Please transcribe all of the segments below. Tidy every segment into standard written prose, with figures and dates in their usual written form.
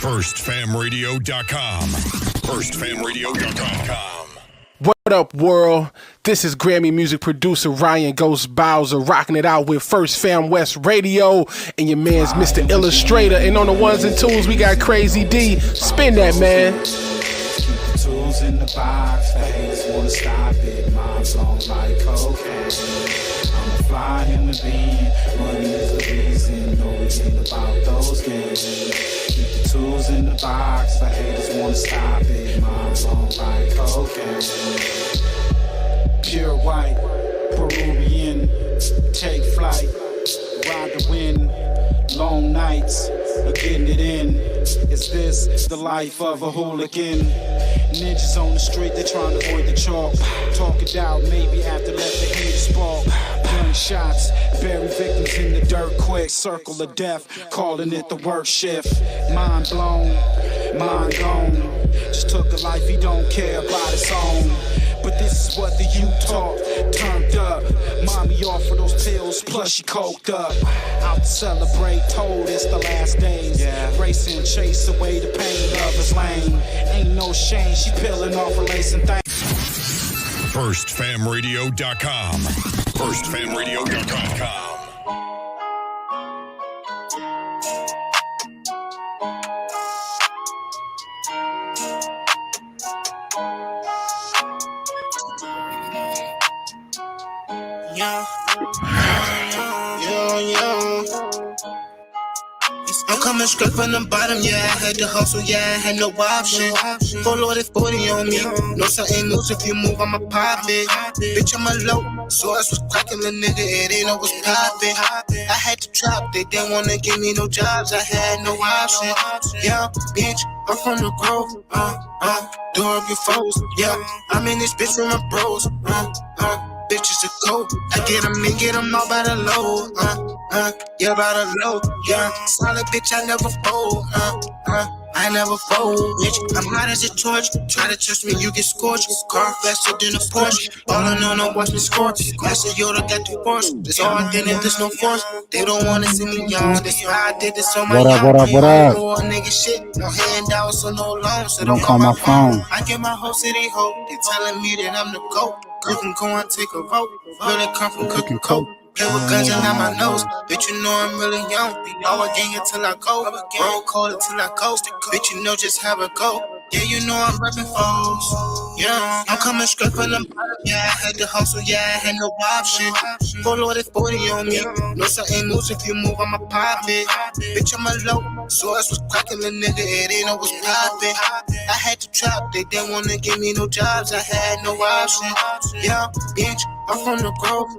FirstFamRadio.com. FirstFamRadio.com. What up, world? This is Grammy music producer Ryan Ghost Bowser rocking it out with First Fam West Radio and your man's Mr. Illustrator. And on the ones and twos, we got Crazy D. Spin that, man. Keep the tools in the box. The haters wanna stop it. Mom's on like cocaine. I'm a fly human being. Money is the reason. No reason about those games. Keep the tools in the box. The haters wanna stop it. Mom's on like cocaine. Pure white, Peruvian. Take flight, ride the wind. Long nights, getting it in. Is this the life of a hooligan? Ninjas on the street, they trying to avoid the chalk. Talk it out, maybe after let the haters spark. Gunshots, bury victims in the dirt quick. Circle of death, calling it the work shift. Mind blown, mind gone. Just took a life he don't care about his own. But this is what the youth taught, turned up. Mommy offered those pills, plus she coked up. Out to celebrate, told it's the last days. Racing, chase away the pain of his lane. Ain't no shame, she peeling off her lace and things. FirstFamRadio.com. FirstFamRadio.com. I'm coming straight from the bottom, yeah. I had to hustle, yeah. I had no option. Full loaded 40 on me. No something moves if you move, I'ma pop it. Bitch, I'm a low. So I was cracking the nigga, it ain't no was poppin'. I had to drop, they didn't wanna give me no jobs. I had no option. Yeah, bitch, I'm from the grove. Door up your foes. Yeah, I'm in this bitch with my bros. Bitches a go. I get them and get them all by the low. Yeah, by the low. Yeah, solid bitch, I never fold. I never fold, bitch. I'm hot as a torch. Try to trust me, you get scorched. Car faster than a Porsche. All I know, no watch me scorch. Master Yoda got the force. There's all I did and there's no force. They don't wanna see me young. That's why I did this on my young. What up? Nigga shit. No handouts or no loans. So Don't call my phone. I get my whole city hope. They telling me that I'm the GOAT. You can go and take a vote. Really come from cooking coke. Play with guns and on my nose. Bitch, you know I'm really young. All I gang until I go. Roll cold until I coast. Bitch, you know just how it go. Yeah, you know I'm reppin' foes. Yeah, I'm coming straight from the bottom. Yeah, I had to hustle. Yeah, I had no option. Full loaded 40 on me. No something moves if you move, I'ma pop it. Bitch, I'm a low. So I was cracking the nigga, it ain't no was poppin'. I had to trap, they didn't wanna give me no jobs. I had no option. Yeah, bitch, I'm from the grove.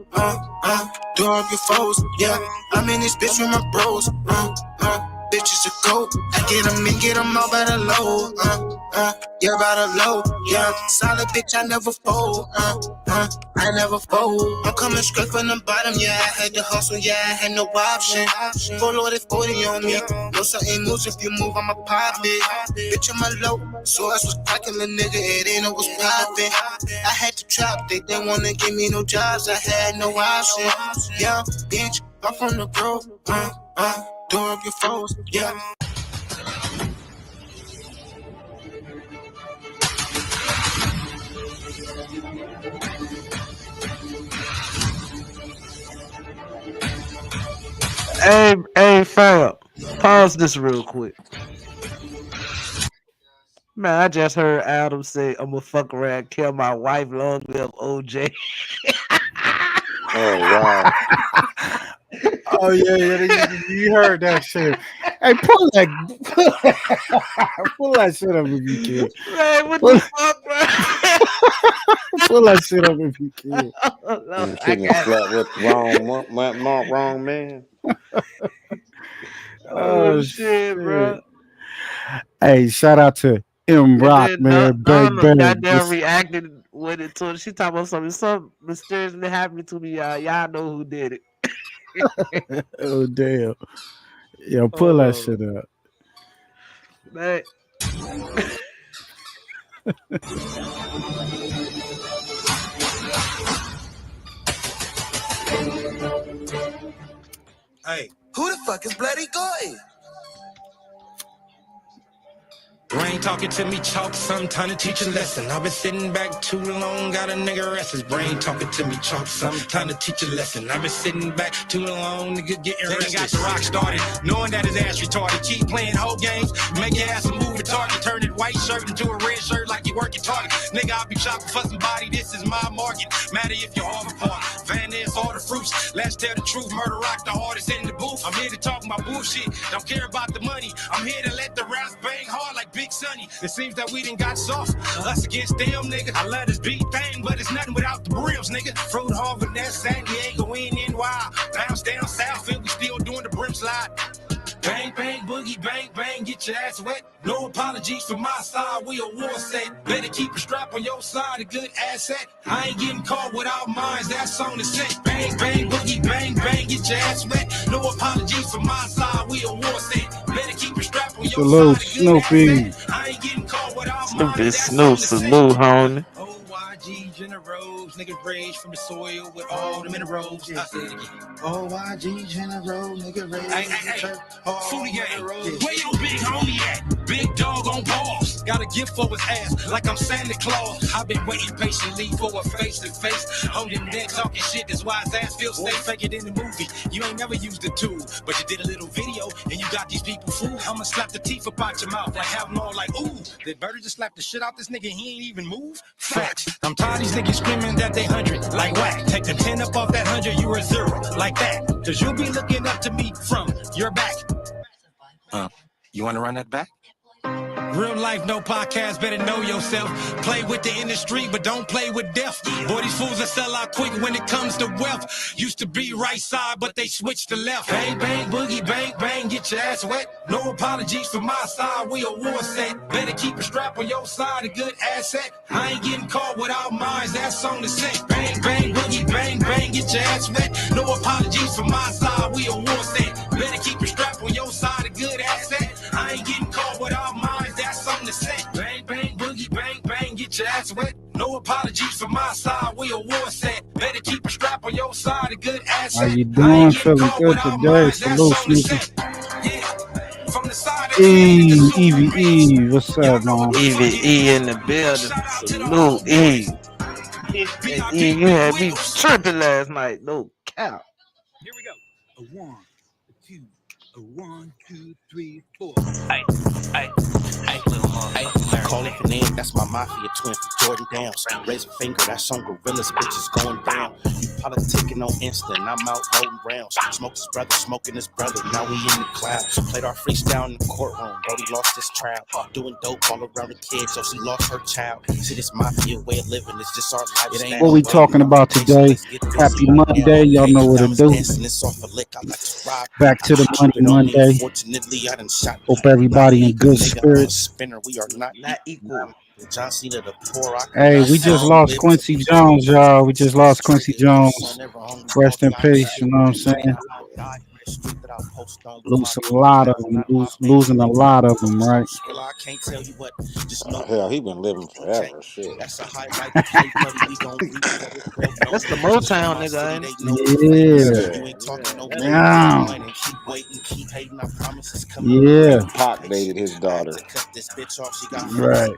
Door up your foes. Yeah, I'm in this bitch with my bros. Bitches a go. I get them and get them all by the low. Yeah, by the low. Yeah, solid bitch, I never fold. I never fold. I'm coming straight from the bottom. Yeah, I had to hustle. Yeah, I had no option. Full loaded 40 on me. No something moves if you move, I'ma pop it. Bitch, I'm a low. So I was cracking the nigga, it ain't no was poppin'. I had to trap, they didn't wanna give me no jobs. I had no option. Yeah, bitch, I'm from the grove. Door up your foes, yeah. Hey, fam, pause this real quick. Man, I just heard Adam say, I'm gonna fuck around, kill my wife, long live OJ. Oh, wow. Oh yeah, you heard that shit. Hey, pull that shit up if you can. Man, what the fuck, bro? Pull that shit up if you can. Kicking flat with wrong man. Oh shit, bro. Hey, shout out to M Rock, man. Bang. Goddamn reacted with it to. She talking about something mysteriously happened to me. Y'all know who did it. Oh damn. Yo, pull that shit up. Man. Hey, who the fuck is Bloody Gordon? Brain talking to me, chalk, some time to teach a lesson. I've been sitting back too long, got a nigga restless. Brain talking to me, chalk, some time to teach a lesson. I've been sitting back too long, nigga getting restless. Got the rock started, knowing that his ass retarded. Keep playing whole games, make your ass a move retarded. Turn his white shirt into a red shirt like you working target. Nigga, I'll be shopping for somebody, this is my market. Matter if you're Harvard Park, Van Ness, all the fruits. Let's tell the truth, murder rock the hardest in the booth. I'm here to talk my bullshit, don't care about the money. I'm here to let the raps bang hard like Big Sonny. It seems that we done got soft, us against them, nigga. I love this beat thing, but it's nothing without the brims, nigga. Fruit Harvard, that's San Diego, in NY. Bounce down south, and we still doing the brim slide. Bang, bang, boogie, bang, bang, get your ass wet. No apologies for my side, we a war set. Better keep a strap on your side, a good asset. I ain't getting caught without mines, that's on the set. Bang, bang, boogie, bang, bang, get your ass wet. No apologies for my side, we a war set. Better keep a strap on your Salute, side, a good Snoopy. asset. I ain't getting caught without mines, Stupid that's Snoop, on the set. salute, homie. OYG generals, niggas rage from the soil with all the minerals. I said it again. OYG general, nigga raised Hey, hey, hey, Foodie Gang, where your big homie at? Big dog on balls, got a gift for his ass, like I'm Santa Claus. I've been waiting patiently for a face-to-face. Holding there talking shit, that's why his ass feels stay fake it in the movie. You ain't never used the tool, but you did a little video, and you got these people fooled. I'ma slap the teeth up out your mouth, like have them all like, ooh, did Birdie just slap the shit out this nigga, he ain't even move? Facts, I'm tired of these niggas screaming that they 100, like whack. Take the 10 up off that 100, you a 0, like that. Cause you'll be looking up to me from your back. You wanna run that back? Real life, no podcast, better know yourself. Play with the industry, but don't play with death. Boy, these fools that sell out quick when it comes to wealth. Used to be right side, but they switched to left. Bang, bang, boogie, bang, bang, get your ass wet. No apologies for my side, we a war set. Better keep a strap on your side, a good asset. I ain't getting caught without mines, that's on the set. Bang, bang, boogie, bang, bang, get your ass wet. No apologies for my side, we a war set. Better keep a strap on your side, a good asset. I ain't getting caught without mines, that's on the set. Bang, bang, boogie, bang, bang, get your ass wet. No apologies for my side, we a war set. Better keep a strap on your side, a good asset. How you doing? Feeling good today? Salute, Snoopy. Evie, what's up, man? Evie in the building. Salute, Eve. Eve, you had me tripping last night. No cap. Here we go. A 1, a 2, a 1, 2, 3, 4. Hey, call it the name, that's my mafia twin for Jordan Downs. Raise a finger, that's on gorillas, bitches going down. You politicking on Insta, and I'm out holding rounds. Smoke his brother, smoking his brother, now we in the cloud. Played our freestyle in the courtroom, Brody lost his trial. Doing dope all around the kid, so she lost her child. See, this mafia way of living, it's just our lifestyle. What we talking about today? Happy Monday, y'all know what to do. Back to the Monday. Hope everybody in good spirits. We are not equal. John Cena, the poor. Hey, we just lost Quincy Jones, y'all. We just lost Quincy Jones. Rest in peace, you know what I'm saying? Losing a lot of them, losing a lot of them, right? Hell, he been living forever. Shit. That's the Motown nigga, ain't it? Yeah. Pac dated his daughter. Right.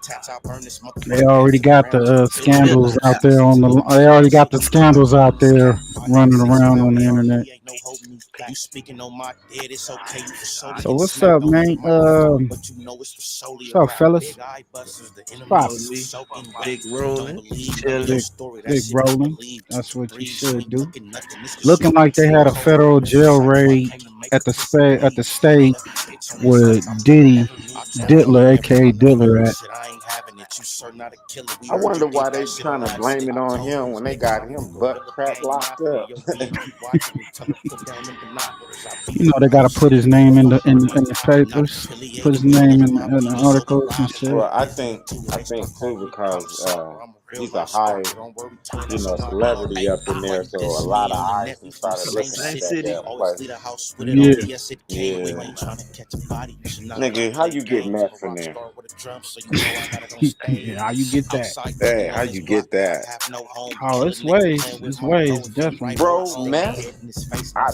They already got the scandals out there on the. They already got the scandals out there running around on the internet. So what's up, man? What's up, fellas? Big rolling. Big rolling. That's what you should do. Looking like they had a federal jail raid at the state where Diddler, aka Diddler, at. I wonder why they trying to blame it on him when they got him butt crack locked up. You know they gotta put his name in the papers, put his name in the articles and shit. Well, I think too because he's a high, celebrity up in there, so a lot of eyes have started looking at that damn place. Yeah. Nigga, how you get meth in there? Yeah, how you get that? Hey, how you get that? Oh, it's ways. It's ways, definitely. Bro, meth?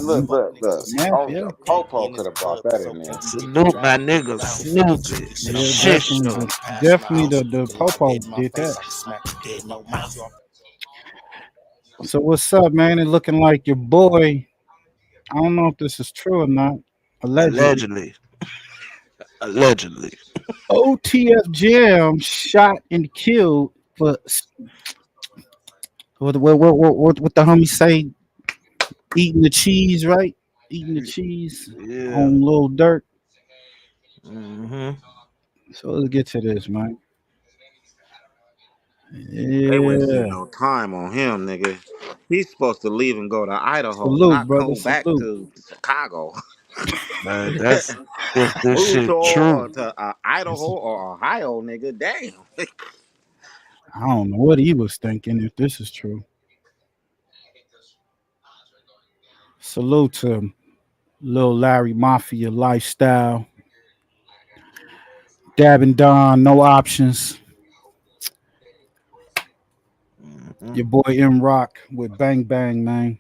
Look. Meth, yeah. Popo could have brought that in there. Salute my nigga Snoopy. Yeah, definitely the Popo did that. So what's up, man? It looking like your boy. I don't know if this is true or not. Allegedly. OTF Jam shot and killed for what the homie say? Eating the cheese, right? Eating the cheese on Lil Durk. So let's get to this, man. They wasted no time on him, nigga. He's supposed to leave and go to Idaho, not go back to Chicago. Man, that's if this shit true. To Idaho or Ohio, nigga. Damn. I don't know what he was thinking if this is true. Salute to Lil Larry Mafia lifestyle. Dabbing Don, no options. Your boy M Rock with Bang Bang, man.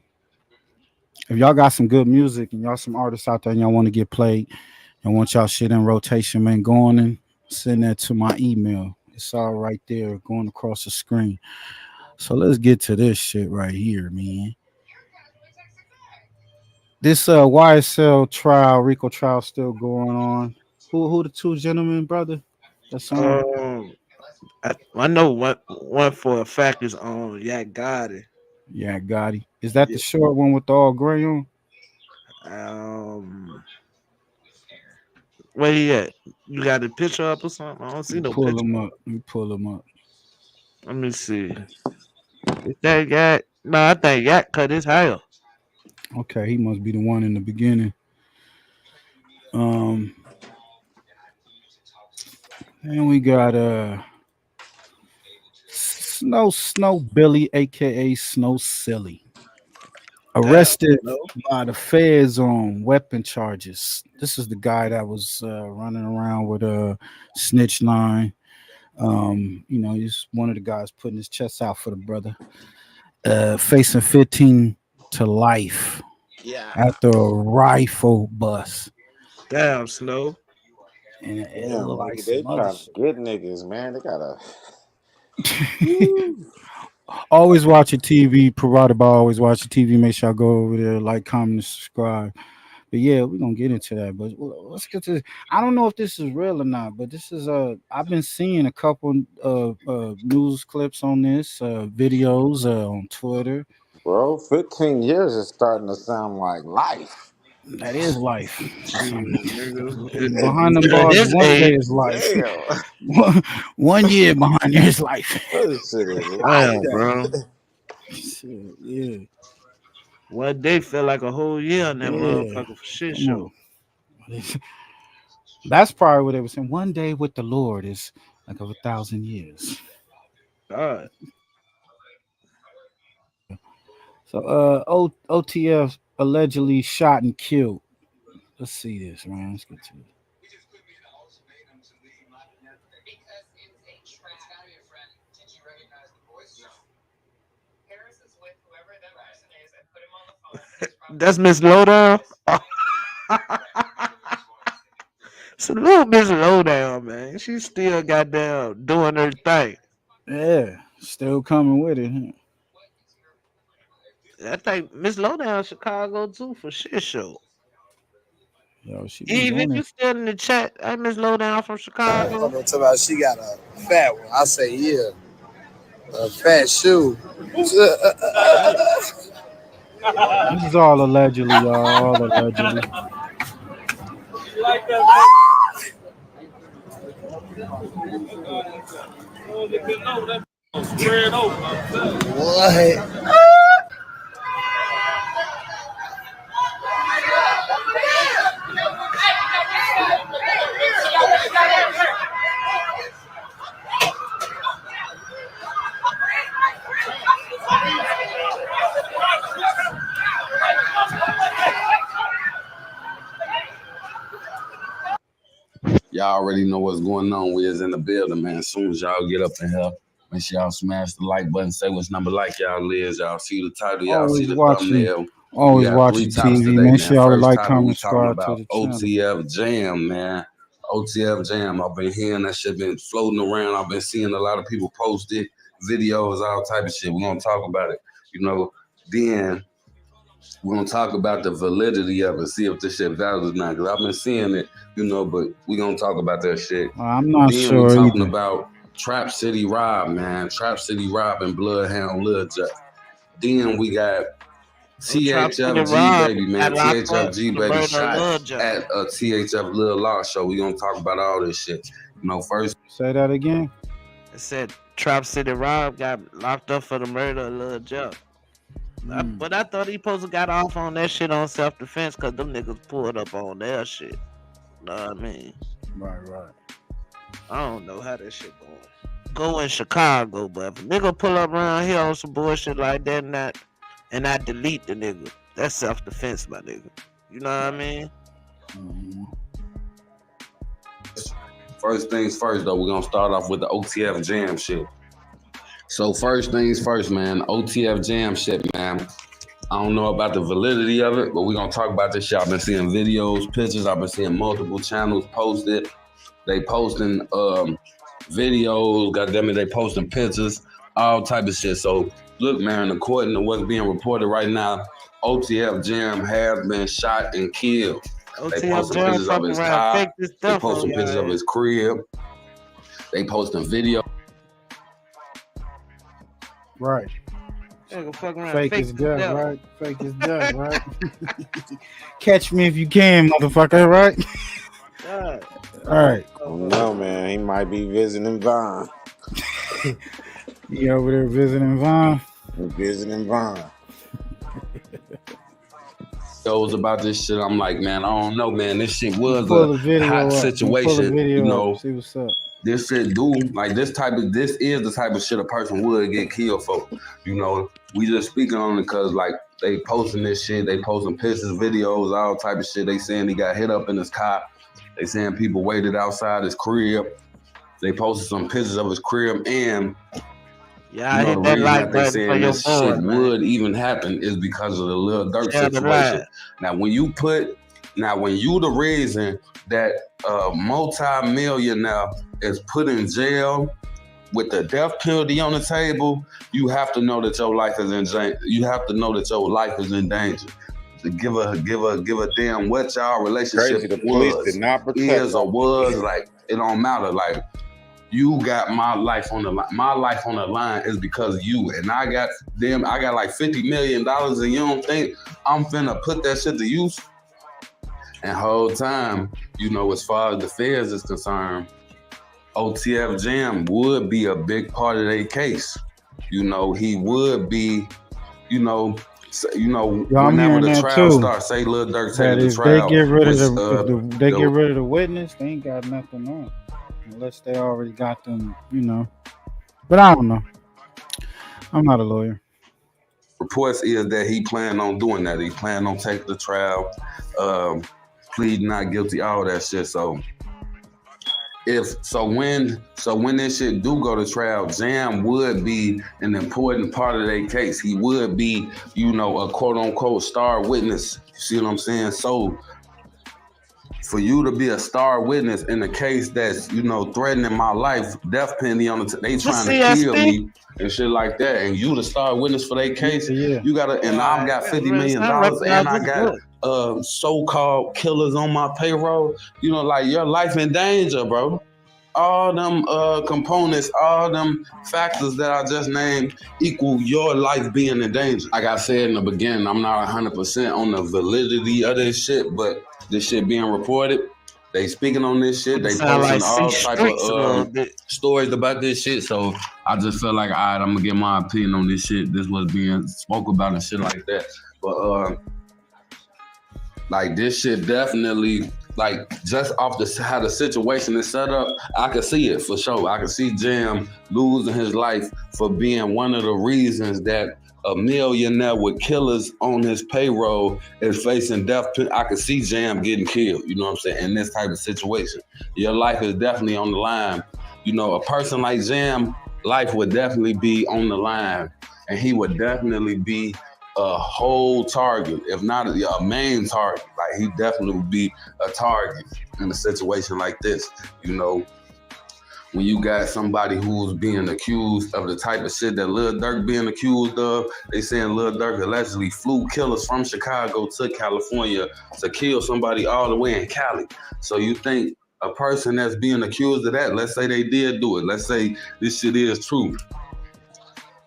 If y'all got some good music and y'all some artists out there and y'all want to get played and want y'all shit in rotation, man, go on and send that to my email. It's all right there going across the screen. So let's get to this shit right here, man. This YSL trial, RICO trial still going on. Who the two gentlemen, brother? That's on. I know one for a fact is on Yak Gotti. Yak Gotti. Is that the short one with the all gray on? Where he at? You got a picture up or something? I don't see no picture. You pull him up. Let me see. Is that Yak? No, I think Yak cut his hair. Okay, he must be the one in the beginning. And we got Snow Billy, aka Snow Silly, arrested by the feds on weapon charges. This is the guy that was running around with a snitch line. He's one of the guys putting his chest out for the brother. Facing 15 to life after a rifle bust. Damn, Snow. And they trying to get niggas, man. They gotta always watch your TV. Provided by Always Watch Your TV. Make sure I go over there, like, comment, and subscribe. But yeah, we're gonna get into that. But let's get to this. I don't know if this is real or not, but this is I've been seeing a couple news clips on this, videos on Twitter. Bro, 15 years is starting to sound like life. That is life. Behind the bars, one day is life. 1 year behind there is life. This shit is life, bro. Shit, yeah. One day felt like a whole year on that motherfucker for shit show. That's probably what they were saying. 1 day with the Lord is like of 1,000 years. God. So OTF allegedly shot and killed. Let's see this, man. Let's get to it. That's Miss Lowdown. Salute Miss Lowdown, man. She still goddamn doing her thing. Yeah, still coming with it. Huh? I think Miss Lowdown Chicago too for shit show. Yo, she even if you still in the chat, I Miss Lowdown from Chicago. She got a fat one. I say yeah. A fat shoe. This is all allegedly, y'all. All allegedly. Like that. What? Y'all already know what's going on. We is in the building, man. As soon as y'all get up in here, make sure y'all smash the like button. Say which number like y'all is. Y'all see the title. Y'all see the thumbnail. Always watching TV. Make sure y'all like, comment, subscribe to the channel. OTF Jam, man. OTF Jam. I've been hearing that shit been floating around. I've been seeing a lot of people post it, videos, all type of shit. We're going to talk about it. Then we're going to talk about the validity of it, see if this shit valid or not. Because I've been seeing it, but we're going to talk about that shit. I'm not sure we're talking either. about Trap City Rob, man. Trap City Rob and Bloodhound Lil J. Then we got THFG baby, man. THFG baby shot at a THF Lil Law show. We gonna talk about all this shit. First. Say that again. It said Trap City Rob got locked up for the murder of Lil J. But I thought he supposed to got off on that shit on self-defense because them niggas pulled up on their shit. You know what I mean? Right. I don't know how that shit going. Go in Chicago, but if a nigga pull up around here on some bullshit like that and I delete the nigga, that's self-defense, my nigga. You know what I mean? First things first, though, we're gonna start off with the OTF Jam shit. So first things first, man, OTF Jam shit, man. I don't know about the validity of it, but we're gonna talk about this shit. I've been seeing videos, pictures. I've been seeing multiple channels post it. They posting videos, goddamn it, they posting pictures, all type of shit. So look, man, according to what's being reported right now, OTF Jam has been shot and killed. They posting pictures of his car. They posting pictures of his crib. They posting video. Right. Fake is death, right? Fake is death, right? Catch me if you can, motherfucker, right? All right. No, man, he might be visiting Vaughn. You over there visiting Vaughn? Visiting Vaughn. Shows about this shit. I'm like, man, I don't know, man. This shit was a hot situation. See what's up. This shit this is the type of shit a person would get killed for. We just speaking on it because they posting this shit, they posting pictures, videos, all type of shit. They saying he got hit up in his car. They saying people waited outside his crib. They posted some pictures of his crib, and I hit that like button saying for your this boy, shit man. would even happen is because of the Lil Durk situation. Now, when you the reason that a multi-millionaire is put in jail with the death penalty on the table, you have to know that your life is in danger. You have to know that your life is in danger. To give a damn what y'all relationship is or was, it don't matter. You got my life on the line. My life on the line is because of you. And I got like $50 million and you don't think I'm finna put that shit to use? And whole time, as far as the feds is concerned, OTF Jam would be a big part of their case. He would be, whenever the trial starts, say Lil Durk take the trial. They get rid of get rid of the witness, they ain't got nothing on. Unless they already got them, But I don't know. I'm not a lawyer. Reports is that he planned on doing that. He planned on taking the trial, pleading not guilty, all that shit. So when this shit do go to trial, Jam would be an important part of their case. He would be, a quote unquote star witness. You see what I'm saying? So for you to be a star witness in a case that's, threatening my life, death penalty on they trying to kill me and shit like that, and you the star witness for their case, you gotta, and I've got $50 million and I got so-called killers on my payroll, your life in danger, bro. All them components, all them factors that I just named equal your life being in danger. Like I said in the beginning, I'm not 100% on the validity of this shit, but this shit being reported, they speaking on this shit. They posting all type of stories about this shit. So I just feel like, all right, I'm gonna get my opinion on this shit. This was being spoke about and shit like that. But this shit definitely, just off how the situation is set up, I can see it for sure. I can see Jam losing his life for being one of the reasons that a millionaire with killers on his payroll is facing death. I could see Jam getting killed, you know what I'm saying, in this type of situation. Your life is definitely on the line. You know, a person like Jam, life would definitely be on the line, and he would definitely be a whole target, if not a main target. Like, he definitely would be a target in a situation like this, you know. When you got somebody who's being accused of the type of shit that Lil Durk being accused of, they saying Lil Durk allegedly flew killers from Chicago to California to kill somebody all the way in Cali. So you think a person that's being accused of that, let's say they did do it, let's say this shit is true,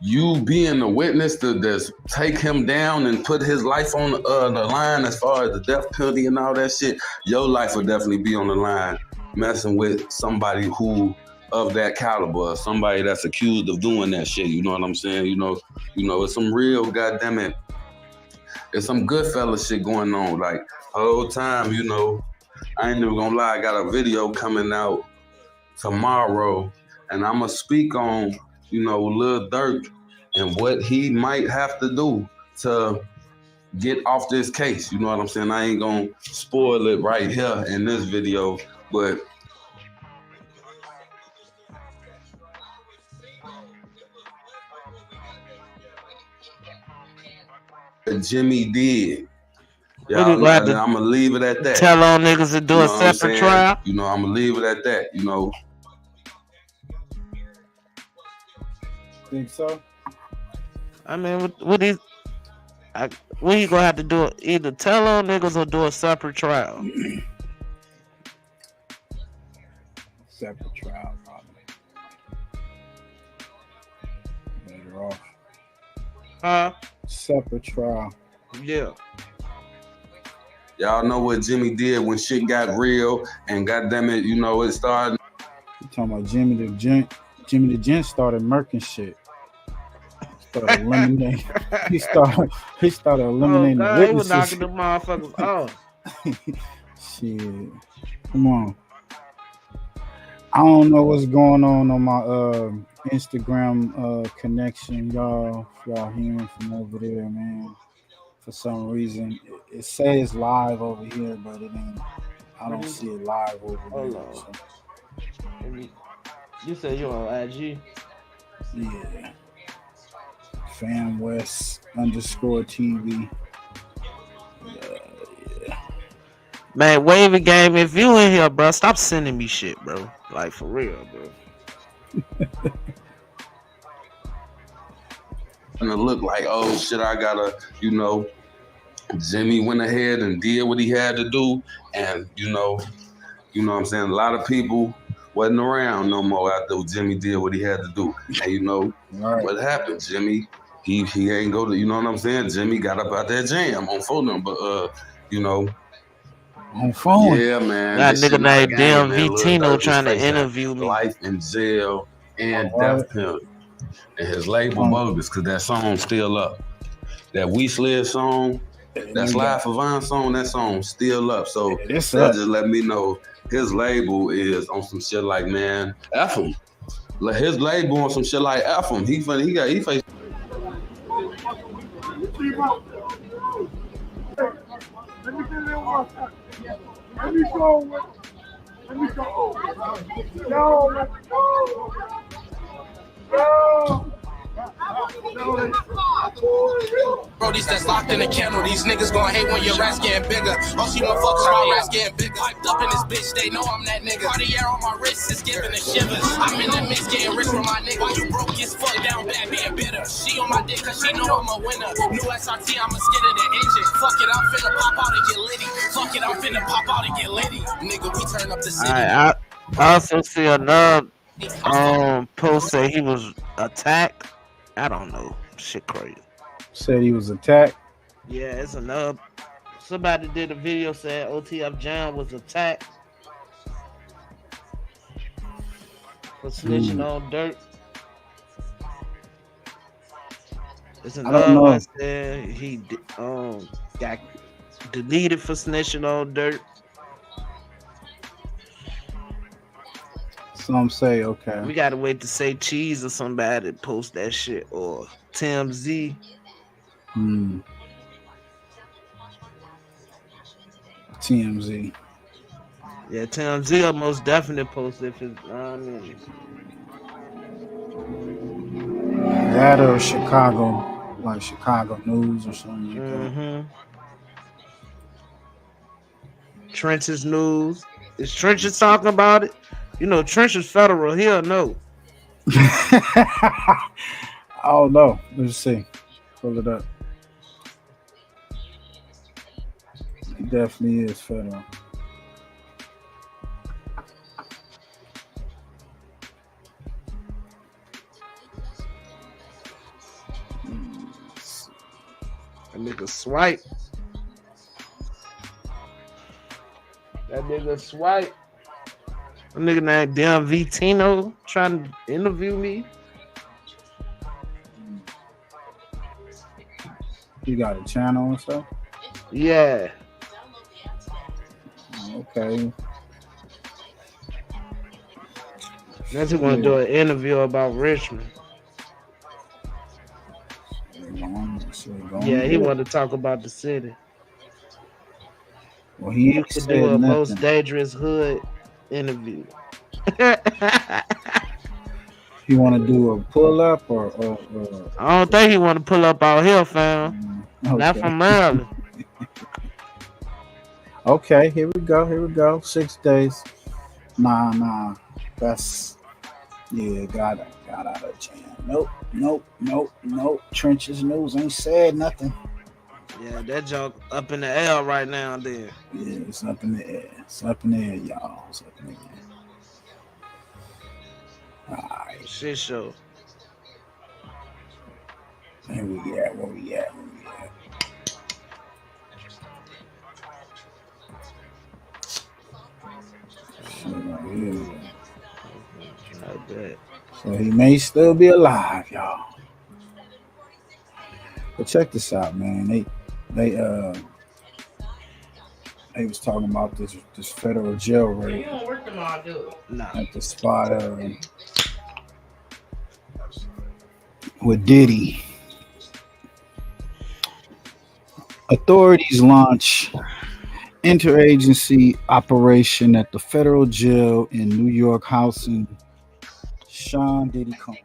you being a witness to this, take him down and put his life on the line as far as the death penalty and all that shit, your life will definitely be on the line messing with somebody who of that caliber, somebody that's accused of doing that shit, you know what I'm saying? You know, it's some real goddamn it. It's some Goodfellas shit going on. Like, the whole time, you know, I ain't never gonna lie, I got a video coming out tomorrow, and I'ma speak on, you know, Lil Durk and what he might have to do to get off this case. You know what I'm saying? I ain't gonna spoil it right here in this video, but Jimmy did. I'm gonna leave it at that. Tell on niggas to do a separate trial. You know, I'm gonna leave it at that. You know. Think so? I mean, what he gonna have to do? Either tell on niggas or do a separate trial. Separate trial, probably. Better off. Huh? Separate trial. Yeah. Y'all know what Jimmy did when shit got real, and goddamn it, you know, it started. You talking about Jimmy the Gent? Jimmy the Gent started murking shit. Started eliminating. he started eliminating the witnesses. He was knocking the motherfuckers off. Shit. Come on. I don't know what's going on my Instagram connection, y'all. If y'all hearing from over there, man. For some reason, it says live over here, but it ain't. I don't see it live over there. So. You said you're on IG? Yeah. FamWest_TV. Yeah. Man, Wavy Game, if you in here, bro, stop sending me shit, bro. Like, for real, bro. And it look like, oh shit, I gotta, you know, Jimmy went ahead and did what he had to do, and you know what I'm saying, a lot of people wasn't around no more after Jimmy did what he had to do. And you know what happened, Jimmy, he ain't go to, you know what I'm saying, Jimmy got up out that jam on phone, but you know, on phone. Yeah, man. That nigga named DMV Tino trying to interview me. Life in jail and death penalty. And his label bogus, because that song's still up. That We Slid song, that Slide for Vine song, that song's still up. So that just let me know his label is on some shit like, man, F him. His label on some shit like F him. He faced. Let me go. Yo, let's go. Bro, these that's locked in the kennel. These niggas gon' hate when your ass getting bigger. All she wanna fuck is my ass getting bigger. Hyped up in this bitch, they know I'm that nigga. Cartier on my wrist is giving the shivers. I'm in the mix getting rich with my nigga. Why you broke as fuck down bad being bitter? She on my dick cause she know I'm a winner. New SRT, I'ma skid the engine. Fuck it, I'm finna pop out and get litty. Fuck it, I'm finna pop out and get litty. Nigga, we turn up the city. I also see another post say he was attacked. I don't know. Shit crazy. Said he was attacked? Yeah, it's another. Somebody did a video saying OTF Jam was attacked for snitching on Dirt. It's another one said he got deleted for snitching on Dirt. Some say, okay. We gotta wait to say Cheese or somebody post that shit, or Tim Z. TMZ. Yeah, TMZ will most definitely post if it's. That or Chicago, like Chicago News or something like that. Trench's News. Is Trench's talking about it? You know, Trench's federal. He'll know. I don't know. Let's see. Pull it up. It definitely is federal. That nigga Swipe. That nigga named Damn Vitino trying to interview me. You got a channel and stuff? Yeah. Okay. That's who want to do an interview about Richmond. Yeah, he wanted to talk about the city. Well, he could do a most dangerous hood interview. He want to do a pull up or I don't think he want to pull up out here, fam. Not from Maryland. Okay, here we go. 6 days. Nah. That's got out of jam. Nope. Trench's News ain't said nothing. Yeah, that joke up in the air right now and then. Yeah, it's up in the air. It's up in the air, y'all. It's up in the air. All right. Shit show. Where we at? I bet. So he may still be alive, y'all. But check this out, man. They was talking about this federal jail raid at the spot with Diddy. Authorities launch interagency operation at the federal jail in New York, housing Sean Diddy Combs.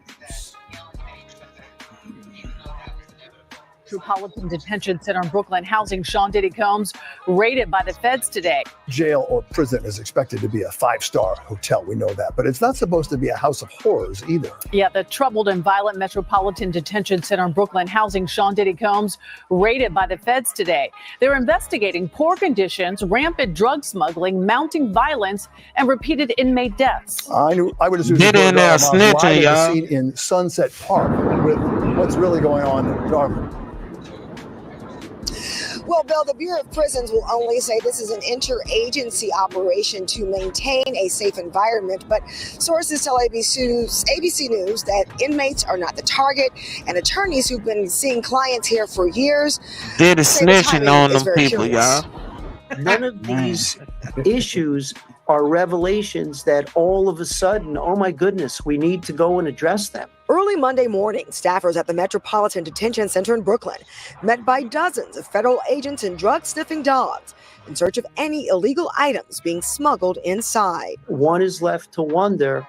Metropolitan Detention Center in Brooklyn housing Sean Diddy Combs raided by the feds today. Jail or prison is expected to be a 5-star hotel. We know that, but it's not supposed to be a house of horrors either. Yeah, the troubled and violent Metropolitan Detention Center in Brooklyn housing Sean Diddy Combs raided by the feds today. They're investigating poor conditions, rampant drug smuggling, mounting violence, and repeated inmate deaths. I would assume get in there snitching, y'all. In Sunset Park with what's really going on in Dartmouth. Well, Bill, the Bureau of Prisons will only say this is an interagency operation to maintain a safe environment. But sources tell ABC News that inmates are not the target, and attorneys who've been seeing clients here for years did a snitching on them people, y'all. None of these issues are revelations that all of a sudden, oh my goodness, we need to go and address them. Early Monday morning, staffers at the Metropolitan Detention Center in Brooklyn met by dozens of federal agents and drug-sniffing dogs in search of any illegal items being smuggled inside. One is left to wonder,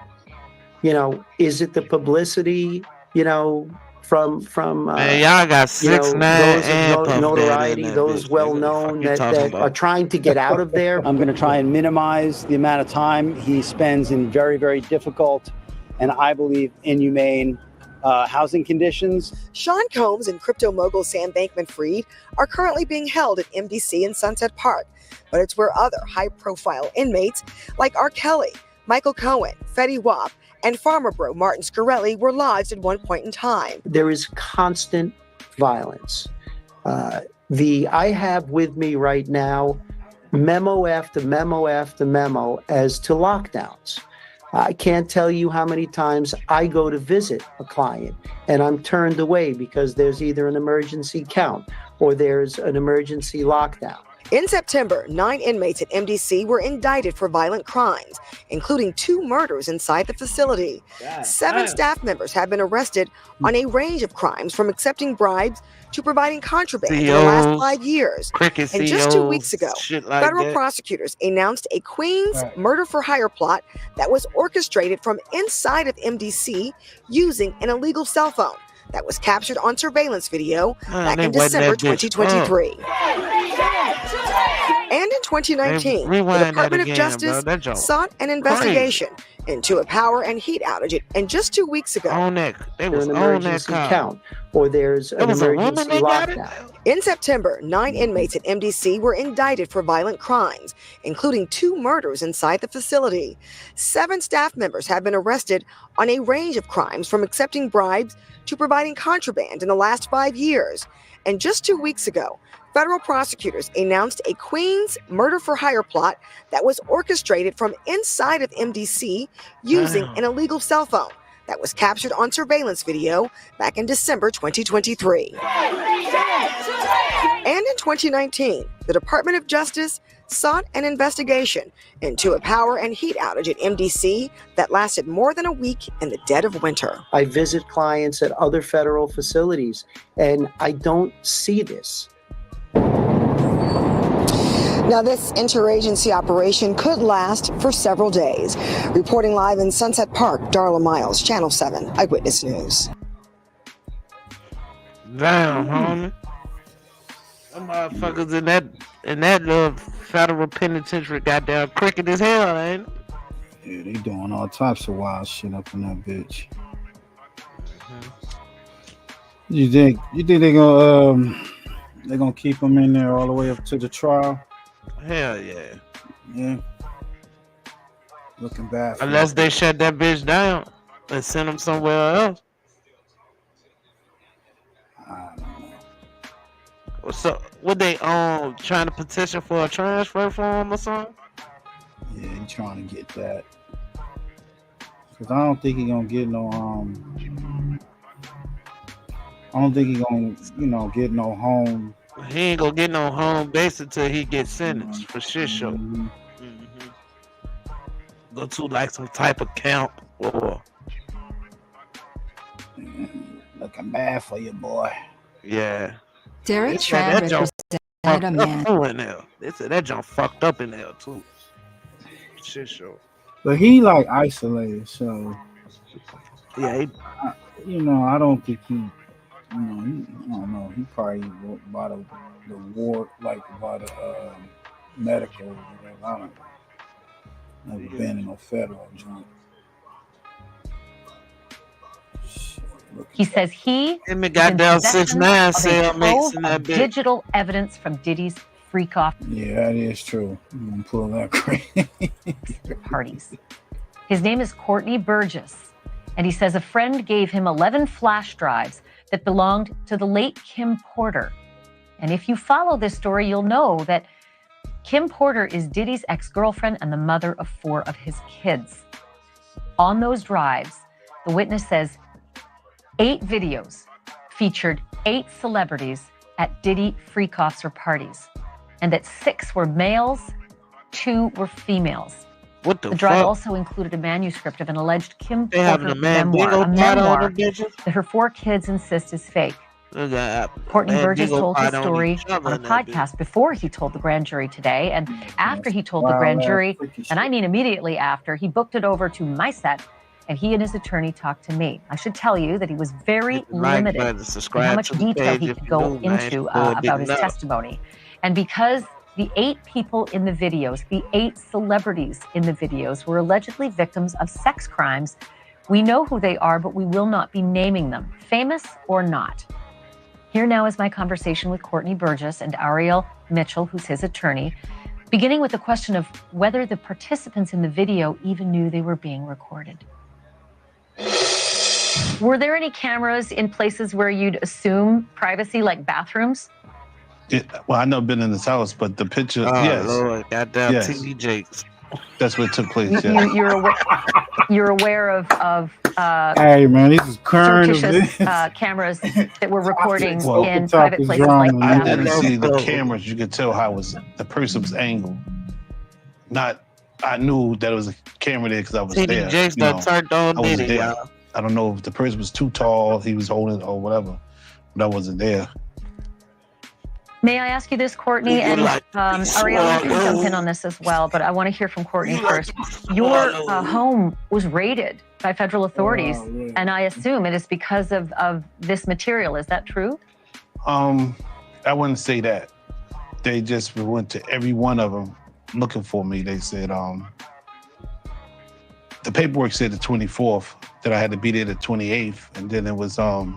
is it the publicity, from man, y'all got 6ix9ine and those notoriety, those well-known that are trying to get out of there. I'm going to try and minimize the amount of time he spends in very, very difficult and I believe inhumane housing conditions. Sean Combs and crypto mogul Sam Bankman-Fried are currently being held at MDC in Sunset Park, but it's where other high-profile inmates like R. Kelly, Michael Cohen, Fetty Wap, and Farmer Bro Martin Scarelli were lodged at one point in time. There is constant violence. I have with me right now memo after memo after memo as to lockdowns. I can't tell you how many times I go to visit a client and I'm turned away because there's either an emergency count or there's an emergency lockdown. In September, 9 inmates at MDC were indicted for violent crimes, including 2 murders inside the facility. 7 staff members have been arrested on a range of crimes, from accepting bribes to providing contraband in the last 5 years. And just 2 weeks ago, federal prosecutors announced a Queens murder-for-hire plot that was orchestrated from inside of MDC using an illegal cell phone that was captured on surveillance video back in December 2023. And in 2019, the Department of Justice sought an investigation into a power and heat outage. And just 2 weeks ago, there's an emergency count, or there's an emergency lockdown. In September, 9 inmates at MDC were indicted for violent crimes, including 2 murders inside the facility. 7 staff members have been arrested on a range of crimes, from accepting bribes to providing contraband in the last 5 years. And just 2 weeks ago, federal prosecutors announced a Queens murder-for-hire plot that was orchestrated from inside of MDC using an illegal cell phone that was captured on surveillance video back in December 2023. And in 2019, the Department of Justice sought an investigation into a power and heat outage at MDC that lasted more than a week in the dead of winter. I visit clients at other federal facilities, and I don't see this. Now, this interagency operation could last for several days. Reporting live in Sunset Park, Darla Miles, Channel 7 Eyewitness News. Damn, homie. Them motherfuckers in that little federal penitentiary goddamn crooked as hell, ain't it? Yeah, they doing all types of wild shit up in that bitch. You think they gonna keep them in there all the way up to the trial? Hell yeah. Yeah. Looking bad. Unless they shut that bitch down and send them somewhere else. I don't know. So, what they trying to petition for a transfer form or something? Yeah, he trying to get that. Cause I don't think he gonna get no I don't think he gonna get no home. He ain't gonna get no home base until he gets sentenced for shit show. Go to like some type of camp or. Looking bad for you, boy. Yeah. Derek Trabb represented a man. In there. They said that junk fucked up in there too. Shit show. But he like isolated, so yeah. I don't think he. I don't know. He probably by the ward, like by the medical or whatever. I don't know. Never been in no federal joint. He says he got down 6'9" sale mix in that bitch. Digital evidence from Diddy's freak off. Yeah, that is true. I'm gonna pull that crazy parties. His name is Courtney Burgess, and he says a friend gave him 11 flash drives that belonged to the late Kim Porter. And if you follow this story, you'll know that Kim Porter is Diddy's ex-girlfriend and the mother of 4 of his kids. On those drives, the witness says 8 videos featured 8 celebrities at Diddy freak-offs or parties, and that 6 were males, 2 were females. What the drive fuck? also included a manuscript of an alleged Kim They having Porter a man memoir, bingo pot on them bitches? that her 4 kids insist is fake. Courtney Burgess told his story on a podcast before he told the grand jury today, and after he told the grand jury, and I mean immediately after, he booked it over to my set, and he and his attorney talked to me. I should tell you that he was very limited in how much detail he could go into about his testimony. And because the 8 people in the videos, the 8 celebrities in the videos were allegedly victims of sex crimes, we know who they are, but we will not be naming them, famous or not. Here now is my conversation with Courtney Burgess and Ariel Mitchell, who's his attorney, beginning with the question of whether the participants in the video even knew they were being recorded. Were there any cameras in places where you'd assume privacy, like bathrooms? Well, I've never been in this house, but the picture, Oh, yes. Lord, goddamn Yes. TD Jakes. That's what took place, yeah. You're aware of Hey man, this is current surreptitious events. cameras that were recording Well, in Talk private is places drama, like I man. didn't see the cameras. You could tell how the person was angled. I knew that it was a camera there because I was TD there. Jakes you done know. turned on I wasn't Diddy, there. y'all. I don't know if the person was too tall, he was holding it or whatever, but I wasn't there. May I ask you this, Courtney? And Ariel, you can jump in on this as well, but I want to hear from Courtney first. Your home was raided by federal authorities, and I assume it is because of this material. Is that true? I wouldn't say that. They just went to every one of them looking for me. They said, the paperwork said the 24th, that I had to be there the 28th, and then it was the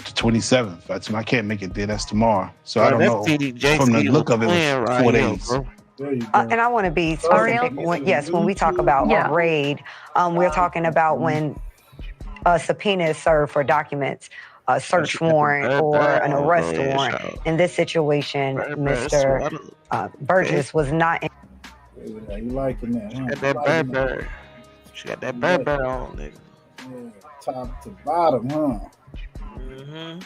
27th. I can't make it there. That's tomorrow. So I don't know. From the look of it, it was 4 days. And I want to be specific. When we talk about a raid, we're talking about when a subpoena is served for documents, a search warrant or an arrest warrant. In this situation, Mr. Burgess was not. You liking that? Huh? Got that Burberry. She got that Burberry on, nigga. Yeah, top to bottom, huh? Mm-hmm.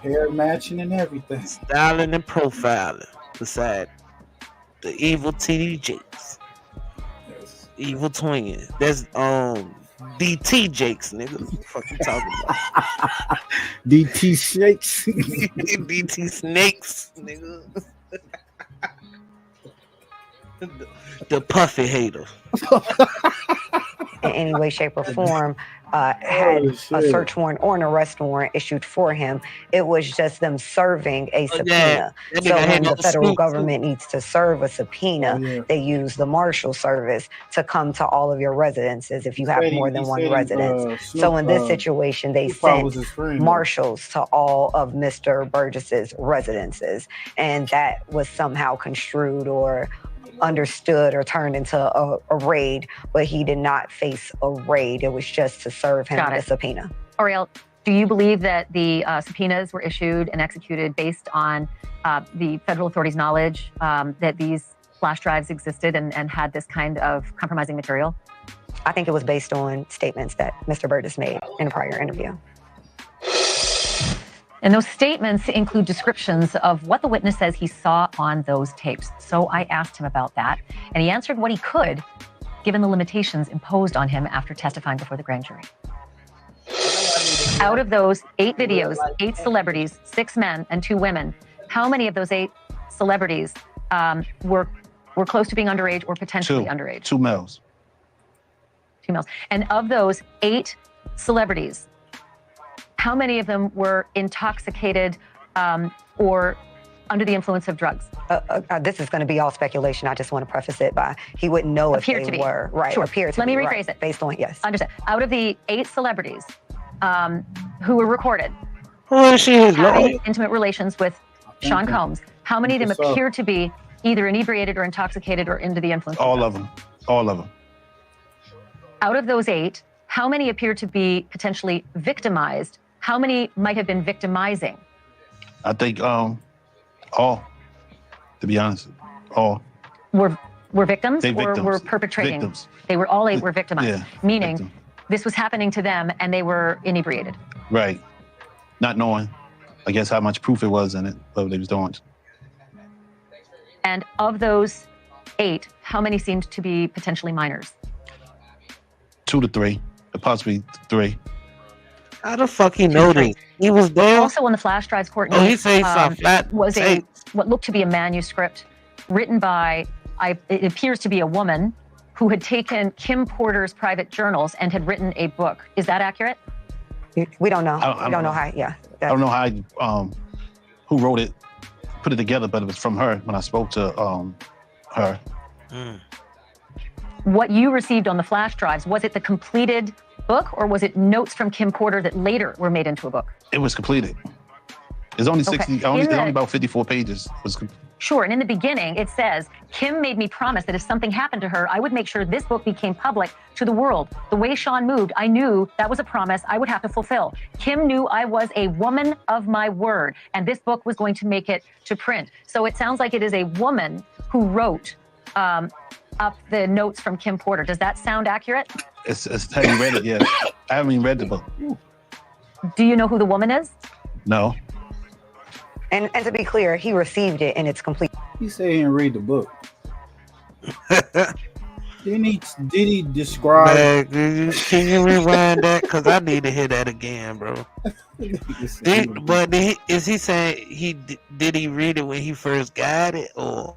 Hair matching and everything. Styling and profiling. Beside the evil TD Jakes. Evil twin. That's DT Jakes, nigga. What the fuck you talking about? DT Shakes. DT Snakes, nigga. The puffy hater. In any way, shape, or form, had a search warrant or an arrest warrant issued for him. It was just them serving a subpoena. So when the federal government needs to serve a subpoena, they use the Marshal Service to come to all of your residences if you have more than one residence. So in this situation, they sent marshals to all of Mr. Burgess's residences, and that was somehow construed or understood or turned into a raid, but he did not face a raid. It was just to serve him a subpoena. Ariel, do you believe that the subpoenas were issued and executed based on the federal authorities' knowledge that these flash drives existed and had this kind of compromising material? I think it was based on statements that Mr. Burgess made in a prior interview. And those statements include descriptions of what the witness says he saw on those tapes. So I asked him about that, and he answered what he could, given the limitations imposed on him after testifying before the grand jury. Out of those 8 videos, 8 celebrities, 6 men and 2 women, how many of those 8 celebrities were close to being underage or potentially underage? 2 males. 2 males. And of those 8 celebrities, how many of them were intoxicated or under the influence of drugs? This is going to be all speculation. I just want to preface it by he wouldn't know if they were. Right. Sure. Appear to Let me be, rephrase right. it. Based on, yes. Understand. Out of the 8 celebrities who were recorded, having intimate relations with Sean Combs, how many of them appear to be either inebriated or intoxicated or under the influence? All of them. All of them. Out of those 8, how many appear to be potentially victimized? How many might have been victimizing? I think all, to be honest, all. Were victims They or victims. were perpetrating? Victims. They were all 8 were victimized, Yeah, meaning this was happening to them and they were inebriated. Right. Not knowing, I guess, how much proof it was in it, what they was doing. And of those 8, how many seemed to be potentially minors? 2 to 3, possibly 3. How the fuck he know this? He was there. Also on the flash drives, Courtney, he said he saw flat was tape. what looked to be a manuscript written by, it appears to be a woman who had taken Kim Porter's private journals and had written a book. Is that accurate? We don't know. I don't know how. Yeah. I don't know how, who wrote it, put it together, but it was from her when I spoke to her. What you received on the flash drives, was it the completed book or was it notes from Kim Porter that later were made into a book? It was completed. It's only 60, Okay. only about 54 pages. Sure, and in the beginning, it says, Kim made me promise that if something happened to her, I would make sure this book became public to the world. The way Sean moved, I knew that was a promise I would have to fulfill. Kim knew I was a woman of my word, and this book was going to make it to print. So it sounds like it is a woman who wrote up the notes from Kim Porter. Does that sound accurate? Have you read it yet? I haven't even read the book. Do you know who the woman is? No. And to be clear, he received it in its complete. He said he didn't read the book. Did he describe? Man, can you rewind that? Because I need to hear that again, bro. Is he saying did he read it when he first got it, or?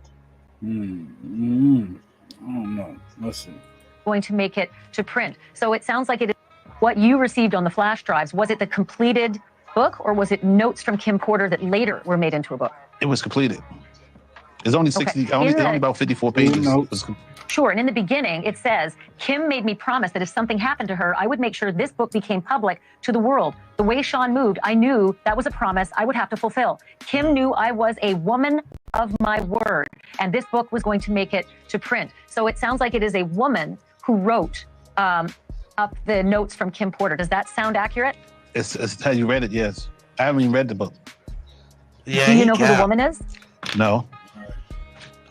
I don't know. Listen. Going to make it to print. So it sounds like it is what you received on the flash drives. Was it the completed book, or was it notes from Kim Porter that later were made into a book? It was completed. It's only 60. Okay. Only about 54 pages. Sure. And in the beginning, it says, Kim made me promise that if something happened to her, I would make sure this book became public to the world. The way Sean moved, I knew that was a promise I would have to fulfill. Kim knew I was a woman of my word, and this book was going to make it to print. So it sounds like it is a woman who wrote up the notes from Kim Porter. Does that sound accurate? It's have you read it? Yes. I haven't even read the book. Yeah. Do you know who the woman is? No.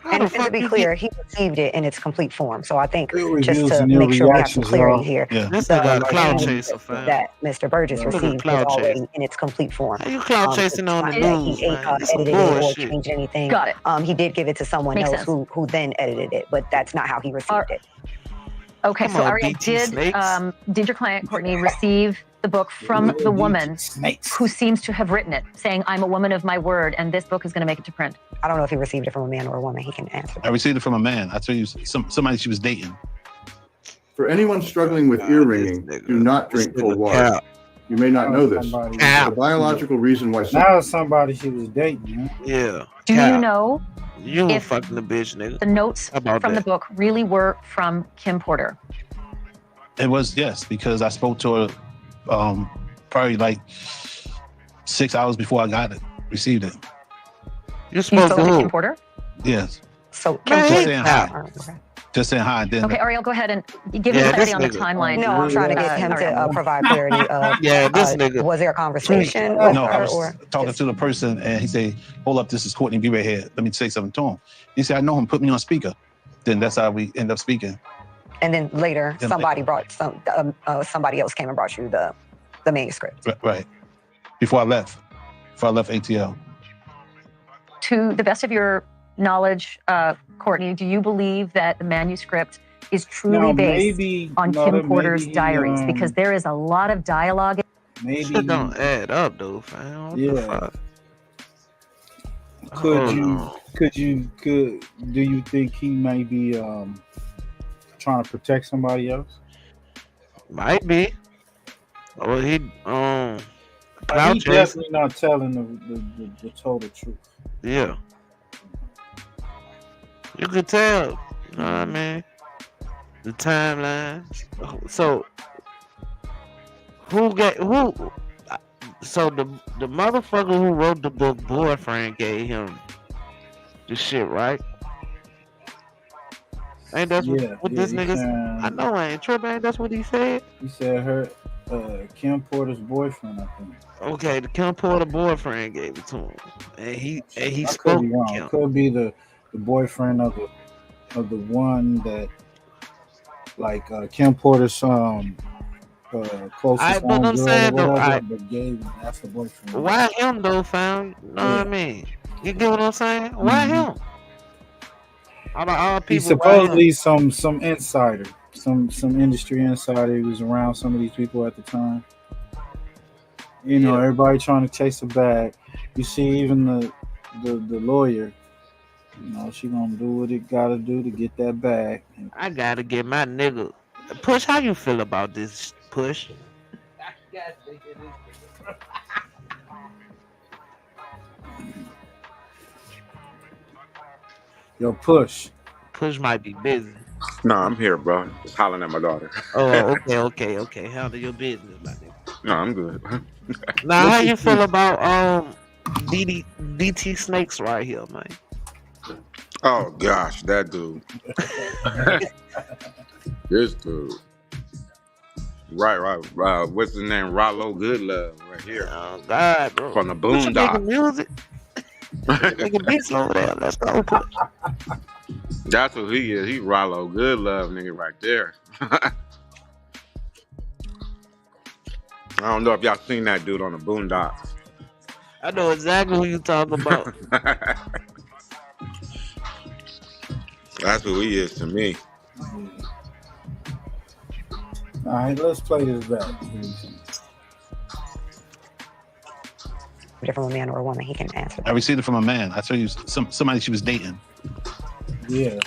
And to be clear, he received it in its complete form. So I think It just reveals to new make sure we have reactions, some clarity y'all. here, Yeah. This the nigga a cloud manuscript chaser, fam. that Mr. Burgess Look at received is cloud already chaser. in its complete form. How you cloud chasing on the It's not that news, he man? This some edited it or bullshit. changed anything. Got it. He did give it to someone Makes else sense. who then edited it, but that's not how he received it. Okay, Come so on, Ariel, BT Snakes. did your client, Courtney, receive the book from the woman who seems to have written it, saying, I'm a woman of my word, and this book is going to make it to print? I don't know if he received it from a man or a woman. He can answer. I received it from a man. I tell you, somebody she was dating. For anyone struggling with ear ringing, do not drink cold water. You may not know this. The biological reason why. Now it's somebody she was dating. Huh? Yeah. Do you know You if fucking the bitch, nigga. the notes How about from the that? book really were from Kim Porter? It was, yes, because I spoke to her probably like 6 hours before I got it, received it. You spoke to Kim who? Porter? Yes. So Just Kim saying hi. Just saying hi. Then Okay, Ariel, go ahead and give me Yeah, clarity this on the nigga. timeline. No, I'm trying to get him to provide clarity. Yeah, this nigga. Was there a conversation with No, I her, was or talking to the person, and he said, "Hold up, this is Courtney B right here. Let me say something to him." He said, "I know him. Put me on speaker." Then that's how we end up speaking. and then later Then somebody brought somebody else came and brought you the manuscript. Right. Before I left ATL. To the best of your knowledge, Courtney, do you believe that the manuscript is truly No, based maybe- on no, Kim that Porter's maybe he, diaries? Because there is a lot of dialogue. Maybe Shit don't add up, though, fam. What the Yeah. fuck? Could do you think he may be trying to protect somebody else? Might be. Well, he cloud He's chasing. definitely not telling the total truth. Yeah. You could tell. You know what I mean? The timeline. So so the motherfucker who wrote the book boyfriend gave him the shit, right? Ain't that's what this he nigga said- I know I ain't tripping, ain't that's what he said? He said her Kim Porter's boyfriend, I think. Okay, the Kim Porter boyfriend gave it to him. And he I could spoke be to wrong. Kim. Could be the boyfriend of the one that like Kim Porter's closest Alright, but I'm homegirl saying or though, whatever, alright. but that's the boyfriend. Why him though, fam? You know what I mean? You get what I'm saying? Why him? Out of all He's people, why him? supposedly some insider, some industry insider. He was around some of these people at the time. You know, everybody trying to chase a bag. You see, even the lawyer. You know, she gonna do what it gotta do to get that bag. I gotta get my nigga. Push, how you feel about this, Push? Yo, Push. Push might be busy. No, I'm here, bro. Just hollering at my daughter. Oh, okay. Handle your business, my nigga. No, I'm good. Now, how you feel about DT Snakes right here, man? Oh gosh, that dude. This dude. Right. What's his name? Rollo Goodlove, right here. Oh God, bro. From the Put your nigga Boondocks. music. Nigga beats over there. Let's go, Push. That's who he is. He Rollo Goodlove, nigga, right there. don't know if y'all seen that dude on the Boondocks. I know exactly who you're talking about. That's who he is to me. All right, let's play this back. Different man or a woman, he can answer. I received it from a man. I tell you, somebody she was dating. Yeah,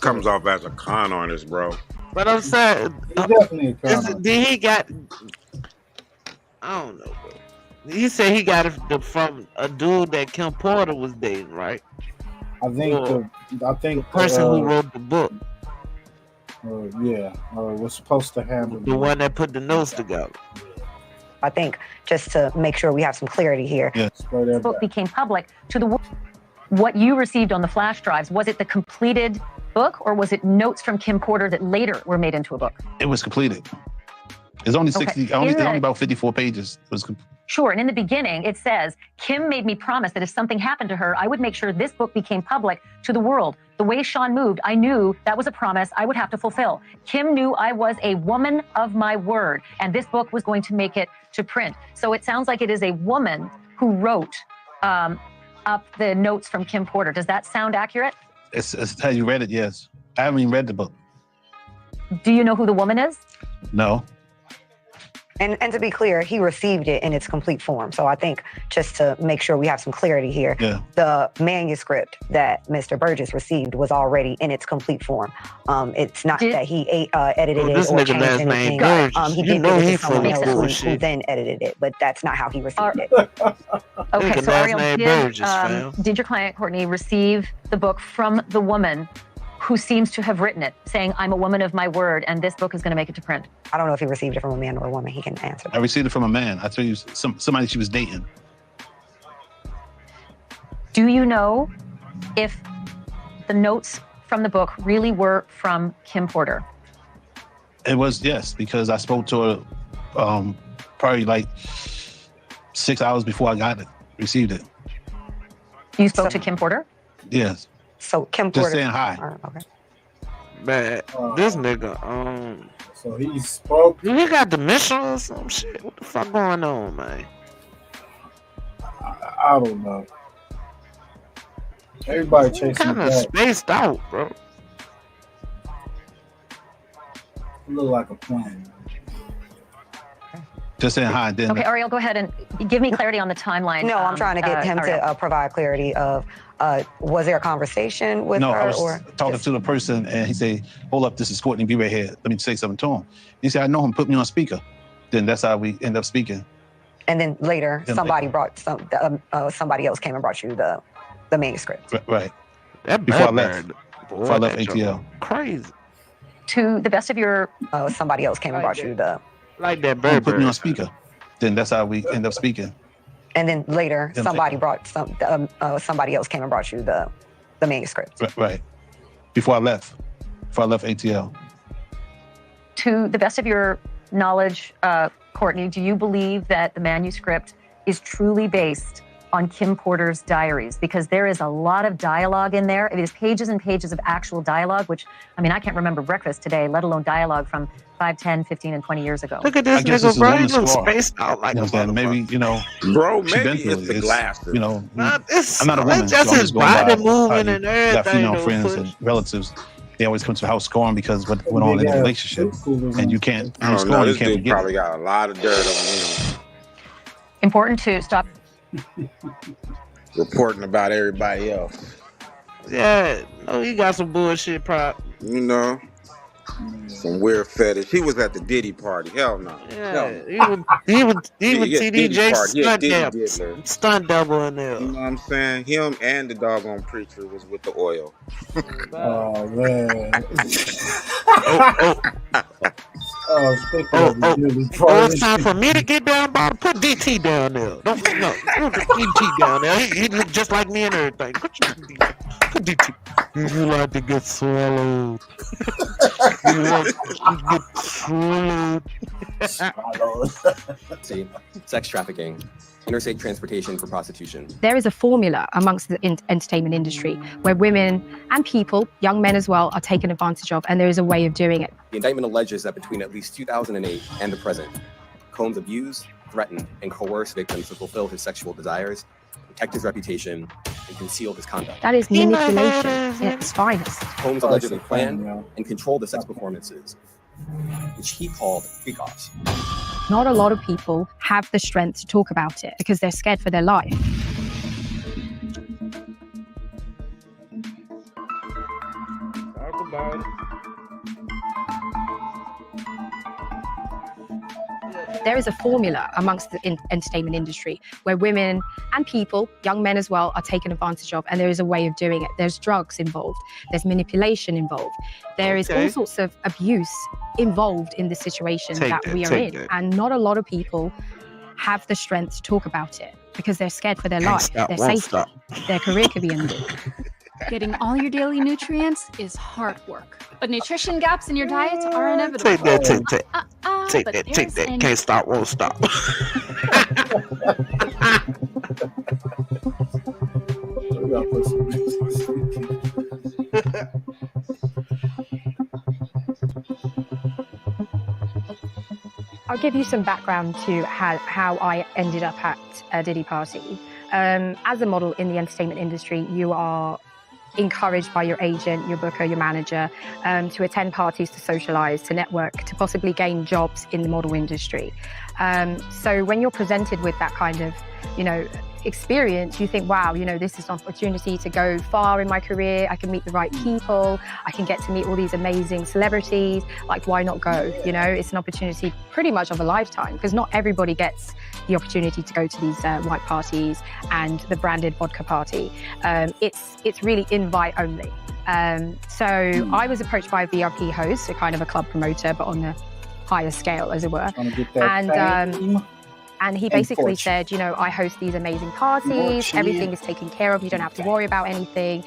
comes off as a con artist, bro. But I'm saying, definitely a con artist. did he got? I don't know, bro. He said he got it from a dude that Kim Porter was dating, right? I think the person who wrote the book. Was supposed to handle the one that put the notes together. I think just to make sure we have some clarity here. Yes. This book became public to the world. What you received on the flash drives, was it the completed book or was it notes from Kim Porter that later were made into a book? It was completed. It's only 60, only about 54 pages. It was Sure, and in the beginning, it says, Kim made me promise that if something happened to her, I would make sure this book became public to the world. The way Sean moved, I knew that was a promise I would have to fulfill. Kim knew I was a woman of my word, and this book was going to make it to print. So it sounds like it is a woman who wrote up the notes from Kim Porter. Does that sound accurate? It's how you read it, yes. I haven't even read the book. Do you know who the woman is? No. And to be clear, he received it in its complete form. So I think just to make sure we have some clarity here, the manuscript that Mr. Burgess received was already in its complete form. It's not that he edited it or changed anything. He did give it to someone else who then edited it, but that's not how he received it. Okay, so Ariel, did your client, Courtney, receive the book from the woman who seems to have written it, saying, I'm a woman of my word, and this book is going to make it to print? I don't know if he received it from a man or a woman. He can answer. I received it from a man. I tell you, somebody she was dating. Do you know if the notes from the book really were from Kim Porter? It was, yes, because I spoke to her probably like 6 hours before I received it. You spoke to Kim Porter? Yes. So Kim Just Porter. saying hi. Okay. Man, this nigga, so he spoke. He got dementia or some shit. What the fuck going on, man? I don't know. Everybody chasing kind of spaced out, bro. Look like a plan. Just saying hi. Okay, Ariel, go ahead and give me clarity on the timeline. No, I'm trying to get him to provide clarity of, was there a conversation with No, her? I was talking to the person and he said, hold up, this is Courtney, be right here. Let me say something to him. He said, I know him, put me on speaker. Then that's how we end up speaking. And then later, somebody else came and brought you the manuscript. Right. That before I left ATL. Crazy. To the best of your... somebody else came and brought you the... Like that bird. Put me on speaker. Then that's how we end up speaking. And then later, somebody else came and brought you the manuscript. Right. Before I left ATL. To the best of your knowledge, Courtney, do you believe that the manuscript is truly based on Kim Porter's diaries? Because there is a lot of dialogue in there. It is pages and pages of actual dialogue, which, I mean, I can't remember breakfast today, let alone dialogue from 5, 10, 15, and 20 years ago. Look at this nigga, bro. He looks spaced out like a maybe, bro, she been maybe through it's the glasses. I'm not a It's woman. just so I'm his going by body moving and got everything. female friends and relatives. They always come to the house scoring because what went on in the relationship. And you can't, I don't know, you this can't dude forget probably it. got a lot of dirt on him. Important to stop Reporting about everybody else. Yeah, no, he got some bullshit prop. You know, some weird fetish. He was at the Diddy party. Hell no. Yeah, he was TDJ stunt double in there. You know what I'm saying? Him and the doggone preacher was with the oil. Oh man. It's time for me to get down, Bob. Put DT down there. Don't put DT down there. He look just like me and everything. Put DT. You like to get swallowed. You like to get swallowed. Sex trafficking, interstate transportation for prostitution. There is a formula amongst the entertainment industry where women and people, young men as well, are taken advantage of, and there is a way of doing it. The indictment alleges that between at least 2008 and the present, Combs abused, threatened, and coerced victims to fulfill his sexual desires, protect his reputation, and conceal his conduct. That is manipulation at its finest. Combs allegedly planned and controlled the sex performances, which he called freak-offs. Not a lot of people have the strength to talk about it because they're scared for their life. Talk about it. There is a formula amongst the entertainment industry where women and people, young men as well, are taken advantage of, and there is a way of doing it. There's drugs involved. There's manipulation involved. There is all sorts of abuse involved in the situation that we are in. And not a lot of people have the strength to talk about it because they're scared for their life, their safety, their career could be ended. Getting all your daily nutrients is hard work, but nutrition gaps in your diet are inevitable. Take that. Can't stop, won't stop. I'll give you some background to how I ended up at a Diddy party. As a model in the entertainment industry, you are encouraged by your agent, your booker, your manager, to attend parties, to socialize, to network, to possibly gain jobs in the model industry. So when you're presented with that kind of, experience, you think, wow, this is an opportunity to go far in my career. I can meet the right people. I can get to meet all these amazing celebrities. Like, why not go? It's an opportunity pretty much of a lifetime because not everybody gets the opportunity to go to these white parties and the branded vodka party. It's really invite only. So I was approached by a VRP host, a kind of a club promoter, but on a higher scale, as it were. And he basically said, I host these amazing parties. Everything is taken care of. You don't have to worry about anything.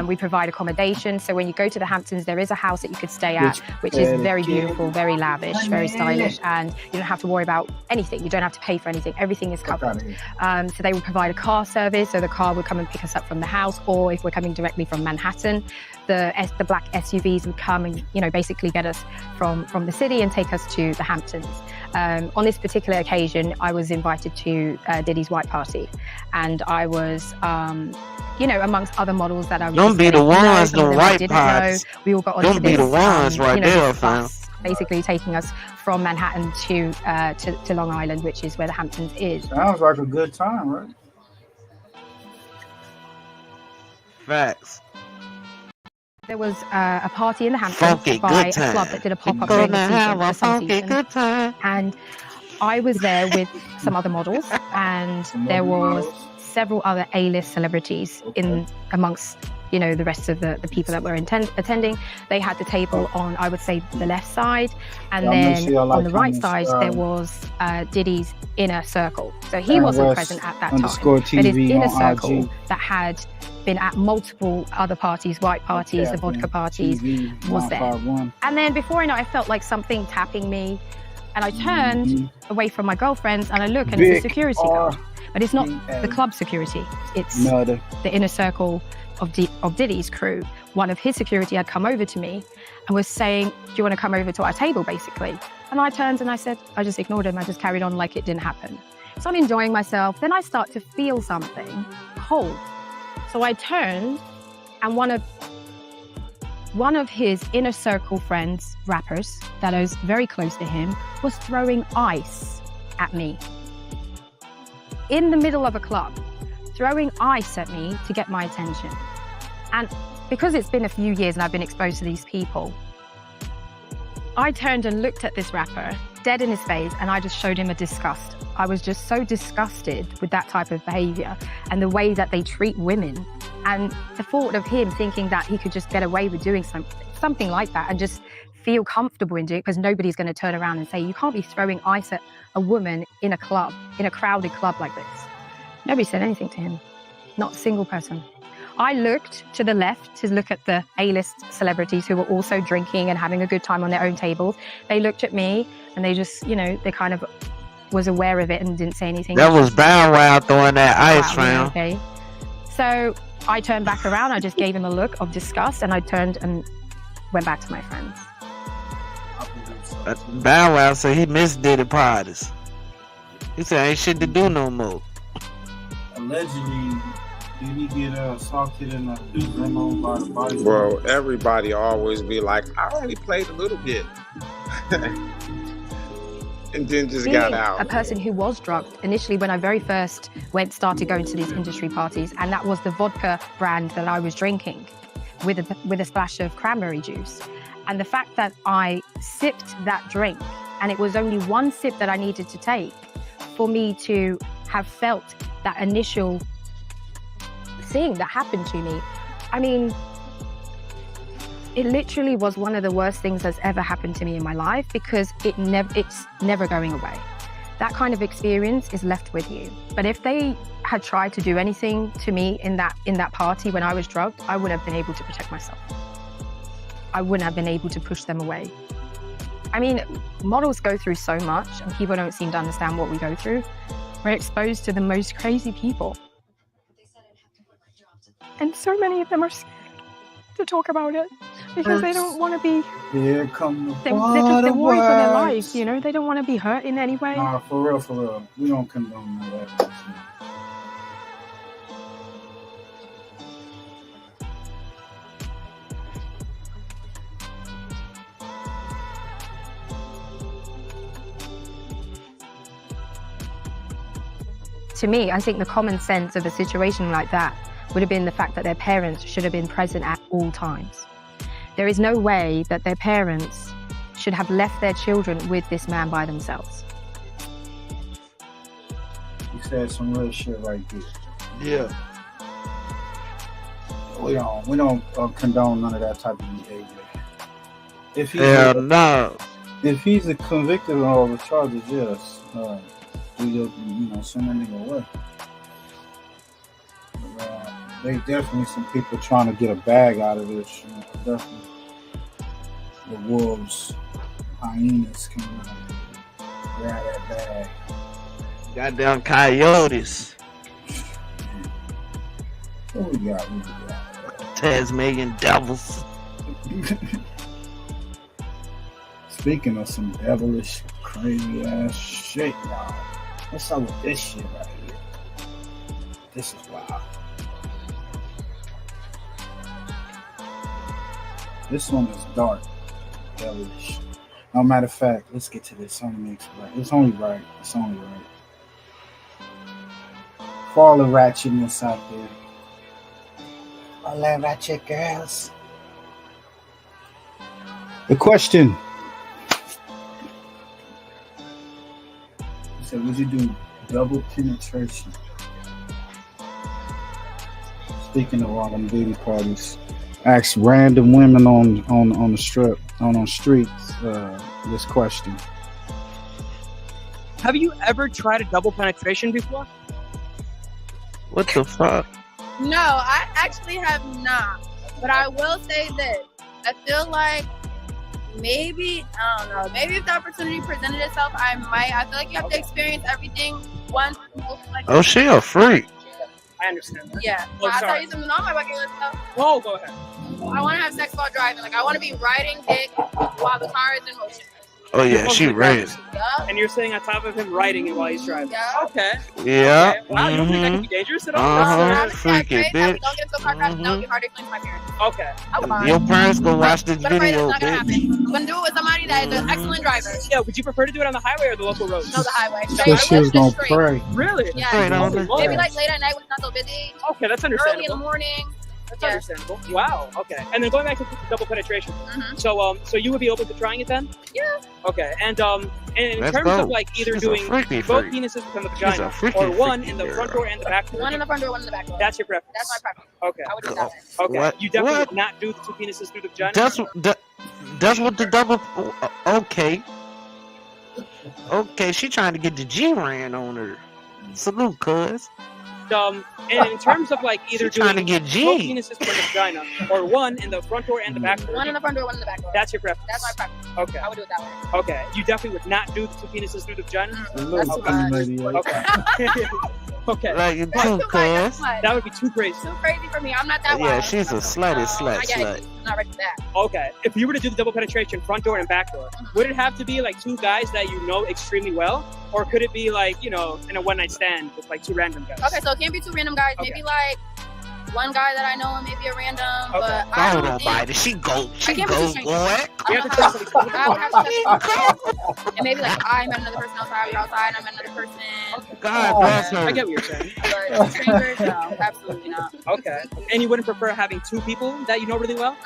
We provide accommodation. So when you go to the Hamptons, there is a house that you could stay at, which is very beautiful, very lavish, very stylish. And you don't have to worry about anything. You don't have to pay for anything. Everything is covered. So they would provide a car service. So the car would come and pick us up from the house. Or if we're coming directly from Manhattan, the black SUVs would come and, basically get us from the city and take us to the Hamptons. On this particular occasion, I was invited to Diddy's white party, and I was, amongst other models that I was. Don't be the ones, the white parties. We all got onto Don't be the ones right there, fam. Basically taking us from Manhattan to Long Island, which is where the Hamptons is. Sounds like a good time, right? Facts. There was a party in the Hamptons by a club that did a pop-up during the season for some season. And I was there with some other models, and there was several other A-list celebrities in amongst the rest of the people that were attending. They had the table on, I would say, the left side, and then on the right side there was Diddy's inner circle. So he wasn't present at that time, but his inner circle that had been at multiple other parties, white parties, the vodka parties, was there. And then before I know it, I felt like something tapping me, and I turned away from my girlfriends and I look, and it's a security guard. But it's not the club security, it's the inner circle of Diddy's crew. One of his security had come over to me and was saying, do you want to come over to our table, basically? And I turned and I said, I just ignored him. I just carried on like it didn't happen. So I'm enjoying myself. Then I start to feel something cold. So I turned, and one of his inner circle friends, rappers, that was very close to him, was throwing ice at me. In the middle of a club, throwing ice at me to get my attention. And because it's been a few years and I've been exposed to these people, I turned and looked at this rapper dead in his face, and I just showed him a disgust. I was just so disgusted with that type of behavior and the way that they treat women, and the thought of him thinking that he could just get away with doing something like that and just feel comfortable in doing it, because nobody's going to turn around and say, you can't be throwing ice at a woman in a club, in a crowded club like this. Nobody said anything to him, not a single person. I looked to the left to look at the A-list celebrities who were also drinking and having a good time on their own tables. They looked at me and they just, they kind of was aware of it and didn't say anything. That was Bow Wow throwing that ice round. Okay. So I turned back around. I just gave him a look of disgust, and I turned and went back to my friends. Bow Wow said he missed Diddy parties. He said ain't shit to do no more. Allegedly, did he get assaulted in a limo by the body? Bro, everybody always be like, I only played a little bit. And then just got out. A person who was drugged initially when I very first started going to these industry parties, and that was the vodka brand that I was drinking with a splash of cranberry juice. And the fact that I sipped that drink, and it was only one sip that I needed to take for me to have felt that initial thing that happened to me. I mean, it literally was one of the worst things that's ever happened to me in my life, because it's never going away. That kind of experience is left with you. But if they had tried to do anything to me in that party when I was drugged, I wouldn't have been able to protect myself. I wouldn't have been able to push them away. I mean, models go through so much, and people don't seem to understand what we go through. We're exposed to the most crazy people. And so many of them are scared to talk about it, because they don't want to be. Here come the They're worried for their lives, you know. They don't want to be hurt in any way. Nah, for real. We don't condone that. To me, I think the common sense of a situation like that would have been the fact that their parents should have been present at all times. There is no way that their parents should have left their children with this man by themselves. You said some real shit right there. Yeah. We don't condone none of that type of behavior. If he's if he's convicted of all the charges, yes, we send that nigga away. But, they definitely some people trying to get a bag out of this. Definitely, the wolves, hyenas coming out, grab that bag. Goddamn coyotes. What we got? Tasmanian devils. Speaking of some devilish, crazy ass shit, y'all. What's up with this shit right here? This is wild. This one is dark, devilish. No matter of fact, let's get to this. It's only right. For all the ratchetness out there. All that ratchet girls. The question. He said, would you do double penetration? Speaking of all them beauty parties. Ask random women on the strip, on streets, this question. Have you ever tried a double penetration before? What the fuck? No, I actually have not. But I will say this. I feel like maybe, I don't know, maybe if the opportunity presented itself, I might. I feel like you have to experience everything once. Oh, she a freak. I understand that. Yeah. Oh, I'll tell sorry. you something on my bucket list though. Oh, go ahead. I want to have sex while driving. Like, I want to be riding dick while the car is in motion. Oh yeah, she ran. And you're sitting on top of him riding it while he's driving. Yeah. Okay. Yeah. Okay. Wow, you don't think that could be dangerous at all? Freaky bitch. Don't get into a car crash. Don't get hard to explain to my parents. Okay. Your parents gonna watch this But I'm afraid video, it's not gonna bitch. happen. I'm gonna do it with somebody that is an excellent driver. Yeah, would you prefer to do it on the highway or the local road? No, the highway. So she was gonna pray. Really? Yeah. Straight on the- Maybe like late at night when it's not so busy. Okay, that's Early in understandable. the morning. That's understandable. Wow. Okay. And then going back to double penetration. So you would be open to trying it then? Yeah. Okay. And in Let's terms go. of like either She's a doing freaky both freak. penises within the She's a vagina freaky, or one freaky in the front girl. door and the back door. One in the front door, one in the back door. That's your preference. That's my preference. Okay. I would do it that way. Okay. What? You definitely What? would not do the two penises through the vagina? That's what the double. Okay. Okay, she trying to get the G ran on her. Salute, cuz. And in terms of like either She trying doing to get both G. penises through the vagina or one in the front door and the back door. One in the front door, one in the back door. That's your preference. That's my preference. Okay. I would do it that way. Okay. You definitely would not do the two penises through the vagina? That's too much. Okay. Okay. Like you That's too, too much. That's cuz. too much. That would be too crazy. Too crazy for me. I'm not that Yeah, wild. she's a slutty slut. I'm not ready for that. Okay. If you were to do the double penetration, front door and back door, would it have to be like two guys that you know extremely well, or could it be like in a one night stand with like two random guys? Okay, so it can't be two random guys. Maybe like one guy that I know and maybe a random. But I Hold don't on, think Biden. She goes, I can't be two strangers. boy. I don't know how. I would have to touch and maybe like I met another person outside, you're outside, and I met another person. God bless her. I get what you're saying. But strangers, no, absolutely not. Okay. And you wouldn't prefer having two people that you know really well?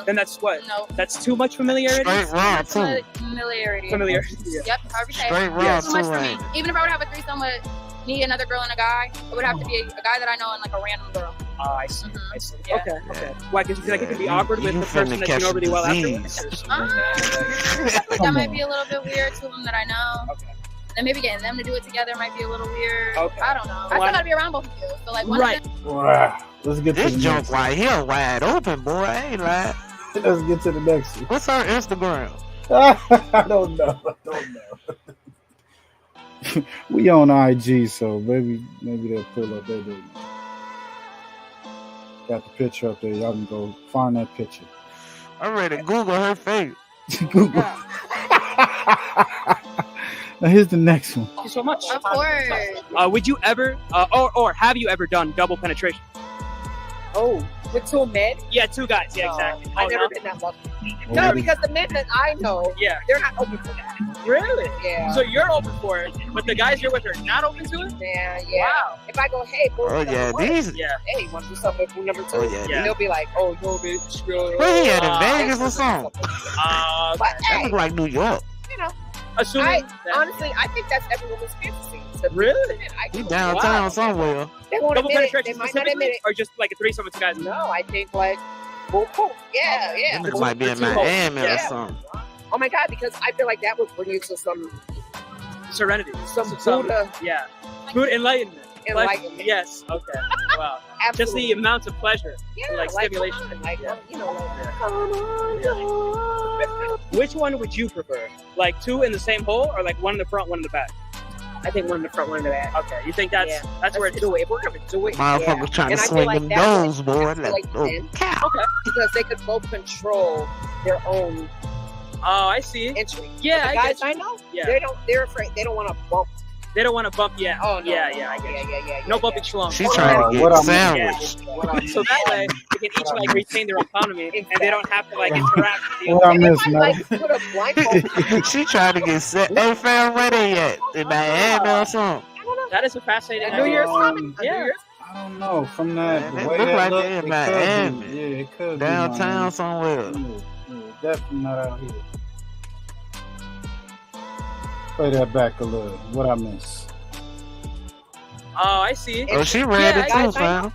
Then that's what? No. That's too much familiarity? Straight raw, too. Familiarity. Familiarity. Yeah. Yep, however you say it. Straight raw, Too much too, for me. right? Even if I would have a threesome with me, another girl, and a guy, it would have to be a guy that I know and like a random girl. Oh, I see. I see. Yeah. Okay. Why? Because you feel like it could be awkward with the person that you know really well afterwards? That might be a little bit weird to them that I know. Okay. And maybe getting them to do it together might be a little weird. Okay. I don't know. I still gotta be around both of you. So like one of them. Wow. Let's get to This the junk next. right here wide open, boy. I ain't lying. Let's get to the next one. What's her Instagram? I don't know. We on IG, so maybe they'll pull up there. Got the picture up there. Y'all can go find that picture. I'm ready to Google her face. Google. Now here's the next one. Thank you so much. Of course. Would you ever, or have you ever done double penetration? Oh, with two men? Yeah, two guys. Yeah, exactly. I've never been that lucky. No, because the men that I know, they're not open for that. Really? Yeah. So you're open for it, but the guys you're with are not open to it? Yeah. Wow. If I go, hey, boy, Oh, yeah, these. Yeah. hey, want to do something with number two? Oh, yeah, And they'll be like, oh, no, bitch. Where he at, in Vegas or something? But That hey, look like New York. you know, Assuming honestly, I think that's every woman's fantasy. So Really? He downtown somewhere. They won't double admit it. penetration They might not admit specifically, it. or just like a threesome with two guys? No, I think like, boom, boom. Yeah. That nigga might be in Miami or something. Oh my God, because I feel like that would bring you to some Serenity. Some Buddha. Yeah. Buddha enlightenment. Enlightenment. Yes. Okay. Wow. Just the Absolutely. amount of pleasure. Yeah, like stimulation. Like, you know, Which one would you prefer? Like two in the same hole, or like one in the front, one in the back? I think one in the front, one in the back. Okay. You think that's where it's do it. If we're gonna do it, Motherfuckers trying to And I feel swing like them that would doors, boy. escalate Like, men. Okay. Because they could both control their own Oh, I see. entry. Yeah, But the I guys get you. I know, Yeah. they're afraid. They don't want to bump. They don't want to bump yet. Oh no. Yeah, no, yeah, I no, get you. yeah. No bumping schlong. She's trying to What get I sandwiched. So that way they can each like retain their autonomy and they don't have to like interact with the What I other. miss, man? Like put a blindfold. She trying to get set. Ain't found ready yet in Miami or something. That is a fascinating New Year's idea. coming. Yeah. I don't know. From that, Man, the it way look that like look, they in it could Miami. be. Yeah, it could Downtown be Miami. somewhere. Yeah, definitely not out here. Play that back a little. What I miss? Oh, I see. Oh, she ready Yeah, too, fam.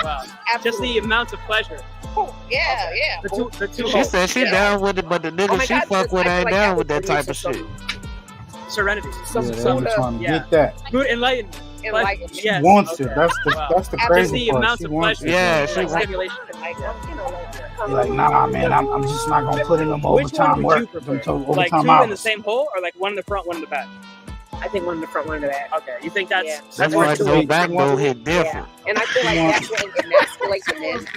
Wow. Just the amount of pleasure. Yeah. The two She holes. said she down with it, but the nigga Oh my she God, fuck because with I feel ain't like down that with that would type of produce shit. Serenity. Yeah, they Some were trying to yeah. get that. Good enlightenment. Enlightenment. She Yes. wants it. Okay. That's the Wow. that's the Just crazy the part. amount She of wants pleasure. it. Yeah, Like she want. stimulation. You're like, nah, man. I'm just not gonna put in them Which one overtime would you work. prefer? Until Like overtime two in the hours. same hole, or like one in the front, one in the back? I think one in the front, one in the back. Okay, you think that's Yeah. That's where why it's no back door hit different. And I feel like that's what emasculates the men.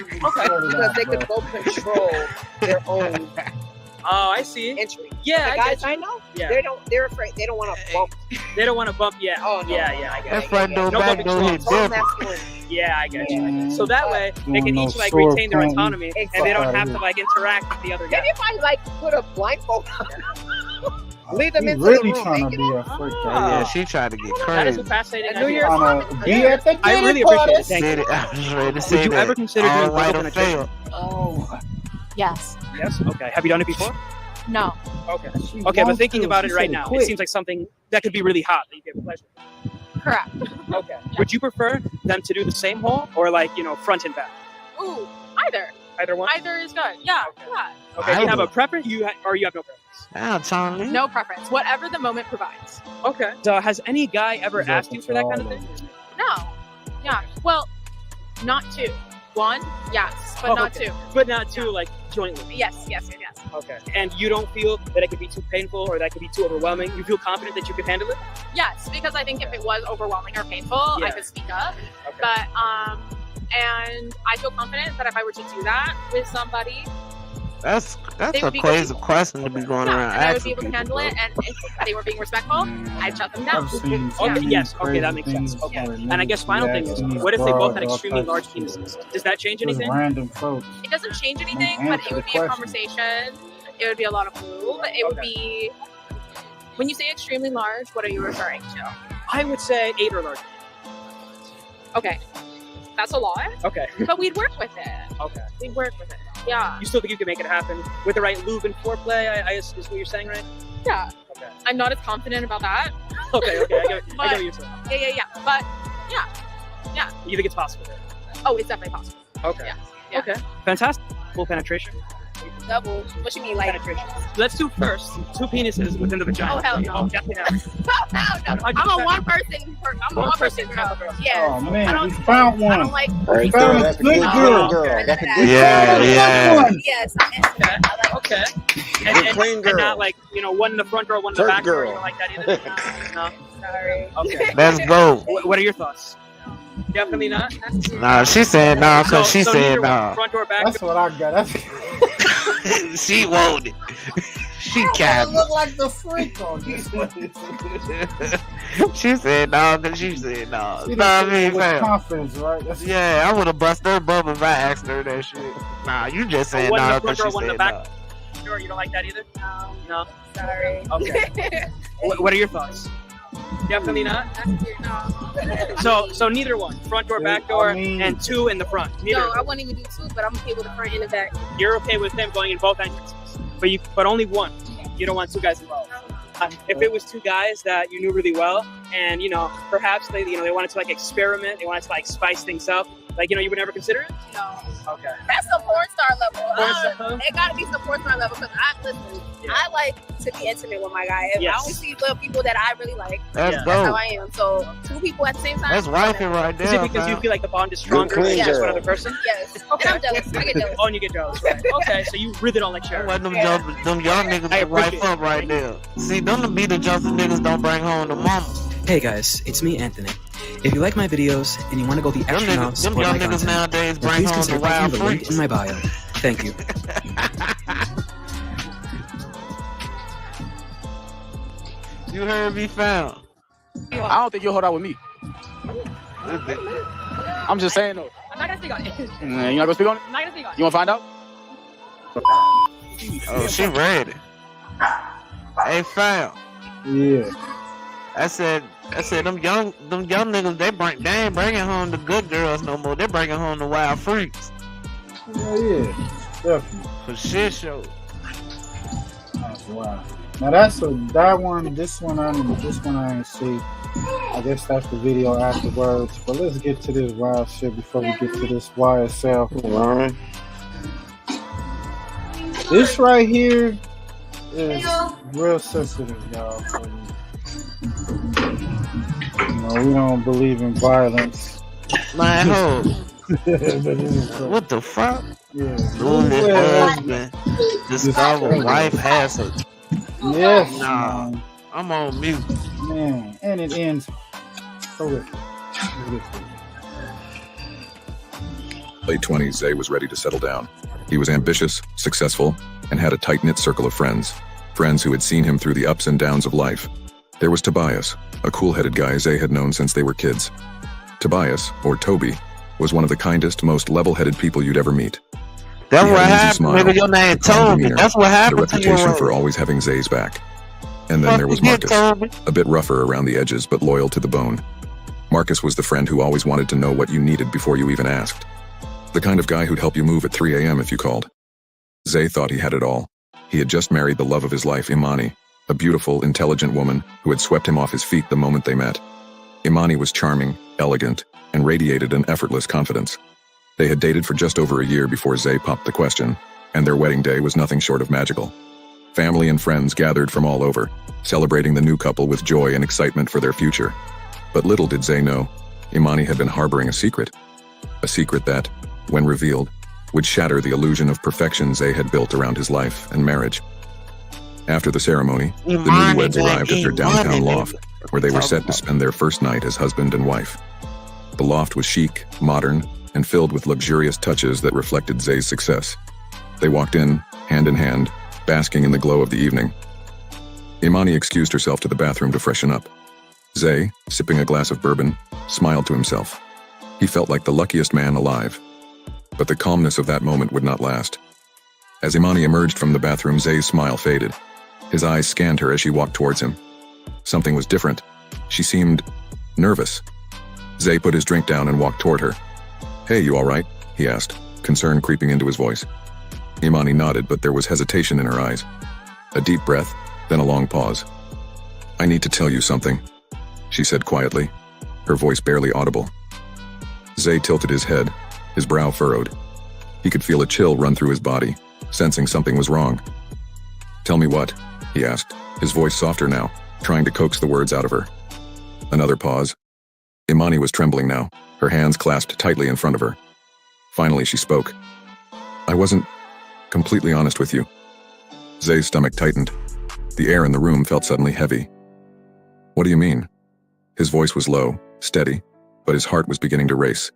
Because they could both control their own Oh, I see. entry. Yeah, The I guys get you. I know, Yeah. they're afraid. They don't want to bump. They don't want to bump yet. Oh, no, yeah, no, yeah, no, I get That it. front door, No back bumping door schlong. hit Total different. masculinity. Yeah, I get you. Yeah. So that way they can No each like sword retain their pointing. autonomy and they don't Fuck have outta to like interact with the other guy. Maybe if I like put a blindfold on, lead them He into really the room. trying Make to it be a up. freak. Yeah, she tried to get That is a crazy. fascinating And New idea. Year's Trying to be at the I really dinner appreciate it. party. Thank Said you. it. I was ready to say Would you that. ever consider All doing white double or penetration? fail. Oh, Yes. Yes. Okay. Have you done it before? No. Okay. she Okay, but wants thinking to. about She it right said now, it quick. seems like something that could be really hot that you get pleasure. Correct. Okay. Would you prefer them to do the same hole or like front and back? Ooh, either. Either one. Either is good. Yeah. Yeah. Okay. Do you have a preference? or you have no preference? Now, Charlie. No preference. Whatever the moment provides. Okay. So has any guy ever She's asked open you for that kind of to thing? No. Yeah. Well, not two. One, yes, but not two. But not two, like jointly. Yes. Okay. And you don't feel that it could be too painful or that could be too overwhelming? You feel confident that you could handle it? Yes, because I think if it was overwhelming or painful, I could speak up. Okay. But and I feel confident that if I were to do that with somebody, That's They a would be crazy question to be going around and I would be asking able to people. handle it, and if they were being respectful, I'd shut them down. Okay, yes, okay, that makes sense. Okay. And I guess final thing is, what if they both had extremely large penises? Does that change anything? Random folks. It doesn't change anything, but it would be a conversation. It would be a lot of food. It would be. When you say extremely large, what are you referring to? I would say 8 or larger. Okay, that's a lot. Okay. But we'd work with it. Okay. We'd work with it. Yeah. You still think you can make it happen with the right lube and foreplay? I is what you're saying, right? Yeah. Okay. I'm not as confident about that. Okay. I get But- what you're saying. Yeah. But yeah. You think it's possible? Oh, it's definitely possible. Okay. Yeah. Okay. Fantastic. Full penetration. Double. What you mean, like? Penetration. Let's do first 2 penises within the vagina. Oh, hell no. Oh, definitely not. No. I'm a one person. I'm a one person girl. Yes. Oh man, I we don't. found one. I don't like. We found a That's a good good girl. girl. That's a good Yeah. Yes. I'm into that. I like Okay. Good clean And girl. not like, one in the front door, one in the Church back door. girl. You don't like that either? No. Sorry. Okay. Let's go. What are your thoughts? Definitely not. Nah, she said nah, cause she said neither one, nah. Front door, back That's door. what I got. That's She won't it. She I capped. look like the freak on this one. She said no, cause she said no. She Nah, I done mean, said it with fam. confidence, right? That's Yeah, I would have bust her bubble if I asked her that shit. Nah, you just said One in nah, the front cause she door, one in the said back nah. door. You don't like that either? No. Sorry. Okay. What are your thoughts? Definitely not. So neither one. Front door, back door, and 2 in the front. Neither. No, I wouldn't even do 2, but I'm okay with the front and the back. You're okay with them going in both entrances, but only one. You don't want 2 guys involved. If it was 2 guys that you knew really well, and perhaps they wanted to like experiment, they wanted to like spice things up, like you would never consider it. No. Okay. That's some porn star level. Porn star? It gotta be some porn star level because I like to be intimate with my guy. If Yes. I only see little people that I really like. Let's That's go. how I am. So 2 people at the same time. That's wifey right there. Is it because you fam. feel like the bond is stronger clean than just girl. one other person? Yes. And I'm jealous. I get jealous. Oh, and you get jealous, right? Okay, so you really don't like sharing. What them young niggas I get right appreciate up right there. See, them be the Justin niggas don't bring home the mama. Hey guys, it's me, Anthony. If you like my videos and you want to go the extra mile to them support young my niggas content, nowadays then bring please home consider the wild clicking the link freaks. in my bio. Thank you. You heard me, fam. I don't think you'll hold out with me. I'm just saying though. I'm not gonna speak on it. You not gonna speak on it? I'm not gonna speak on it. You wanna find out? Oh, she ready. Hey, fam. Yeah. I said, them young niggas, they ain't bringing home the good girls no more. They bringing home the wild freaks. yeah, definitely. For shit show. Wow. Now this one I ain't see. I guess that's the video afterwards. But let's get to this wild shit before we get to this YSL. Alright. This right here is real sensitive, y'all. We don't believe in violence. Man, hold. What What the fuck? Yeah. Lose his husband. Discover wife has her. Yes. Nah, I'm on mute. Man, and it ends horrific. Late 20s, Zay was ready to settle down. He was ambitious, successful, and had a tight-knit circle of friends. Friends who had seen him through the ups and downs of life. There was Tobias, a cool-headed guy Zay had known since they were kids. Tobias, or Toby, was one of the kindest, most level-headed people you'd ever meet. That's He what had an easy happened. smile, Nigga, your name a calm Toby. demeanor, That's what and a happened to reputation you. for always having Zay's back. And then Fuck there was you, Marcus, Toby. a bit rougher around the edges but loyal to the bone. Marcus was the friend who always wanted to know what you needed before you even asked. The kind of guy who'd help you move at 3 a.m. if you called. Zay thought he had it all. He had just married the love of his life, Imani, a beautiful, intelligent woman who had swept him off his feet the moment they met. Imani was charming, elegant, and radiated an effortless confidence. They had dated for just over a year before Zay popped the question, and their wedding day was nothing short of magical. Family and friends gathered from all over, celebrating the new couple with joy and excitement for their future. But little did Zay know, Imani had been harboring a secret. A secret that, when revealed, would shatter the illusion of perfection Zay had built around his life and marriage. After the ceremony, the newlyweds arrived at their downtown loft, where they were set to spend their first night as husband and wife. The loft was chic, modern, and filled with luxurious touches that reflected Zay's success. They walked in, hand, basking in the glow of the evening. Imani excused herself to the bathroom to freshen up. Zay, sipping a glass of bourbon, smiled to himself. He felt like the luckiest man alive. But the calmness of that moment would not last. As Imani emerged from the bathroom, Zay's smile faded. His eyes scanned her as she walked towards him. Something was different. She seemed nervous. Zay put his drink down and walked toward her. "Hey, you all right?" he asked, concern creeping into his voice. Imani nodded, but there was hesitation in her eyes. A deep breath, then a long pause. "I need to tell you something," she said quietly, her voice barely audible. Zay tilted his head, his brow furrowed. He could feel a chill run through his body, sensing something was wrong. "Tell me what?" he asked, his voice softer now, trying to coax the words out of her. Another pause. Imani was trembling now, her hands clasped tightly in front of her. Finally, she spoke. "I wasn't completely honest with you." Zay's stomach tightened. The air in the room felt suddenly heavy. "What do you mean?" His voice was low, steady, but his heart was beginning to race.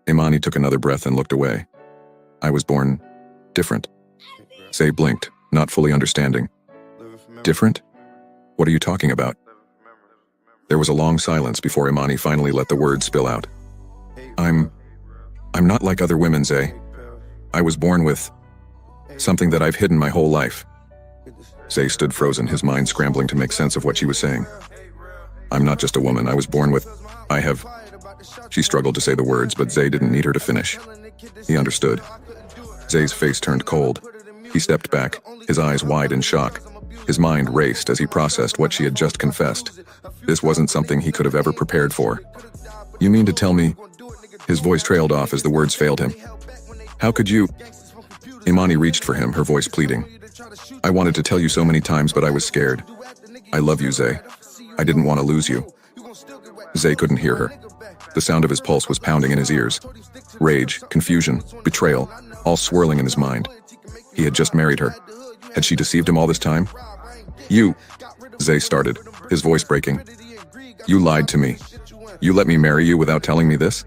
Imani took another breath and looked away. "I was born different." Zay blinked, not fully understanding. "Different? What are you talking about?" There was a long silence before Imani finally let the words spill out. I'm not like other women, Zay. I was born with something that I've hidden my whole life." Zay stood frozen, his mind scrambling to make sense of what she was saying. "I'm not just a woman, I was born with... I have..." She struggled to say the words, but Zay didn't need her to finish. He understood. Zay's face turned cold. He stepped back, his eyes wide in shock. His mind raced as he processed what she had just confessed. This wasn't something he could have ever prepared for. "You mean to tell me..." His voice trailed off as the words failed him. "How could you..." Imani reached for him, her voice pleading. "I wanted to tell you so many times, but I was scared. I love you, Zay. I didn't want to lose you." Zay couldn't hear her. The sound of his pulse was pounding in his ears. Rage, confusion, betrayal, all swirling in his mind. He had just married her. Had she deceived him all this time? "You..." Zay started, his voice breaking. "You lied to me. You let me marry you without telling me this?"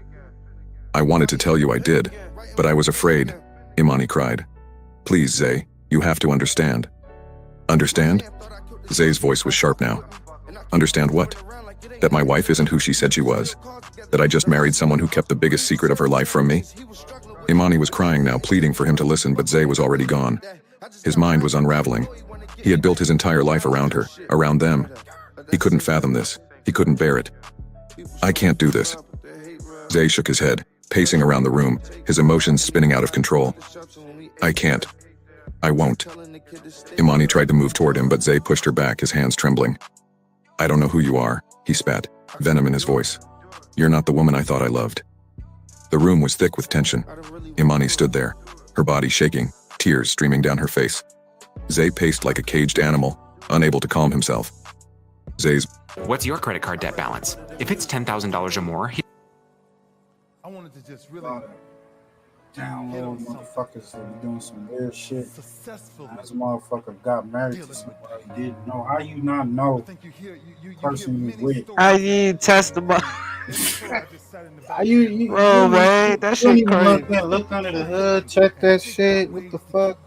"I wanted to tell you I did, but I was afraid," Imani cried. "Please, Zay, you have to understand." "Understand?" Zay's voice was sharp now. "Understand what? That my wife isn't who she said she was? That I just married someone who kept the biggest secret of her life from me?" Imani was crying now, pleading for him to listen, but Zay was already gone. His mind was unraveling. He had built his entire life around her, around them. He couldn't fathom this. He couldn't bear it. "I can't do this." Zay shook his head, pacing around the room, his emotions spinning out of control. "I can't. I won't." Imani tried to move toward him, but Zay pushed her back, his hands trembling. "I don't know who you are," he spat, venom in his voice. "You're not the woman I thought I loved." The room was thick with tension. Imani stood there, her body shaking, tears streaming down her face. Zay paced like a caged animal, unable to calm himself. Zay's... "What's your credit card debt balance? If it's $10,000 or more..." I wanted to just really download motherfuckers that were doing some weird shit. This motherfucker got married to somebody he didn't know. How you not know the person you with? How you test the you bro, man, that shit crazy. Look under the hood, check that shit. What the fuck?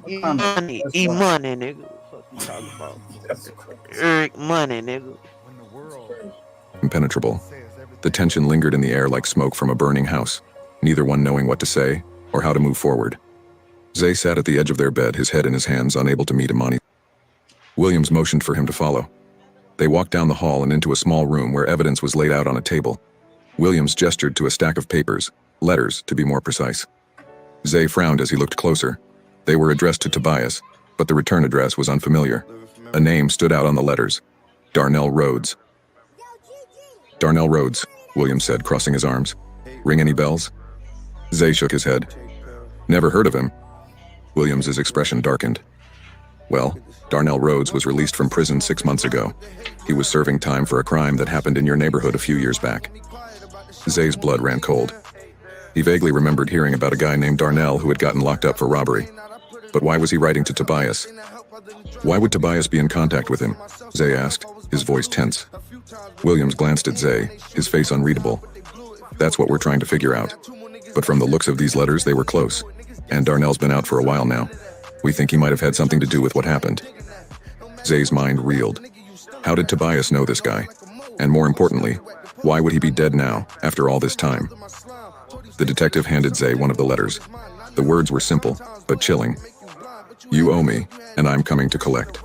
Money, nigga. What you talking about? Eric Money, nigga. Impenetrable. The tension lingered in the air like smoke from a burning house, neither one knowing what to say or how to move forward. Zay sat at the edge of their bed, his head in his hands, unable to meet Imani. Williams motioned for him to follow. They walked down the hall and into a small room where evidence was laid out on a table. Williams gestured to a stack of papers, letters to be more precise. Zay frowned as he looked closer. They were addressed to Tobias, but the return address was unfamiliar. A name stood out on the letters. Darnell Rhodes. "Darnell Rhodes," Williams said, crossing his arms. "Ring any bells?" Zay shook his head. "Never heard of him." Williams's expression darkened. "Well, Darnell Rhodes was released from prison 6 months ago. He was serving time for a crime that happened in your neighborhood a few years back." Zay's blood ran cold. He vaguely remembered hearing about a guy named Darnell who had gotten locked up for robbery. But why was he writing to Tobias? Why would Tobias be in contact with him? Zay asked, his voice tense. Williams glanced at Zay, his face unreadable. That's what we're trying to figure out. But from the looks of these letters, they were close. And Darnell's been out for a while now. We think he might have had something to do with what happened. Zay's mind reeled. How did Tobias know this guy? And more importantly, why would he be dead now, after all this time? The detective handed Zay one of the letters. The words were simple, but chilling. You owe me, and I'm coming to collect.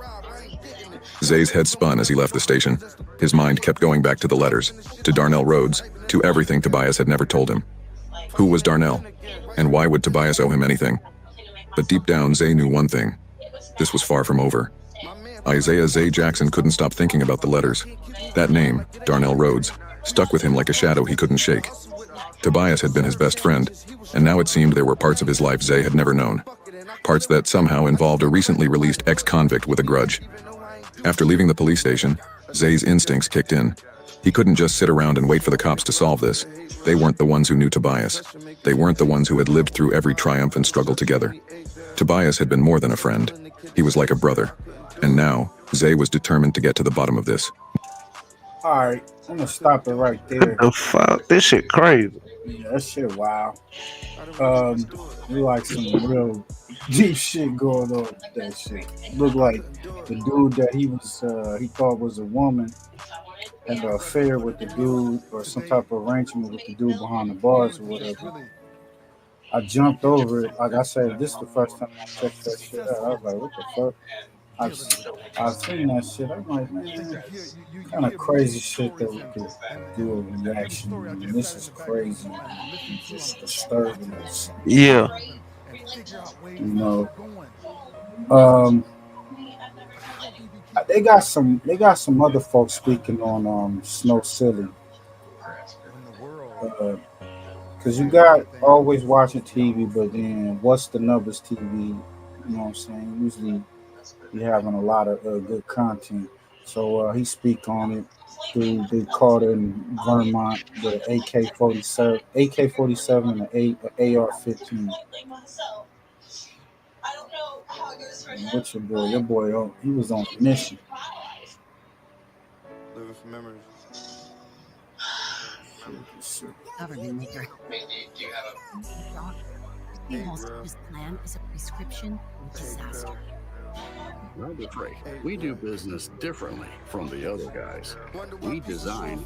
Zay's head spun as he left the station. His mind kept going back to the letters, to Darnell Rhodes, to everything Tobias had never told him. Who was Darnell? And why would Tobias owe him anything? But deep down, Zay knew one thing. This was far from over. Isaiah Zay Jackson couldn't stop thinking about the letters. That name, Darnell Rhodes, stuck with him like a shadow he couldn't shake. Tobias had been his best friend, and now it seemed there were parts of his life Zay had never known. Parts that somehow involved a recently released ex-convict with a grudge. After leaving the police station, Zay's instincts kicked in. He couldn't just sit around and wait for the cops to solve this. They weren't the ones who knew Tobias. They weren't the ones who had lived through every triumph and struggle together. Tobias had been more than a friend. He was like a brother. And now, Zay was determined to get to the bottom of this. All right, I'm gonna stop it right there. The fuck? This shit crazy. Yeah, that shit wild. We like some real deep shit going on with that shit. Looked like the dude that he thought was a woman had an affair with the dude or some type of arrangement with the dude behind the bars or whatever. I jumped over it. Like I said, this is the first time I checked that shit out. I was like, what the fuck? I've seen that shit. I'm like, man, kind of crazy shit that we could do a reaction. I mean, this is crazy. It's just disturbing us. Yeah. You know. They got some other folks speaking on Snow Silly. Cause you got always watching TV, but then What's the Numbers TV, you know what I'm saying? Usually you having a lot of good content. So he speak on it. They caught it in Vermont with an AK-47 and an AR-15. What's your boy? Your boy, he was on a mission. Living for memories. Government maker. This plan is a prescription for disaster. Not afraid. We do business differently from the other guys. We design.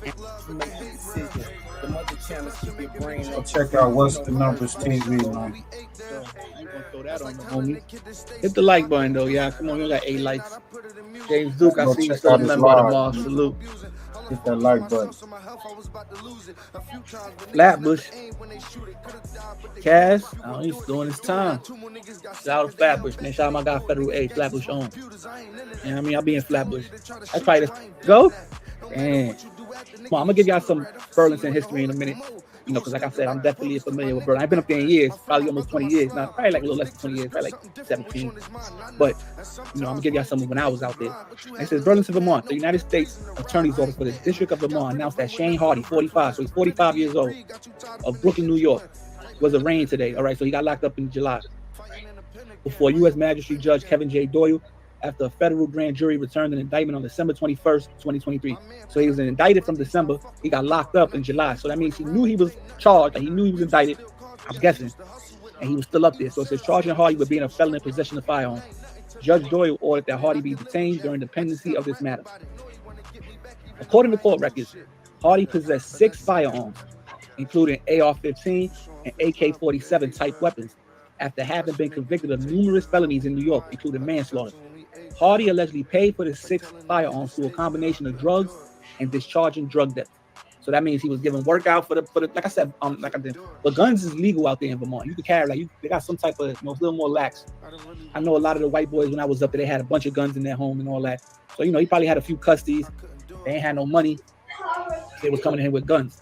Check out What's the Numbers TV, man. Throw that on the homie. Hit the like button though, y'all. Come on, we got 8 likes. James Duke, I see you still a member of the Mall. Salute. Hit that like button. Flatbush. Cass, he's doing his time. Shout out to Flatbush, man. Shout out my guy Federal A, Flatbush on. You know what I mean? I'll be in Flatbush. That's probably the go. And come on, I'm gonna give y'all some Burlington history in a minute. You know, because like I said, I'm definitely familiar with Burlington. I've been up there in years, probably almost 20 years now, probably like a little less than 20 years, probably like 17. But, you know, I'm gonna give y'all some when I was out there. It says Burlington, Vermont, the United States Attorney's Office for the District of Vermont announced that Shane Hardy, 45, so he's 45 years old, of Brooklyn, New York, was arraigned today. All right, so he got locked up in July before U.S. Magistrate Judge Kevin J. Doyle after a federal grand jury returned an indictment on December 21st, 2023. So he was indicted from December. He got locked up in July. So that means he knew he was charged, and he knew he was indicted, I'm guessing, and he was still up there. So it says charging Hardy with being a felon in possession of firearms. Judge Doyle ordered that Hardy be detained during the pendency of this matter. According to court records, Hardy possessed 6 firearms, including AR-15 and AK-47 type weapons, after having been convicted of numerous felonies in New York, including manslaughter. Hardy allegedly paid for the 6 firearms through a combination of drugs and discharging drug debt. So that means he was giving workout for the like I said, but guns is legal out there in Vermont. You can carry they got some type of, a little more lax. I know a lot of the white boys when I was up there, they had a bunch of guns in their home and all that. So he probably had a few custodies. They ain't had no money. They was coming in with guns.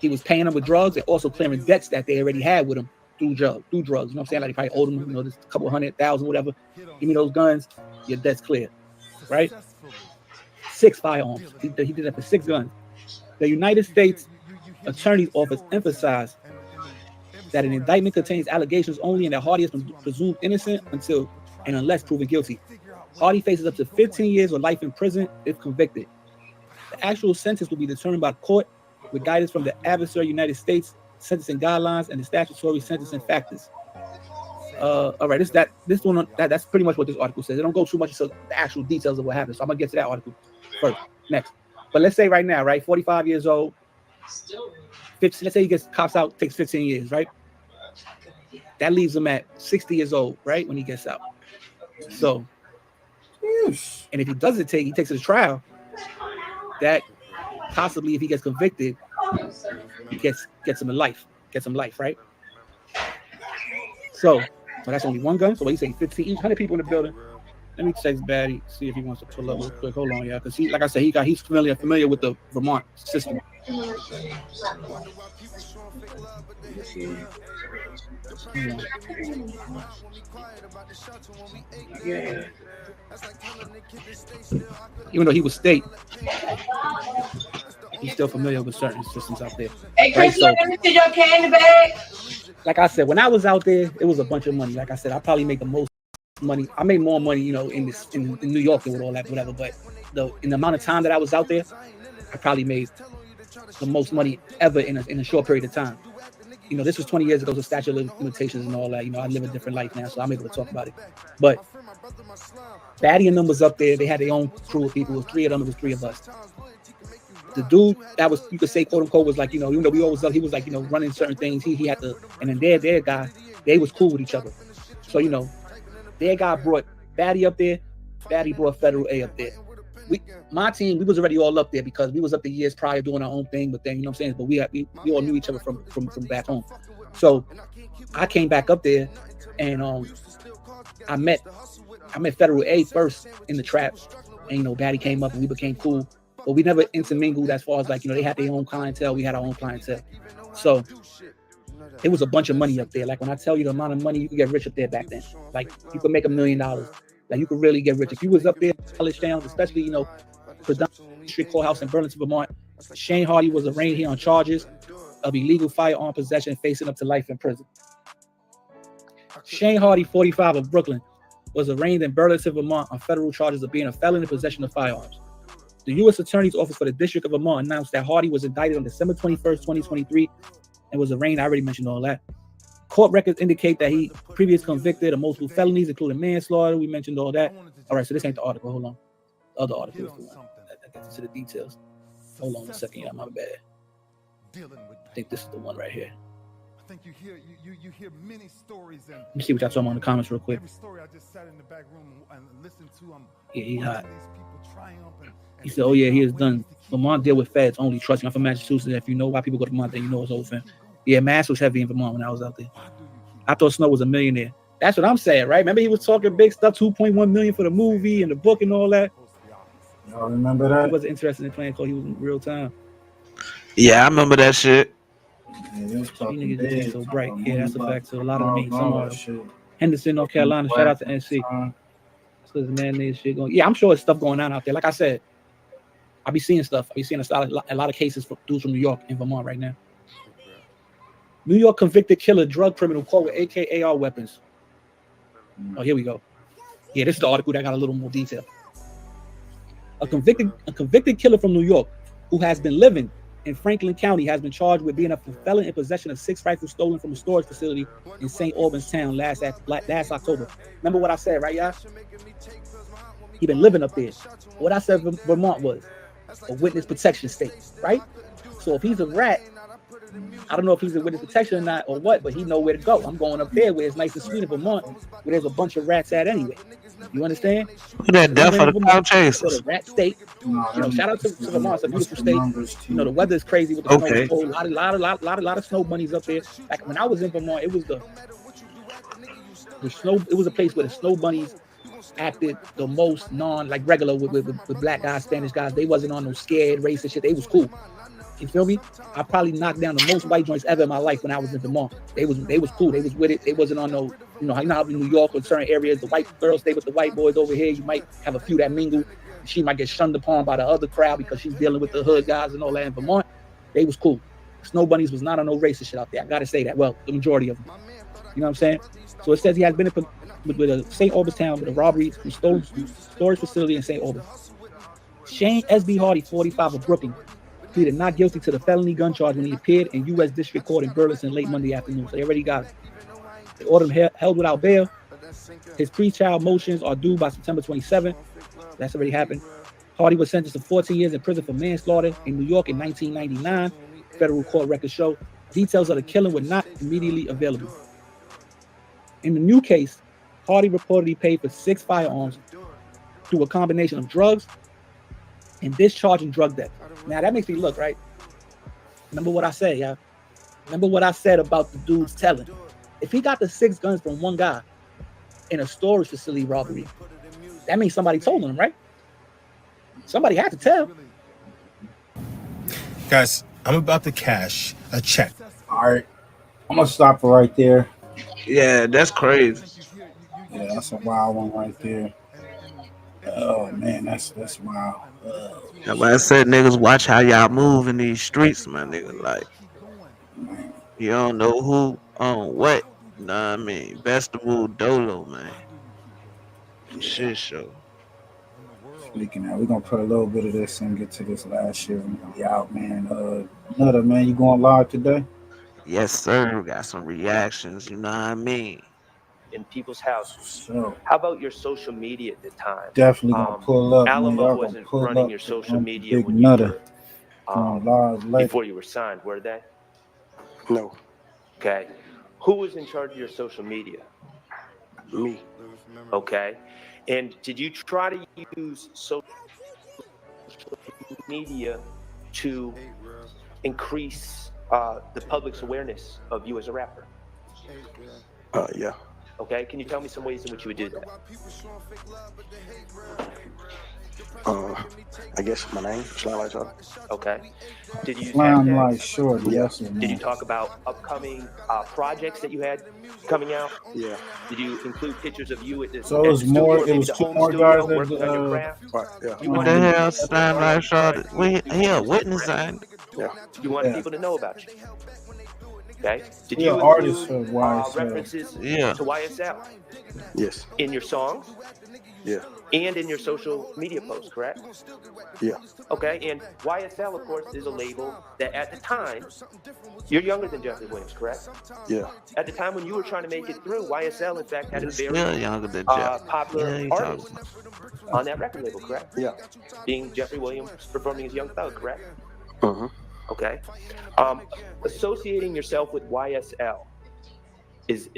He was paying them with drugs and also clearing debts that they already had with him through drugs. You know what I'm saying? Like he probably owed them, this couple 100,000, whatever. Give me those guns, your debt's clear, right? 6 firearms. He did that for 6 guns. The United States Attorney's Office emphasized that an indictment contains allegations only and that Hardy is presumed innocent until and unless proven guilty. Hardy faces up to 15 years or life in prison if convicted. The actual sentence will be determined by the court with guidance from the adversary United States sentencing guidelines and the statutory sentencing factors. All right, that's pretty much what this article says. They don't go too much into the actual details of what happened. So I'm gonna get to that article first. Next, but let's say right now, right, 45 years old. 50, let's say he cops out, takes 15 years, right? That leaves him at 60 years old, right, when he gets out. So, and if he doesn't he takes it to trial. That possibly, if he gets convicted, he gets him life, right? So that's only one gun. So what you say, 15, each 100 people in the building. Let me text Batty, see if he wants to pull up real quick. Hold on, yeah, because he, like I said, he's familiar with the Vermont system. Yeah. Even though he was state, he's still familiar with certain systems out there. Hey, Chris, let me see your candy bag. Like I said, when I was out there, it was a bunch of money. Like I said, I probably make the most money. I made more money, you know, in New York and with all that, whatever. But in the amount of time that I was out there, I probably made the most money ever in a short period of time. You know, this was 20 years ago, so statute of limitations and all that. You know, I live a different life now, so I'm able to talk about it. But Batty and them was up there. They had their own crew of people. It was three of them. It was three of us. The dude that was, you could say, quote unquote, was like, you know, even though we always up, he was like, you know, running certain things. He had to, and then their guy, they was cool with each other. So, you know, their guy brought Batty up there. Batty brought Federal A up there. My team, we was already all up there because we was up the years prior doing our own thing, but then, you know what I'm saying? But we all knew each other from back home. So I came back up there and I met Federal A first in the trap. And, you know, Batty came up and we became cool. But we never intermingled as far as, like, you know, they had their own clientele. We had our own clientele. So it was a bunch of money up there. Like, when I tell you the amount of money you could get rich up there back then, like, you could make $1 million. Like, you could really get rich. If you was up there, college towns, especially, you know, predominantly district courthouse in Burlington, Vermont, Shane Hardy was arraigned here on charges of illegal firearm possession, facing up to life in prison. Shane Hardy, 45, of Brooklyn, was arraigned in Burlington, Vermont on federal charges of being a felon in possession of firearms. The U.S. Attorney's Office for the District of Vermont announced that Hardy was indicted on December 21st, 2023, and was arraigned. I already mentioned all that. Court records indicate that he previously convicted of multiple felonies, including manslaughter. We mentioned all that. All right, so this ain't the article. Hold on. The other article is the one that gets into the details. Hold on a second. Yeah, my bad. I think this is the one right here. I think you hear many stories. Let me see what y'all talking about in the comments real quick. Every story I just sat in the back room and listened to. Yeah, he's hot. He said, "Oh yeah, he is done. Vermont deal with feds only. Trust me, I'm from Massachusetts. If you know why people go to Vermont, then you know it's over." Yeah, Mass was heavy in Vermont when I was out there. I thought Snow was a millionaire. That's what I'm saying, right? Remember he was talking big stuff, 2.1 million for the movie and the book and all that. Y'all remember that? He wasn't interested in playing because he was in real time. Yeah, I remember that shit. Yeah, he was talking These niggas big, just so bright. Yeah, that's a fact. So a lot of them ain't. all Some that are. shit. Henderson, North Carolina. Shout out to NC. So there's man shit going. Yeah, I'm sure there's stuff going on out there. Like I said, I be seeing stuff. I be seeing a lot of cases for dudes from New York and Vermont right now. New York convicted killer, drug criminal caught with AK-AR weapons. Oh, here we go. Yeah, this is the article that got a little more detail. A convicted killer from New York who has been living in Franklin County has been charged with being a felon in possession of 6 rifles stolen from a storage facility in St. Albans town last October. Remember what I said, right, y'all? He been living up there. What I said Vermont was a witness protection state, right? So if he's a rat, I don't know if he's in witness protection or not or what, but he know where to go. I'm going up there where it's nice and sweet in Vermont, where there's a bunch of rats at anyway. You understand? That death for the cloud chasers. Rat state. You know, shout out to Vermont. It's a beautiful state. You know, the weather is crazy with the snow. A lot of snow bunnies up there. Like when I was in Vermont, it was the snow. It was a place where the snow bunnies acted the most regular with black guys, Spanish guys. They wasn't on no scared racist shit. They was cool. You feel me? I probably knocked down the most white joints ever in my life when I was in Vermont. They was cool. They was with it. They wasn't on no, you know how in New York or certain areas, the white girls stay with the white boys over here. You might have a few that mingle. She might get shunned upon by the other crowd because she's dealing with the hood guys and all that. In Vermont, they was cool. Snow Bunnies was not on no racist shit out there. I gotta say that. Well, the majority of them. You know what I'm saying? So it says he has been with a St. Albans town with a robbery from storage facility in St. Albans. Shane S.B. Hardy, 45 of Brooklyn, pleaded not guilty to the felony gun charge when he appeared in U.S. District Court in Burleson late Monday afternoon. So they already got him. They ordered him held without bail. His pre-trial motions are due by September 27th. That's already happened. Hardy was sentenced to 14 years in prison for manslaughter in New York in 1999. Federal court records show details of the killing were not immediately available. In the new case, Hardy reportedly paid for 6 firearms through a combination of drugs and discharging drug debt. Now that makes me look, right? Remember what I said, y'all? Remember what I said about the dude's telling. If he got the 6 guns from one guy in a storage facility robbery, that means somebody told him, right? Somebody had to tell. Guys, I'm about to cash a check. All right, I'm gonna stop it right there. Yeah, that's crazy. Yeah, that's a wild one right there. Oh man, that's wild. Like I said, niggas, watch how y'all move in these streets, my nigga. Like, you don't know who on what. Nah, I mean, best of all, Dolo, man. Shit show. Speaking of, we're gonna put a little bit of this and get to this last shit. We're gonna be out, man. Nutter, man, you going live today? Yes, sir. Got some reactions, you know what I mean? In people's houses. So, how about your social media at the time? Definitely gonna pull up. Alamo man. wasn't running your social media Big when Nutter. you were, before you were signed, were they? No. Okay. Who was in charge of your social media? Me. Okay. And did you try to use social media to increase the public's awareness of you as a rapper? Yeah. Okay. Can you tell me some ways in which you would do that? I guess my name, Slime Light Shorty. Okay. Did you use Slime hashtags? Light Shorty, yes. Did you talk about upcoming projects that you had coming out? Yeah. Did you include pictures of you at the So it was studio, more. or It maybe was the 2 home more studio, guys working on your craft? Yeah. You What wanted the people hell, to Slime Light Shorty? He a witness, ain't he? Yeah. You wanted Yeah. people to know about you. Okay. Did He you an artist include for YSL. references Yeah. to YSL Yes. in your songs Yeah. and in your social media posts, correct? Yeah. Okay. And YSL, of course, is a label that at the time, you're younger than Jeffrey Williams, correct? Yeah. At the time when you were trying to make it through, YSL, in fact, had a Still very younger than Jeff. popular Yeah, he artist on that record label, correct? Yeah. Being Jeffrey Williams performing as Young Thug, correct? Uh-huh. Okay. Associating yourself with YSL is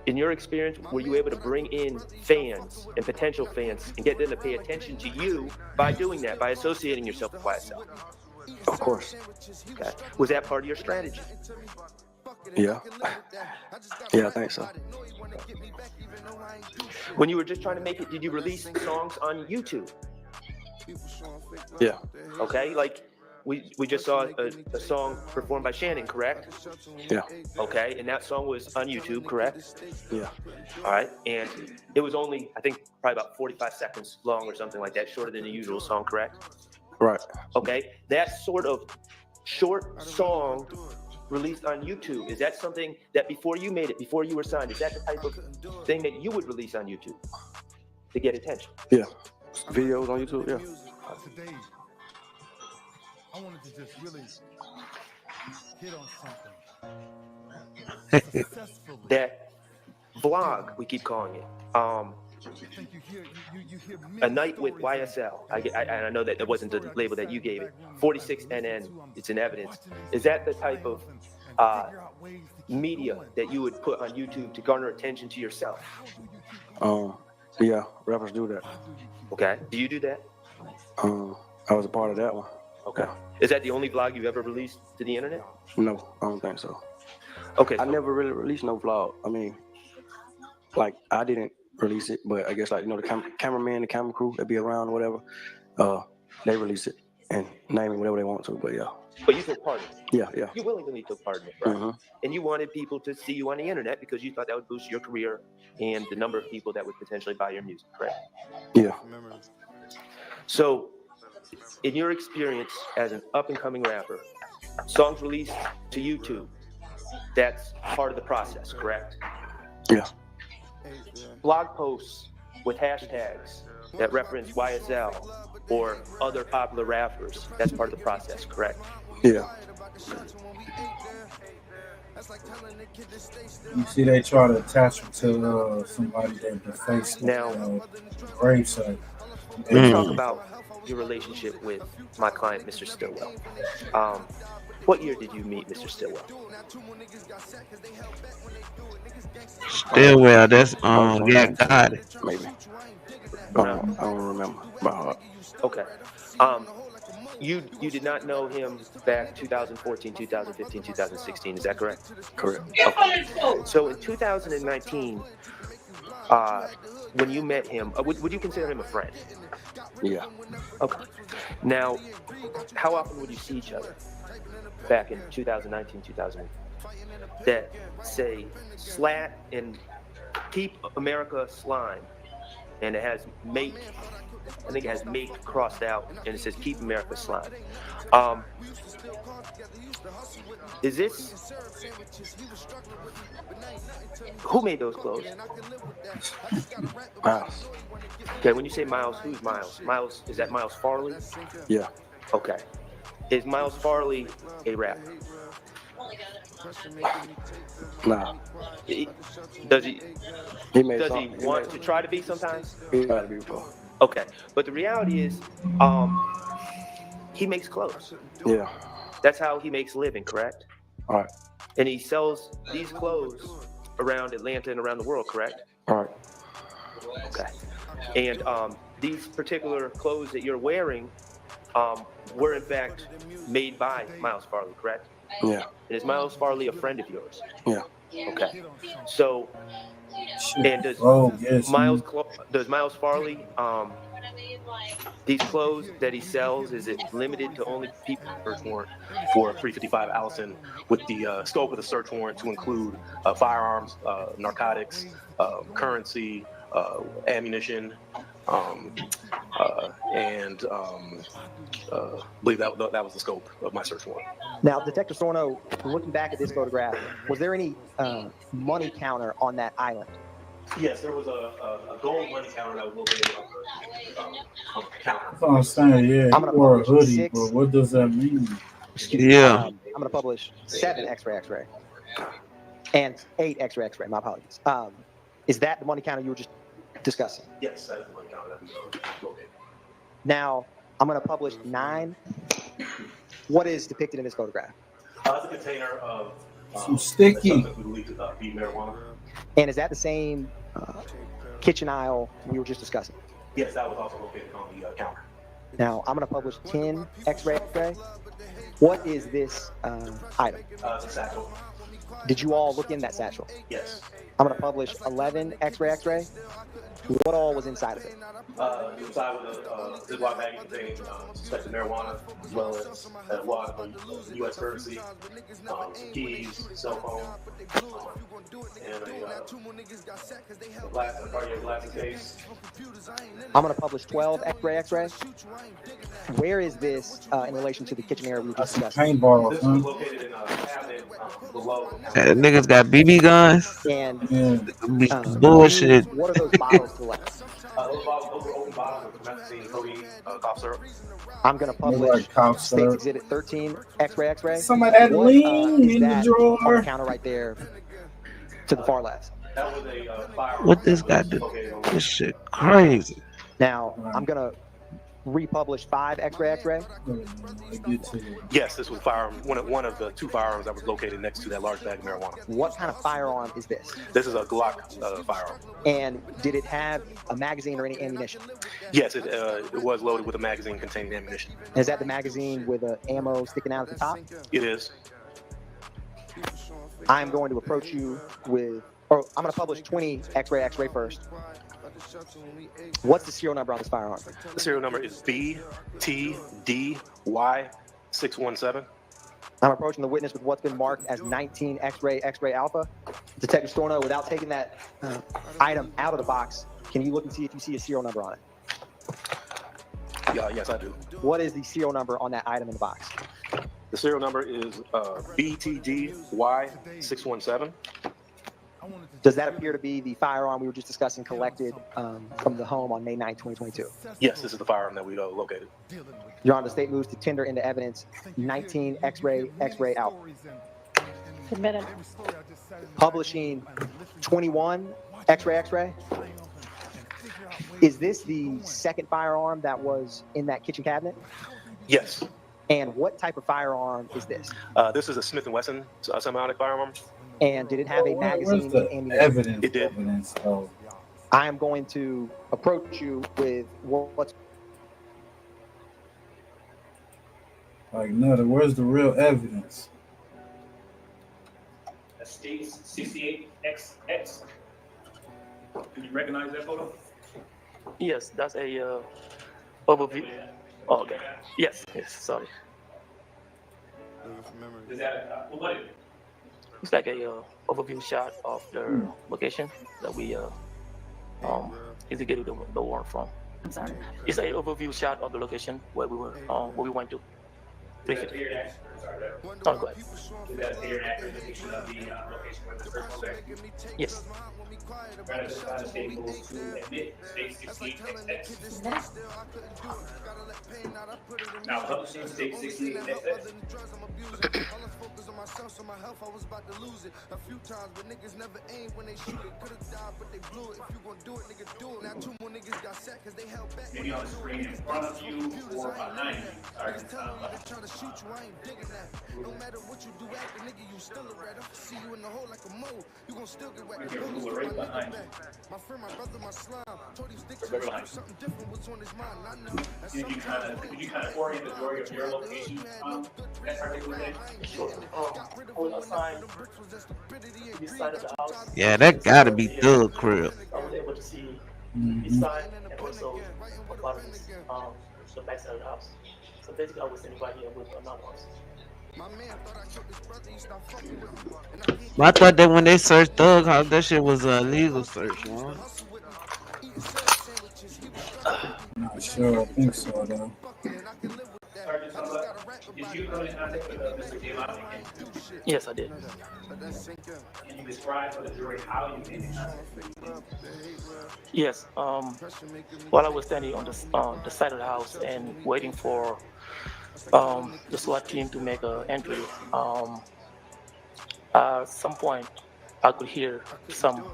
in your experience, were you able to bring in fans and potential fans and get them to pay attention to you by doing that, by associating yourself with YSL? Of course. Okay. Was that part of your strategy? Yeah. Yeah, I think so. When you were just trying to make it, did you release songs on YouTube? Yeah. Okay, like we just saw a song performed by Shannon, correct? Yeah. Okay, and that song was on YouTube, correct? Yeah. All right, and it was only, I think, probably about 45 seconds long or something like that, shorter than the usual song, correct? Right. Okay, that sort of short song released on YouTube, is that something that before you made it, before you were signed, is that the type of thing that you would release on YouTube to get attention? Yeah. Videos on YouTube, yeah. I wanted to just really hit on something. That vlog, we keep calling it, A Night with YSL. I know that wasn't the label that you gave it. 46NN, it's in evidence. Is that the type of media that you would put on YouTube to garner attention to yourself? Yeah, rappers do that. Okay. Do you do that? I was a part of that one. Okay. Is that the only vlog you've ever released to the internet? No, I don't think so. Okay. I never really released no vlog. I mean, like, I didn't release it, but I guess, like, you know, the cameraman, the camera crew that be around or whatever, they release it and name it whatever they want to, but yeah. But you took part in it? Yeah, yeah. You willingly took part in it, right? And you wanted people to see you on the internet because you thought that would boost your career and the number of people that would potentially buy your music, correct? Yeah. So, in your experience as an up-and-coming rapper, Songs released to YouTube, that's part of the process, correct? Yeah. Blog posts with hashtags that reference YSL or other popular rappers, that's part of the process, correct? Yeah. You see, they try to attach him to somebody that defaced Now, gravesite. let's talk about your relationship with my client, Mr. Stillwell. What year did you meet Mr. Stillwell? Stillwell, that's yeah, got it. Maybe. I don't remember by heart. Okay. You did not know him back 2014, 2015, 2016. Is that correct? Correct. Okay. So in 2019, when you met him, would you consider him a friend? Yeah. Okay. Now, how often would you see each other back in 2019, 2000? That say Slat and Keep America Slime, and it has make. I think it has make crossed out, and it says Keep America Slime. Is this? Who made those clothes? Miles. Okay, when you say Miles, who's Miles? Miles, is that Miles Farley? Yeah. Okay. Is Miles Farley a rapper? Nah. Does he? He made Does some, he want to try to be sometimes? He tried to be before. Okay, but the reality is, he makes clothes. Yeah. That's how he makes a living, correct? All right. And he sells these clothes around Atlanta and around the world, correct? All right. Okay. And these particular clothes that you're wearing were in fact made by Miles Farley, correct? Yeah. And is Miles Farley a friend of yours? Yeah. Okay. So, and does Miles Farley these clothes that he sells, is it limited to only people? Search warrant for 355 Allison with the scope of the search warrant to include firearms, narcotics, currency, ammunition, and I believe that was the scope of my search warrant. Now, Detective Sorno, looking back at this photograph, was there any money counter on that island? Yes, there was a gold money counter that was located on the counter. That's what I'm saying, yeah. I'm He gonna wore a publish hoodie, 6. but what does that mean? Yeah. I'm going to publish 7 X-ray, and 8 X-ray. My apologies. Is that the money counter you were just discussing? Yes, that is the money counter that was located. Now, I'm going to publish 9. What is depicted in this photograph? It's a container of some sticky. Something we believe to be marijuana. And is that the same kitchen aisle we were just discussing? Yes, that was also located on the counter. Now, I'm going to publish 10 X-ray. What is this item? It's a satchel. Did you all look in that satchel? Yes. I'm going to publish 11 X-ray. What all was inside of it? Inside with a Ziploc bag containing suspected marijuana, as well as a wad of U.S. currency, some keys, cell phone, and a glass case. I'm going to publish 12 X-ray. Where is this in relation to the kitchen area we were just discussing? Paintball, This was located in a cabinet below. Niggas got BB guns. And bullshit. What are those bottles to like? Those were open bottles with promethazine, codeine, cough syrup. I'm going to publish States Exhibit 13 X-ray. Some of that lean in the On drawer. the counter right there to the far left. That was a firearm. What this guy do? This shit crazy. Now, I'm going to republish 5 X-ray. Yes, this was firearm. One of the 2 firearms that was located next to that large bag of marijuana. What kind of firearm is this? This is a Glock firearm. And did it have a magazine or any ammunition? Yes, it was loaded with a magazine containing ammunition. Is that the magazine with the ammo sticking out at the top? It is. I'm going to approach you with, or I'm going to publish 20 X-ray first. What's the serial number on this firearm? The serial number is BTDY617. I'm approaching the witness with what's been marked as 19 X-ray Alpha. Detective Storno, without taking that item out of the box, can you look and see if you see a serial number on it? Yeah, yes, I do. What is the serial number on that item in the box? The serial number is BTGY617. Does that appear to be the firearm we were just discussing collected from the home on May 9, 2022? Yes, this is the firearm that we located. Your Honor, the state moves to tender into evidence 19 X-ray Alpha. Submitted. Publishing 21 X-ray. Is this the second firearm that was in that kitchen cabinet? Yes. And what type of firearm is this? This is a Smith & Wesson semi-automatic firearm. And did it have a magazine the and evidence? It did. Evidence of I am going to approach you with what's like, no, where's the real evidence? That states 68XX. Can you recognize that photo? Yes, that's a overview. Oh, okay. Yes. Sorry. Is that what is it? It's like a overview shot of the location that we executed the warrant from. I'm sorry. It's an overview shot of the location where we were, where we went to. Is that clear and accurate? Sorry, Oh, go ahead. Is that a clear and accurate depiction of the location where the search was at? Yes. Rather than the state moves to admit state 68XX. Now, publishing state 68XX. Maybe on the screen in front of you or behind you. Sorry, it's not like No matter what you do at the nigga, you still a rat. I see you in the hole like a mole. You gon' still get wet. right behind you. My friend, my brother, my slime. Told him stick to Right behind you. something different. What's on his mind? I know. Did you kind of orient the story of your location that particular day? On the side, this side of the house. Yeah, that gotta be Thug Crib. I was able to see this side and also a part of this, the back side of the house. So basically, I was standing right here with another house. I thought that when they searched Thug House, that shit was a legal search, man. Not sure. I think so, though. Did you come in contact with Mr. J-Lon? Yes, I did. Can you describe for the jury how you came in contact? Yes. While I was standing on the side of the house and waiting for the SWAT team to make an entry, at some point I could hear some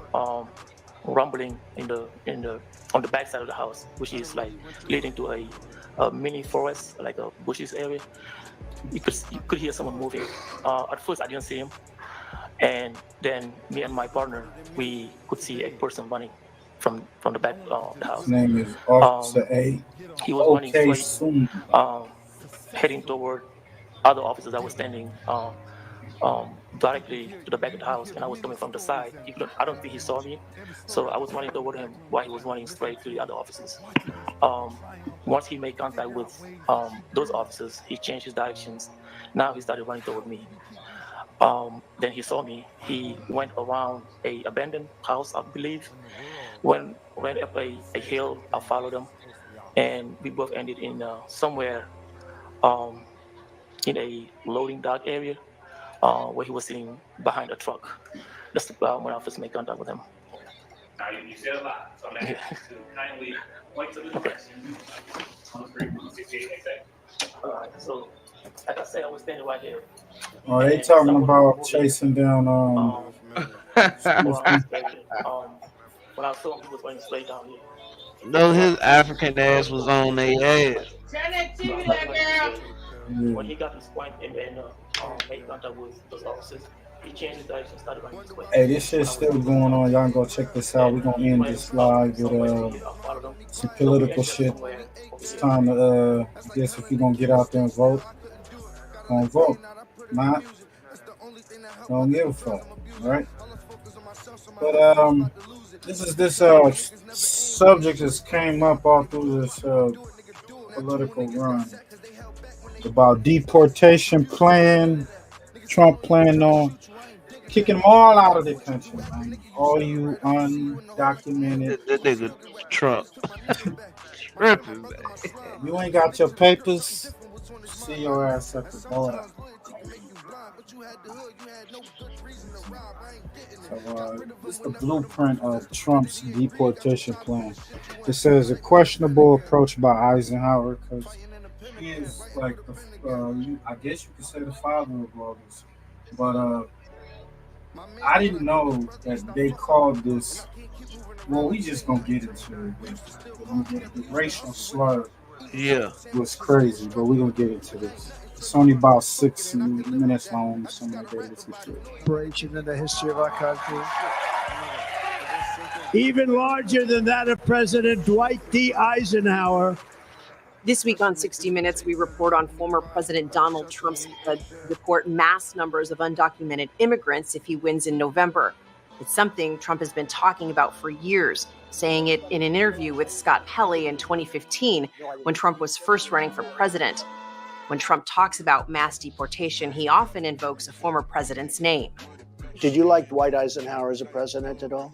rumbling on the back side of the house, which is like leading to a mini forest, like a bushes area. You could hear someone moving. At first I didn't see him, and then me and my partner, we could see a person running from the back of the house. His name is Officer A. He was running straight, heading toward other officers that were standing directly to the back of the house, and I was coming from the side. I don't think he saw me, so I was running toward him while he was running straight to the other officers. Once he made contact with those officers, he changed his directions. Now he started running toward me. Then he saw me. He went around a abandoned house, I believe. Went up a hill. I followed him, and we both ended in somewhere in a loading dock area where he was sitting behind a truck. That's when I first made contact with him. Now, you said a lot, so I'm going to ask you to kindly point to the direction on the screen, 68XX. So, like I said, I was standing right here. Oh, they talking about chasing down When I saw him, he was running straight down here. No, his African ass was on their ass. Turn that TV down, girl. When he got his point and then made contact with those officers, he changed his direction, started running this way. Hey, this shit's still going on. Y'all can go check this out. We're gonna end this live with some political shit. It's time to I guess if you're gonna get out there and vote, gonna vote. Not don't give a fuck, right? But this subject just came up all through this political run about deportation plan. Trump planning on kicking them all out of the country, man. All you undocumented. That nigga Trump. You ain't got your papers. See your ass at the border. So, it's the blueprint of Trump's deportation plan. It says a questionable approach by Eisenhower because he is like, I guess you could say the father of all this. But I didn't know that they called this. Well, we just gonna get into it. The racial slur. Yeah, was crazy, but we're gonna get into this. It's only about 6 minutes long, something like that. Operation in the history of our country. Even larger than that of President Dwight D. Eisenhower. This week on 60 Minutes, we report on former President Donald Trump's report mass numbers of undocumented immigrants if he wins in November. It's something Trump has been talking about for years, saying it in an interview with Scott Pelley in 2015 when Trump was first running for president. When Trump talks about mass deportation, he often invokes a former president's name. Did you like Dwight Eisenhower as a president at all?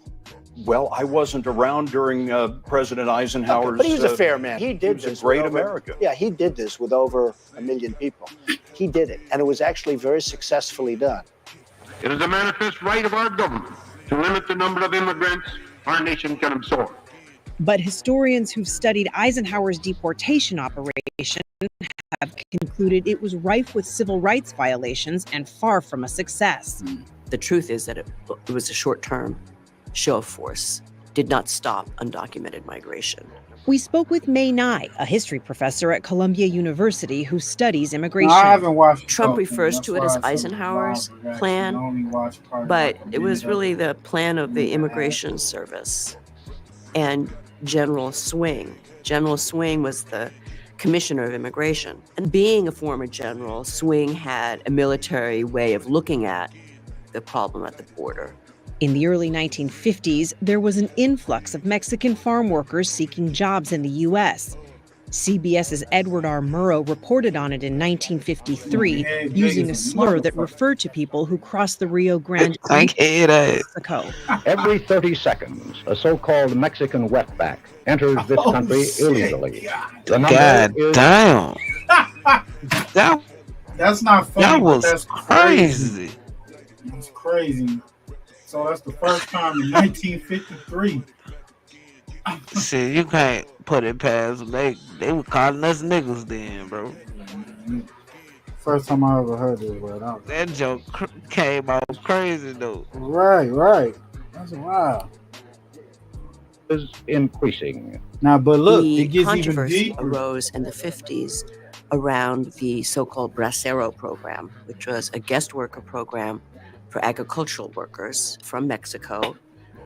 Well, I wasn't around during President Eisenhower's. Okay, but he was a fair man. He did this. He Great America. Yeah, he did this with over 1 million people. He did it, and it was actually very successfully done. It is a manifest right of our government to limit the number of immigrants our nation can absorb. But historians who've studied Eisenhower's deportation operation have concluded it was rife with civil rights violations and far from a success. The truth is that it was a short-term show of force, did not stop undocumented migration. We spoke with May Nye, a history professor at Columbia University who studies immigration. No, I haven't watched Trump refers to it as Eisenhower's plan, but it was really the plan of the Immigration Service and General Swing. General Swing was the commissioner of immigration. And being a former general, Swing had a military way of looking at the problem at the border. In the early 1950s, there was an influx of Mexican farm workers seeking jobs in the U.S. CBS's Edward R. Murrow reported on it in 1953 using a slur that referred to people who crossed the Rio Grande into Mexico. Every 30 seconds, a so-called Mexican wetback enters this country illegally. The number damn. That's not funny. That was that's crazy. It's crazy. So that's the first time in 1953. Shit, you can't put it past them. They were calling us niggas then, bro. First time I ever heard it, bro. That joke came out crazy, though. Right. That's wild. Is increasing. Now, but look, the it gets even controversy deeper. arose in the 50s around the so-called Bracero program, which was a guest worker program for agricultural workers from Mexico.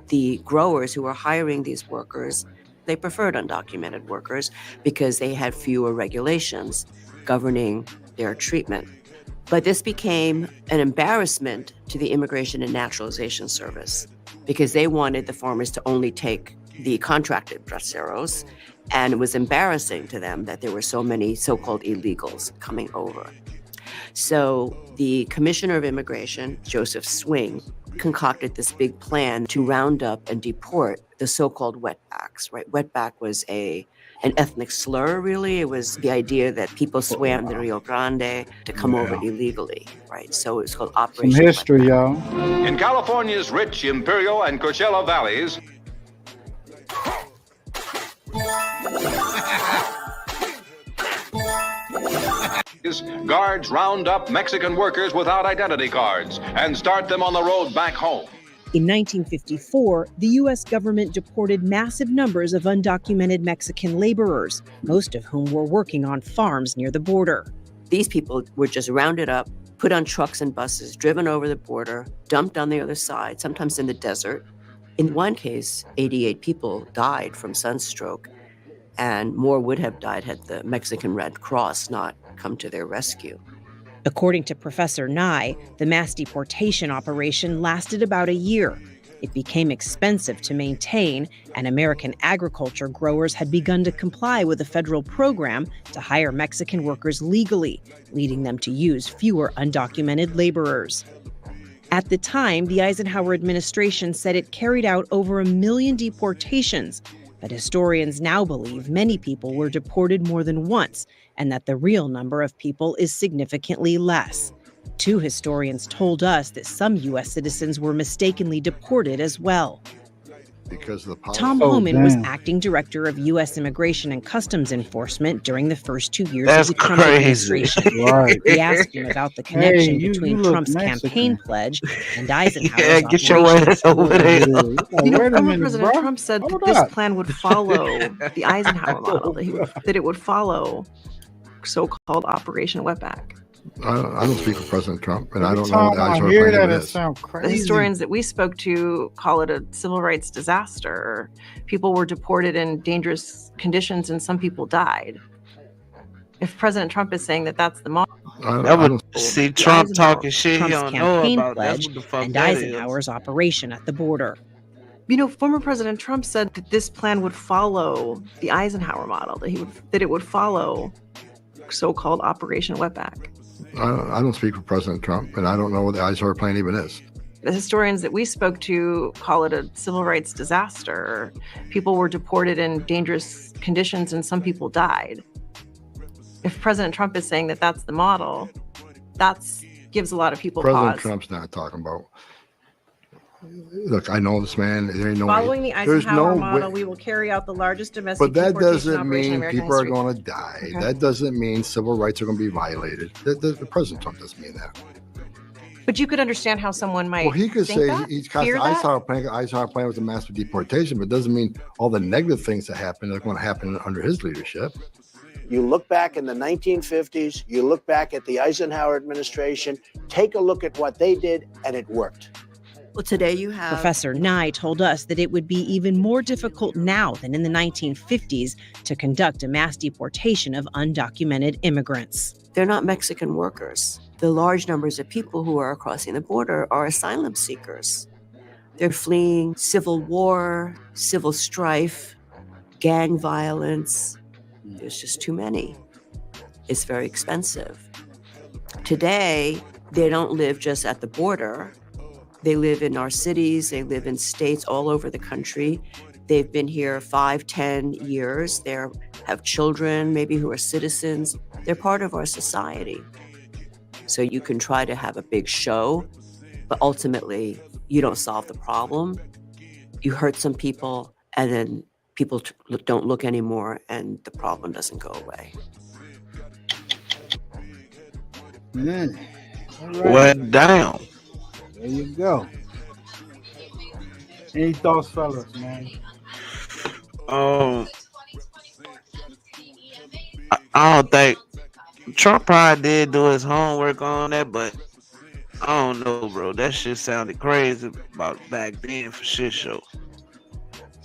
The growers who were hiring these workers, they preferred undocumented workers because they had fewer regulations governing their treatment. But this became an embarrassment to the Immigration and Naturalization Service because they wanted the farmers to only take the contracted braceros, and it was embarrassing to them that there were so many so-called illegals coming over. So the Commissioner of Immigration, Joseph Swing, concocted this big plan to round up and deport the so-called wetbacks, right? Wetback was an ethnic slur, really. It was the idea that people swam the Rio Grande to come over illegally, right? So it was called Operation Some history, Wetback. y'all. In California's rich Imperial and Coachella valleys, guards round up Mexican workers without identity cards and start them on the road back home. In 1954, the U.S. government deported massive numbers of undocumented Mexican laborers, most of whom were working on farms near the border. These people were just rounded up, put on trucks and buses, driven over the border, dumped on the other side, sometimes in the desert. In one case, 88 people died from sunstroke, and more would have died had the Mexican Red Cross not come to their rescue. According to Professor Nye, the mass deportation operation lasted about a year. It became expensive to maintain, and American agriculture growers had begun to comply with a federal program to hire Mexican workers legally, leading them to use fewer undocumented laborers. At the time, the Eisenhower administration said it carried out over 1 million deportations, but historians now believe many people were deported more than once and that the real number of people is significantly less. Two historians told us that some U.S. citizens were mistakenly deported as well. Because of the policy. Tom Homan was acting director of U.S. Immigration and Customs Enforcement during the first 2 years of the Trump administration. Right. We asked him about the connection between look Trump's Mexican. campaign pledge and Eisenhower's Yeah, get your ass over there. You know, Former President Trump said that this plan would follow the Eisenhower model, that it would follow so-called Operation Wetback. I don't speak for President Trump, and I don't know Time what the I Eisenhower hear plan that, even it is. sounds The crazy. historians that we spoke to call it a civil rights disaster. People were deported in dangerous conditions, and some people died. If President Trump is saying that that's the model, That would see Trump talking shit he Trump's don't know campaign about. That's pledge what the fuck and that is. Eisenhower's operation at the border. you know, former President Trump said that this plan would follow the Eisenhower model, that it would follow so-called Operation Wetback. I don't speak for President Trump, and I don't know what the Eisenhower plan even is. The historians that we spoke to call it a civil rights disaster. People were deported in dangerous conditions, and some people died. If President Trump is saying that that's the model, that gives a lot of people President pause. Trump's not talking about. Look, I know this man. There ain't no way. Following the There's Eisenhower no model, way. we will carry out the largest domestic But that deportation doesn't operation in mean American people are history. going to die. Okay. That doesn't mean civil rights are going to be violated. The President Trump doesn't mean that. But you could understand how someone might. Well, he could think say that, he's got fear the that. Eisenhower plan was a massive deportation, but it doesn't mean all the negative things that happened are going to happen under his leadership. You look back in the 1950s, you look back at the Eisenhower administration, take a look at what they did, and it worked. Well, today you have Professor Nye told us that it would be even more difficult now than in the 1950s to conduct a mass deportation of undocumented immigrants. They're not Mexican workers. The large numbers of people who are crossing the border are asylum seekers. They're fleeing civil war, civil strife, gang violence. There's just too many. It's very expensive. Today, they don't live just at the border. They live in our cities. They live in states all over the country. They've been here 5, 10 years. They have children, maybe who are citizens. They're part of our society. So you can try to have a big show, but ultimately you don't solve the problem. You hurt some people, and then people don't look anymore, and the problem doesn't go away. Went down. There you go. Any thoughts, fellas, man? I don't think Trump probably did do his homework on that, but I don't know, bro. That shit sounded crazy about back then for shit show.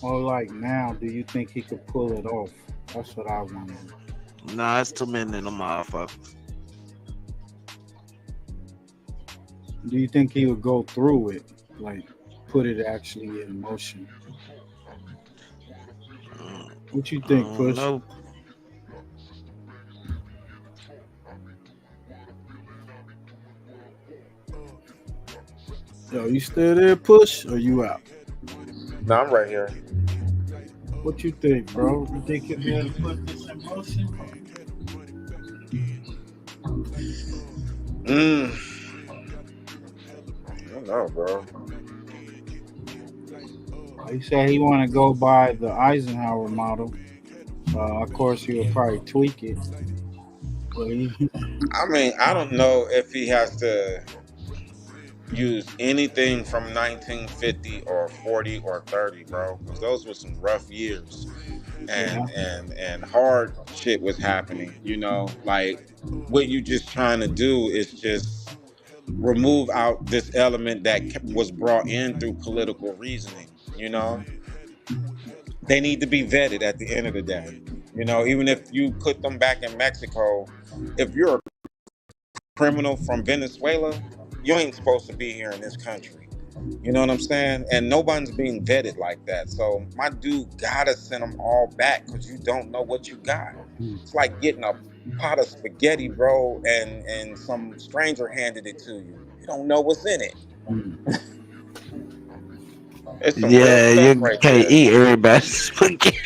Or like now, do you think he could pull it off? That's what I want. Nah, it's too many of them motherfuckers. Do you think he would go through it, like put it actually in motion? What you think, Push? No. Yo, you still there, Push, or you out? No, I'm right here. What you think, bro? You think he'll be able to put this in motion? I don't know, bro. He said he want to go by the Eisenhower model. Of course, he would probably tweak it. But I mean, I don't know if he has to use anything from 1950 or 40 or 30, bro, because those were some rough years, and hard shit was happening. You know, like what you just trying to do is just remove out this element that was brought in through political reasoning. You know, they need to be vetted at the end of the day. You know, even if you put them back in Mexico, if you're a criminal from Venezuela, you ain't supposed to be here in this country. You know what I'm saying? And nobody's being vetted like that. So my dude gotta send them all back because you don't know what you got. It's like getting a pot of spaghetti, bro, and some stranger handed it to you. You don't know what's in it. It's some real Yeah, stuff you right can't there. eat everybody's spaghetti.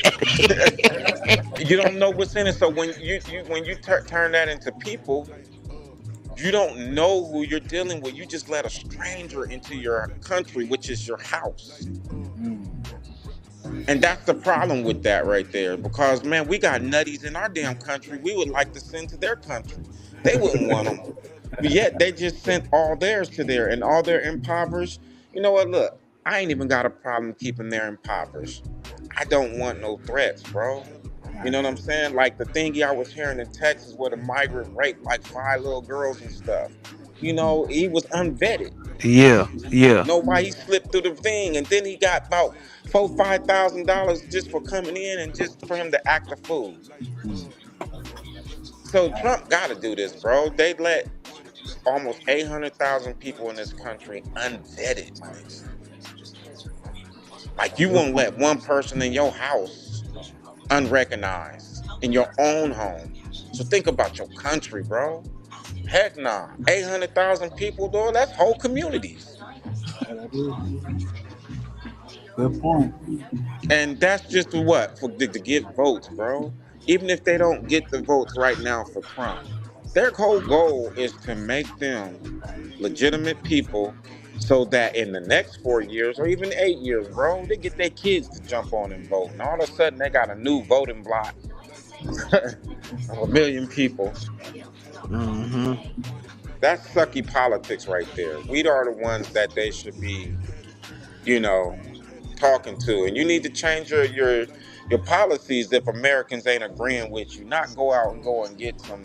You don't know what's in it. So when you turn that into people, you don't know who you're dealing with. You just let a stranger into your country, which is your house. And that's the problem with that right there. Because, man, we got nutties in our damn country we would like to send to their country. They wouldn't want them. But yet they just sent all theirs to there, and all their impoverished. You know what? Look, I ain't even got a problem keeping their impoverished. I don't want no threats, bro. You know what I'm saying? Like the thing I was hearing in Texas where the migrant raped like 5 little girls and stuff. You know, he was unvetted. Yeah. Know why he slipped through the thing, and then he got about $4,000-$5,000 just for coming in and just for him to act a fool. So Trump got to do this, bro. They let almost 800,000 people in this country unvetted. Like you won't let one person in your house unrecognized in your own home. So think about your country, bro. Heck nah. 800,000 people, though, that's whole communities. Good point. And that's just what? To get votes, bro. Even if they don't get the votes right now for Trump, their whole goal is to make them legitimate people so that in the next 4 years or even 8 years, bro, they get their kids to jump on and vote. And all of a sudden, they got a new voting block of 1 million people. Mm-hmm. That's sucky politics right there. We are the ones that they should be, talking to. And you need to change your policies if Americans ain't agreeing with you. Not go out and get some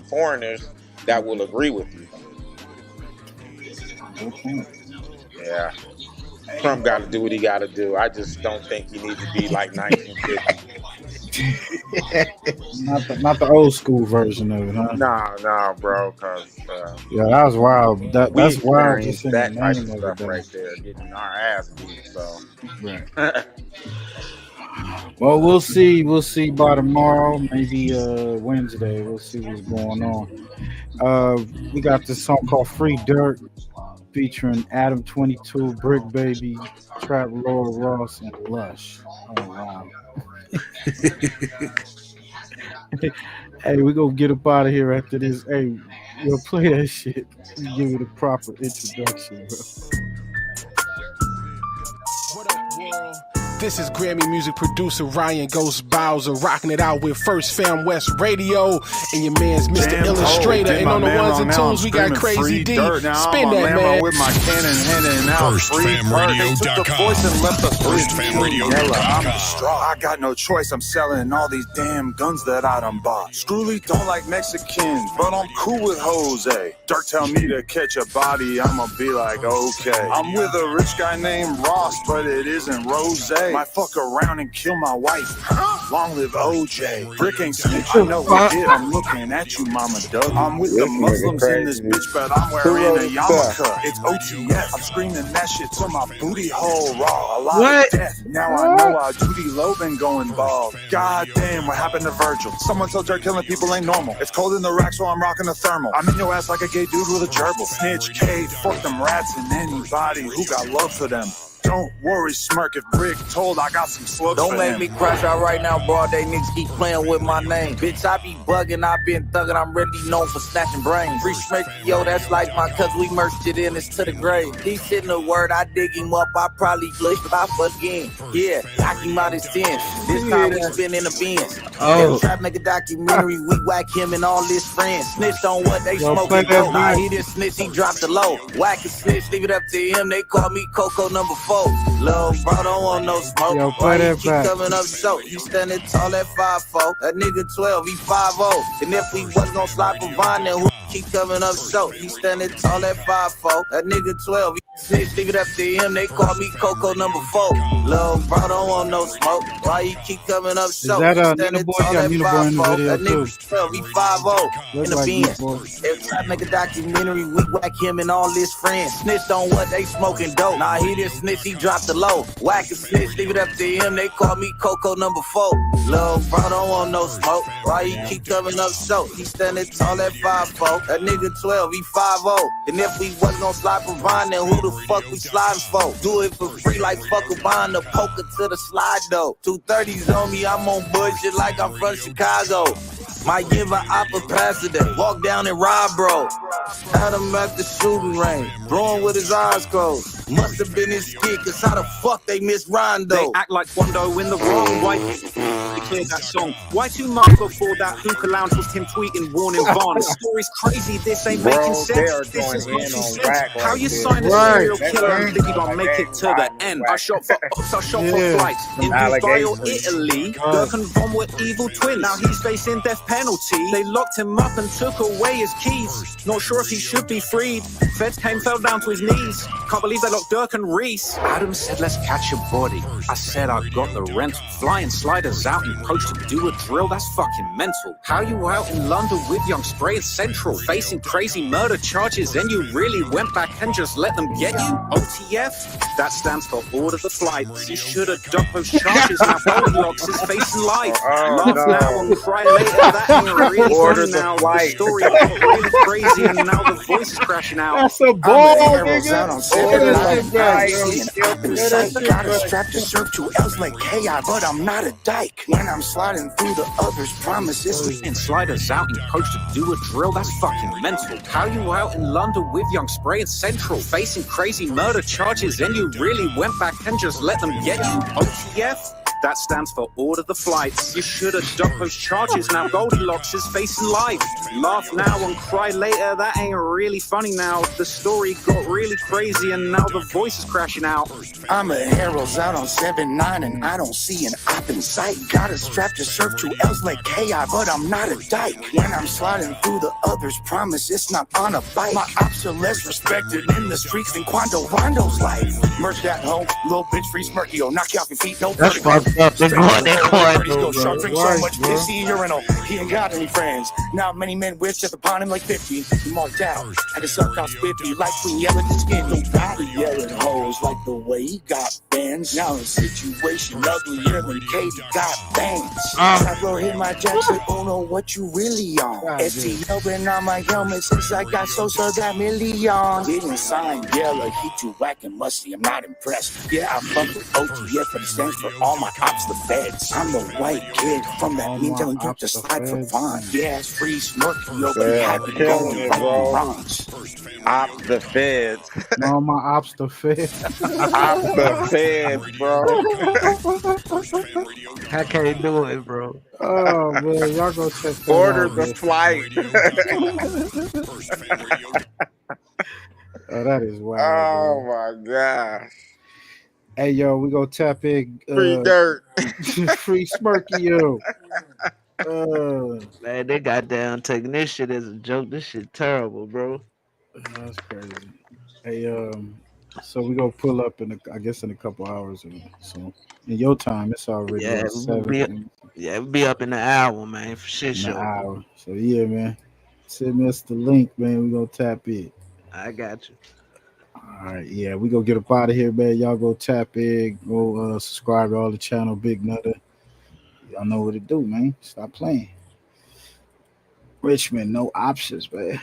foreigners that will agree with you. Yeah. Trump got to do what he got to do. I just don't think he needs to be like 1950. not the old school version of it, huh? Nah, bro. Cause yeah, that was wild. That's wild. Just that type of stuff right there, getting our ass beat. So, right. Well, we'll see. We'll see by tomorrow, maybe Wednesday. We'll see what's going on. We got this song called "Free Dirt," featuring Adam 22, Brick Baby, Trap Lord Ross, and Lush. Oh wow. Hey, we gonna get up out of here after this. Hey, we'll play that shit. Give it a proper introduction, bro. This is Grammy music producer Ryan Ghost Bowser rocking it out with First Fam West Radio and your man's Mr. Damn Illustrator. And on the ones and twos, we got Crazy D. Spin that, man. With my cannon handing out FirstFamRadio.com. FirstFamRadio.com. I got no choice. I'm selling all these damn guns that I done bought. Screwly don't like Mexicans, but I'm cool with Jose. Dirk tell me to catch a body, I'ma be like, okay. I'm with a rich guy named Ross, but it isn't Rose. Might fuck around and kill my wife. Long live OJ. Brick ain't snitch, I know he did. I'm looking at you, Mama Doug. I'm with the Muslims in this bitch, but I'm wearing a yarmulke. It's OTF. I'm screaming that shit to my booty hole raw. A lot of death. Now I know how Judy Lowe been going bald. God damn, what happened to Virgil? Someone told Dirk killing people ain't normal. It's cold in the rack, so I'm rocking a thermal. I'm in your ass like a gay dude with a gerbil. Snitch, K, fuck them rats and anybody who got love for them. Don't worry, smirk if Brick told I got some slugs. Don't make me crash out right now, bro. They niggas keep playing with my name. Bitch, I be bugging, I been thugging. I'm really known for snatching brains. Free Schmick, yo, that's like my cuz we merged it in, it's to the grave. He's hitting the word, I dig him up, I probably glitch off again. Yeah, knock him out his sins. This time we spin in the bins. Oh. Trap nigga documentary, we whack him and all his friends. Snitched on what they smoking dope. He didn't snitch, he dropped the low. Whack his snitch, leave it up to him. They call me Coco number 4. Lil' bro, don't want no smoke. Yo, why that he keep back. coming up short? He standing tall at 5'4". That nigga 12, he 5'0". And if we was gon' slide for Vine, then who keep coming up short? He standing tall at 5'4". That nigga 12, he snitch, leave it up to him. They call me Coco number 4. Lil' bro, don't want no smoke. Why he keep coming up short? Is that He standing Boy? tall Yeah, at Nina Boy in the 5'4". video That nigga too. 12, he 5'0". In Looks the like Nina Benz. Boy. If Trap make a documentary, we whack him and all his friends. Snitched on what they smoking dope. Nah, he didn't snitch, he dropped the low. Whack a snitch, leave it up to him. They call me Coco number 4. Lil' bro, don't want no smoke. Why he keep coming up short? He standing tall at 5'4". That nigga 12, he 5'0". And if we was gon' slide for Vine, then who the fuck we sliding for? Do it for free like fuck a buying the poker to the slide though. 230s on me, I'm on budget like I'm from Chicago. Might give an opera president, walk down and rob bro. Had him at the shooting range, throwing with his eyes closed. Must have been his kid, cause how the fuck they miss Rondo? They act like Wando in the wrong way. They cleared that song. Why 2 months before that hookah lounge was Tim tweeting warning Vaughn? The story's crazy, this ain't making sense. This is what she said. How you sign a serial killer and think you gonna make it to the end? I shot for ops, I shot for flights. In Dubai or Italy, Dirk and Von were evil twins. Now he's facing death penalty. They locked him up and took away his keys. Not sure if he should be freed. Feds came, fell down to his knees. Can't believe they locked Dirk and Reese. Adam said, let's catch a body. I said, I got the rental. Flying sliders out and coach to do a drill, that's fucking mental. How you out in London with young Spray and Central, facing crazy murder charges, and you really went back and just let them get you? OTF? That stands for Order the Flights. You should have ducked those charges. Now Goldilocks is facing life. Laugh now and cry later. That ain't really funny now. The story got really crazy and now the voice is crashing out. That's a ball, nigga. Got a strap to serve 2 L's like KI, but I'm not a dyke. When I'm sliding through the others' promises. And sliders out and coach to do a drill, that's fucking mental. How you out in London with young Spray and Central, facing crazy murder charges, and you really went back and just let them get you? OTF? That stands for Order the Flights. You should have ducked those charges. Now Goldilocks is facing life. Laugh now and cry later. That ain't really funny now. The story got really crazy and now the voice is crashing out. I'm a Harold's out on 7-9 and I don't see an op in sight. Got a strap to serve 2 L's like KI, but I'm not a dyke. When I'm sliding through the others' promise, it's not on a bike. My ops are less respected in the streets than Quando Rondo's life. Merch that hoe, little bitch free Smirky, knock you off your feet, no that's fucked up. They're going Sharp drink so much piss, he urinal. He ain't got any friends. Now many men wish just upon him like 50. He marked out, had to suck out 50 like Queen yelling his skin. Nobody yelling hoes like the way he got bands. Now his situation uglier than Katie got bands. I go hit my Jackson, Uno, what you really on? STL been on my helmet since I got Sosa that million. Didn't sign yellow, he too whack and musty, I'm not impressed. Yeah, I fuck with OTF, but it stands for all my ops the feds. I'm the white kid from that mean telling you to slide for fun. Yeah, it's free Smirky, nobody happy to go and fight the wrongs. Ops the feds. No, my ops the feds. Ops the feds, bro. I can't do it, bro. Oh man, y'all go check that Order out, the man. flight. Oh, that is wild. Oh bro. my gosh. Hey yo, we gonna tap in Free dirt. free Smirky yo. Man, they got down taking this shit as a joke. This shit terrible, bro. That's crazy. Hey, so we gonna pull up in I guess in a couple hours or so. In your time, it's already Yeah, we'll 7. we'll be up in the hour, man, for shit In show. an hour. So yeah, man. Send us the link, man. We gonna tap in. I got you. All right, yeah, we gonna get up out of here, man. Y'all go tap in, go subscribe to all the channel, Big Nutter. Y'all know what to do, man. Stop playing. Richmond, no options, man.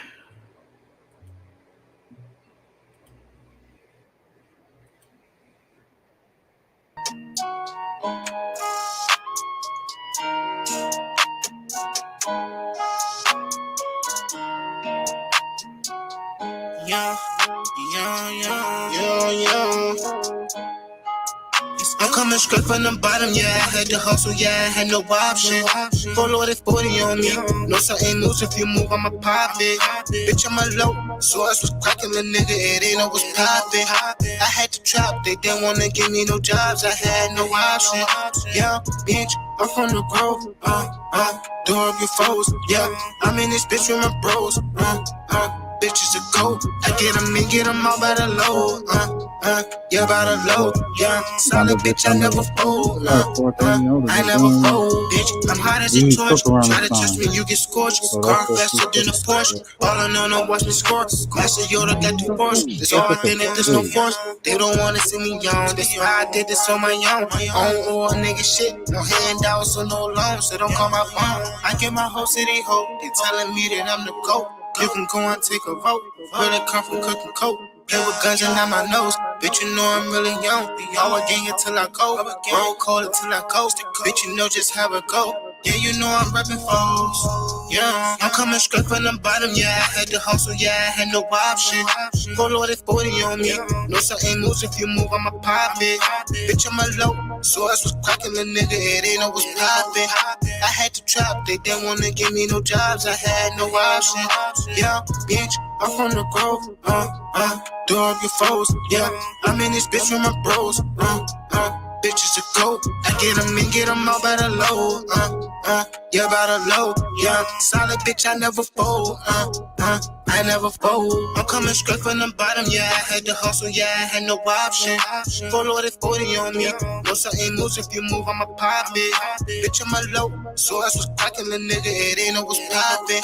I'm coming straight from the bottom, yeah. I had to hustle, yeah. I had no option. Full loaded 40 on me. No something news if you move, I'ma pop it. Bitch, I'm a low. So I was cracking the nigga, it ain't always popping. I had to trap, they didn't wanna give me no jobs. I had no option. Yeah, bitch, I'm from the grove. Door up your foes. Yeah, I'm in this bitch with my bros. Bitches a go. I get them all by the low. Yeah, by the low. Yeah, solid bitch, I never fold. I never fold, bitch. I'm hot as a torch. Try to touch me, you get scorched. Car faster than a Porsche. All I know, watch me score. Master Yoda got the Porsche. It's all in it, there's no force. They don't wanna see me young. That's why I did this on my own. On or nigga shit. No handouts or no loans, so don't call my phone. I get my whole city hope. They telling me that I'm the GOAT. You can go and take a vote. Where they come from cooking coke. Play with guns and out my nose. Bitch, you know I'm really young. Always gang until I go. Roll cold until I coast. Bitch, you know just how it go. Yeah, you know I'm reppin' foes. Yeah, I'm coming straight from the bottom. Yeah, I had to hustle. Yeah, I had no option. Go Lord, it's 40 on me. No certain moves. If you move, I'ma pop it. Bitch, I'm a low. So I was cracking the nigga. It ain't always poppin'. I had to trap. They didn't wanna give me no jobs. I had no option. Yeah, bitch, I'm from the grove. Do up your foes. Yeah, I'm in this bitch with my bros. Bitches a go. I get them in, get them all by the low. Yeah, by the low. Yeah, solid bitch, I never fold. I never fold. I'm coming straight from the bottom. Yeah, I had to hustle. Yeah, I had no option. Go Lord, it's 40 on me. No certain moves. If you move, I'ma pop it. Bitch, I'm a low. So I was cracking the nigga. It ain't no was poppin'.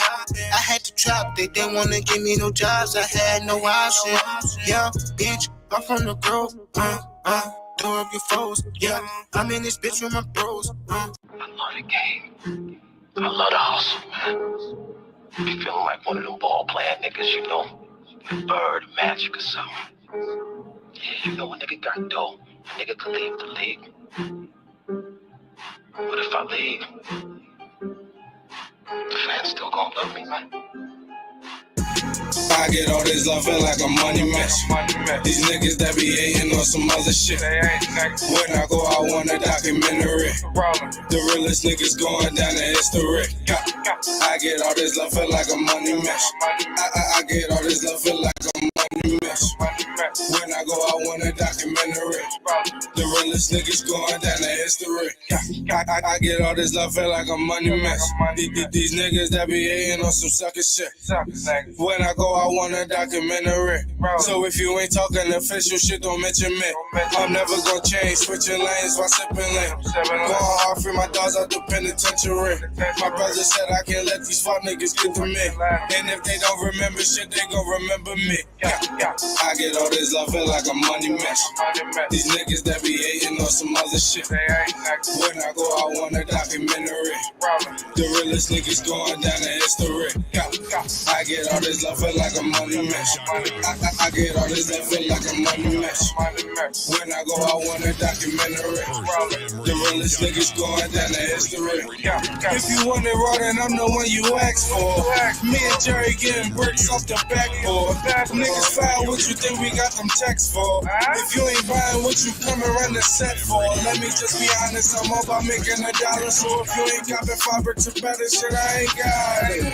I had to trap. They didn't wanna give me no jobs. I had no option. Yeah, bitch, I'm from the grove. Door up your foes, yeah. I'm in this bitch with my bros. I love the game. I love the hustle, man. Be feeling like one of them ball playing niggas, you know. Bird, Magic or something. Yeah, you know a nigga got dough. A nigga could leave the league. But if I leave, the fans still gonna love me, man. I get all this love, feel like a money match. These niggas that be hating on some other shit. When I go, I want a documentary. The realest niggas going down in history. I get all this love, feel like a money match. I get all this love, feel like a money match. When I go, I want a documentary. The realest niggas going down in history. I get all this love, feel like a money match. These niggas that be hating on some sucker shit. When I go, I want a documentary. So if you ain't talking official shit, don't mention me. I'm never gonna change, switching lanes while sipping lane. Going hard, free my dogs out the penitentiary. My brother said I can't let these fuck niggas get to me. And if they don't remember shit, they gon' remember me. I get all this love, feel like a money match. These niggas that be hating on some other shit. When I go, I want a documentary. The realest niggas going down in history. I get all this love, feel like a money match. I get all this love, feel like a money match. When I go, I want a documentary. The realest niggas going down in history. If you want it raw, then I'm the one you ask for. Me and Jerry getting bricks off the backboard. Niggas foul what you think we got them checks for. If you ain't buying what you coming around the set for, let me just be honest, I'm all about making $1. So if you ain't got the fiber to better shit, I ain't got it.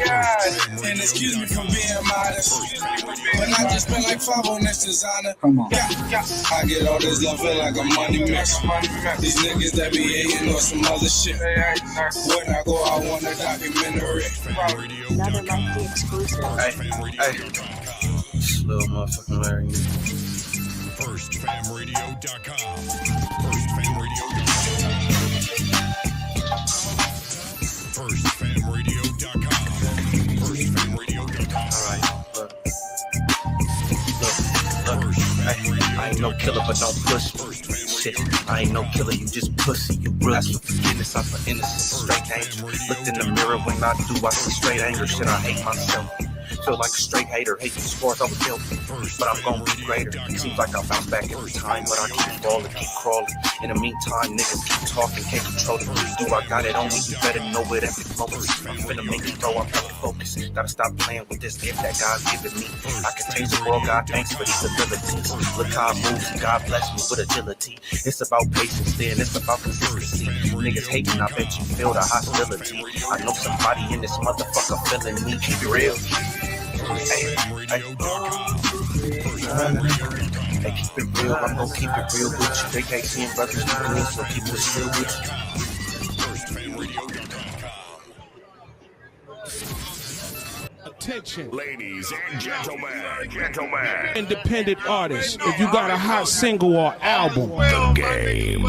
And excuse me for being modest, but I just spent like 5 on this designer. Come on. I get all this love, feel like a money match. These niggas that be hating on some other shit. When I go, I want a documentary. Another monthly exclusive. Hey. Little motherfucking Larry. FirstFamRadio.com. FirstFamRadio.com. FirstFamRadio.com. Look. I ain't no killer, but don't push me. Shit, I ain't no killer, you just pussy. You rookie. Forgiveness, I'm for innocence. Straight danger. Looked in the mirror when I do, I see straight anger. Shit, I hate myself. Feel like a straight hater, hate the sports, I would kill me. But I'm gonna be greater. Seems like I'll bounce back every time, but I keep falling, keep crawling. In the meantime, niggas keep talking, can't control it. Do I got it on me? You better know it every moment. I'm finna make you throw, I'm fucking focused. Gotta stop playing with this gift that God's giving me. I can taste the world, God thanks for these abilities. Look how I move, and God bless me with agility. It's about patience, then it's about consistency. Niggas hating, I bet you feel the hostility. I know somebody in this motherfucker feeling me. Keep it real. Hey, keep it real, I'm gonna keep it real with you. They can't see brothers doing this, so keep it real with you. Attention, ladies and gentlemen. Independent artists, if you got a hot single or album, the game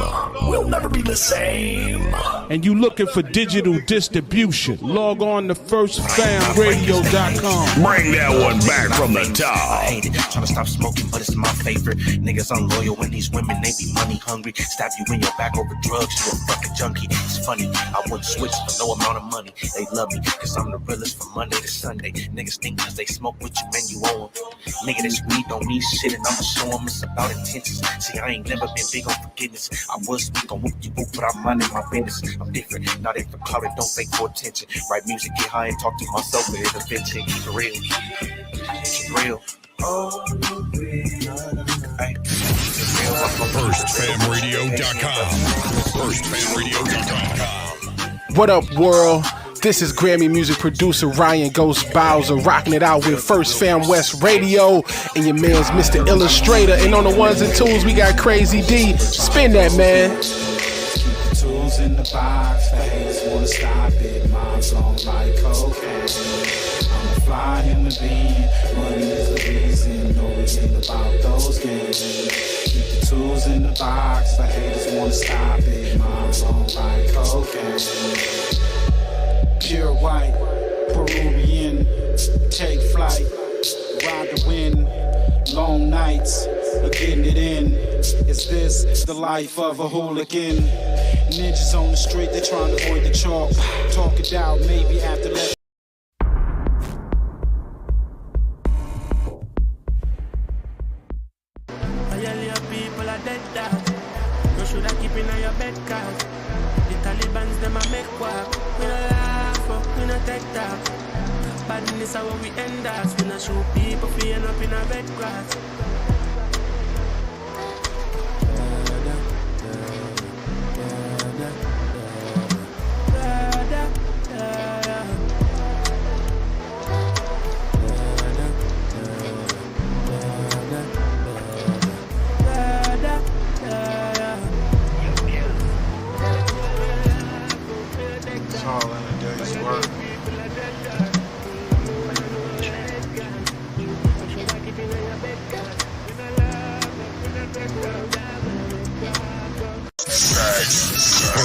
will never be the same. And you looking for digital distribution, log on to FirstFamRadio.com. Bring that one back from the top. I hate it, trying to stop smoking, but it's my favorite. Niggas unloyal when these women, they be money hungry. Stab you in your back over drugs, you a fucking junkie. It's funny. I wouldn't switch for no amount of money. They love me, cause I'm the realest from Monday to Sunday. Niggas think cause they smoke with you, man, you own them. Nigga, this weed don't mean shit, and I'ma show them it's about intentions. See, I ain't never been big on forgiveness. I was weak on whoop you whoop, but I'm minding my business. I'm different, not in for clout, don't fake for attention. Write music, get high, and talk to myself, and it's a bitch, keep it real. Keep it real. FirstFamRadio.com. FirstFamRadio.com. What up, world? This is Grammy music producer Ryan Ghost Bowser, rocking it out with First Fam West Radio and your man's Mr. Illustrator. And on the ones and twos, we got Crazy D. Spin that, man. Tools in the box, the haters wanna stop it. Mom's on like cocaine. I'm a fly in the bean, money is the reason. No reason about those games. Keep the tools in the box, the haters wanna stop it. Mom's on like cocaine. Pure white, Peruvian, take flight, ride the wind, long nights, getting it in. Is this the life of a hooligan? Ninjas on the street, they trying to avoid the chalk. Talk it out, maybe after let. People are dead dog. You should have keep in your bed, cause the Taliban's them a make work. We no laugh, we no take talk. Badness is how we end us. We no shoot people for end up in a bed grass.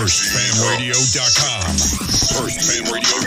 FirstFamRadio.com. FirstFamRadio.com.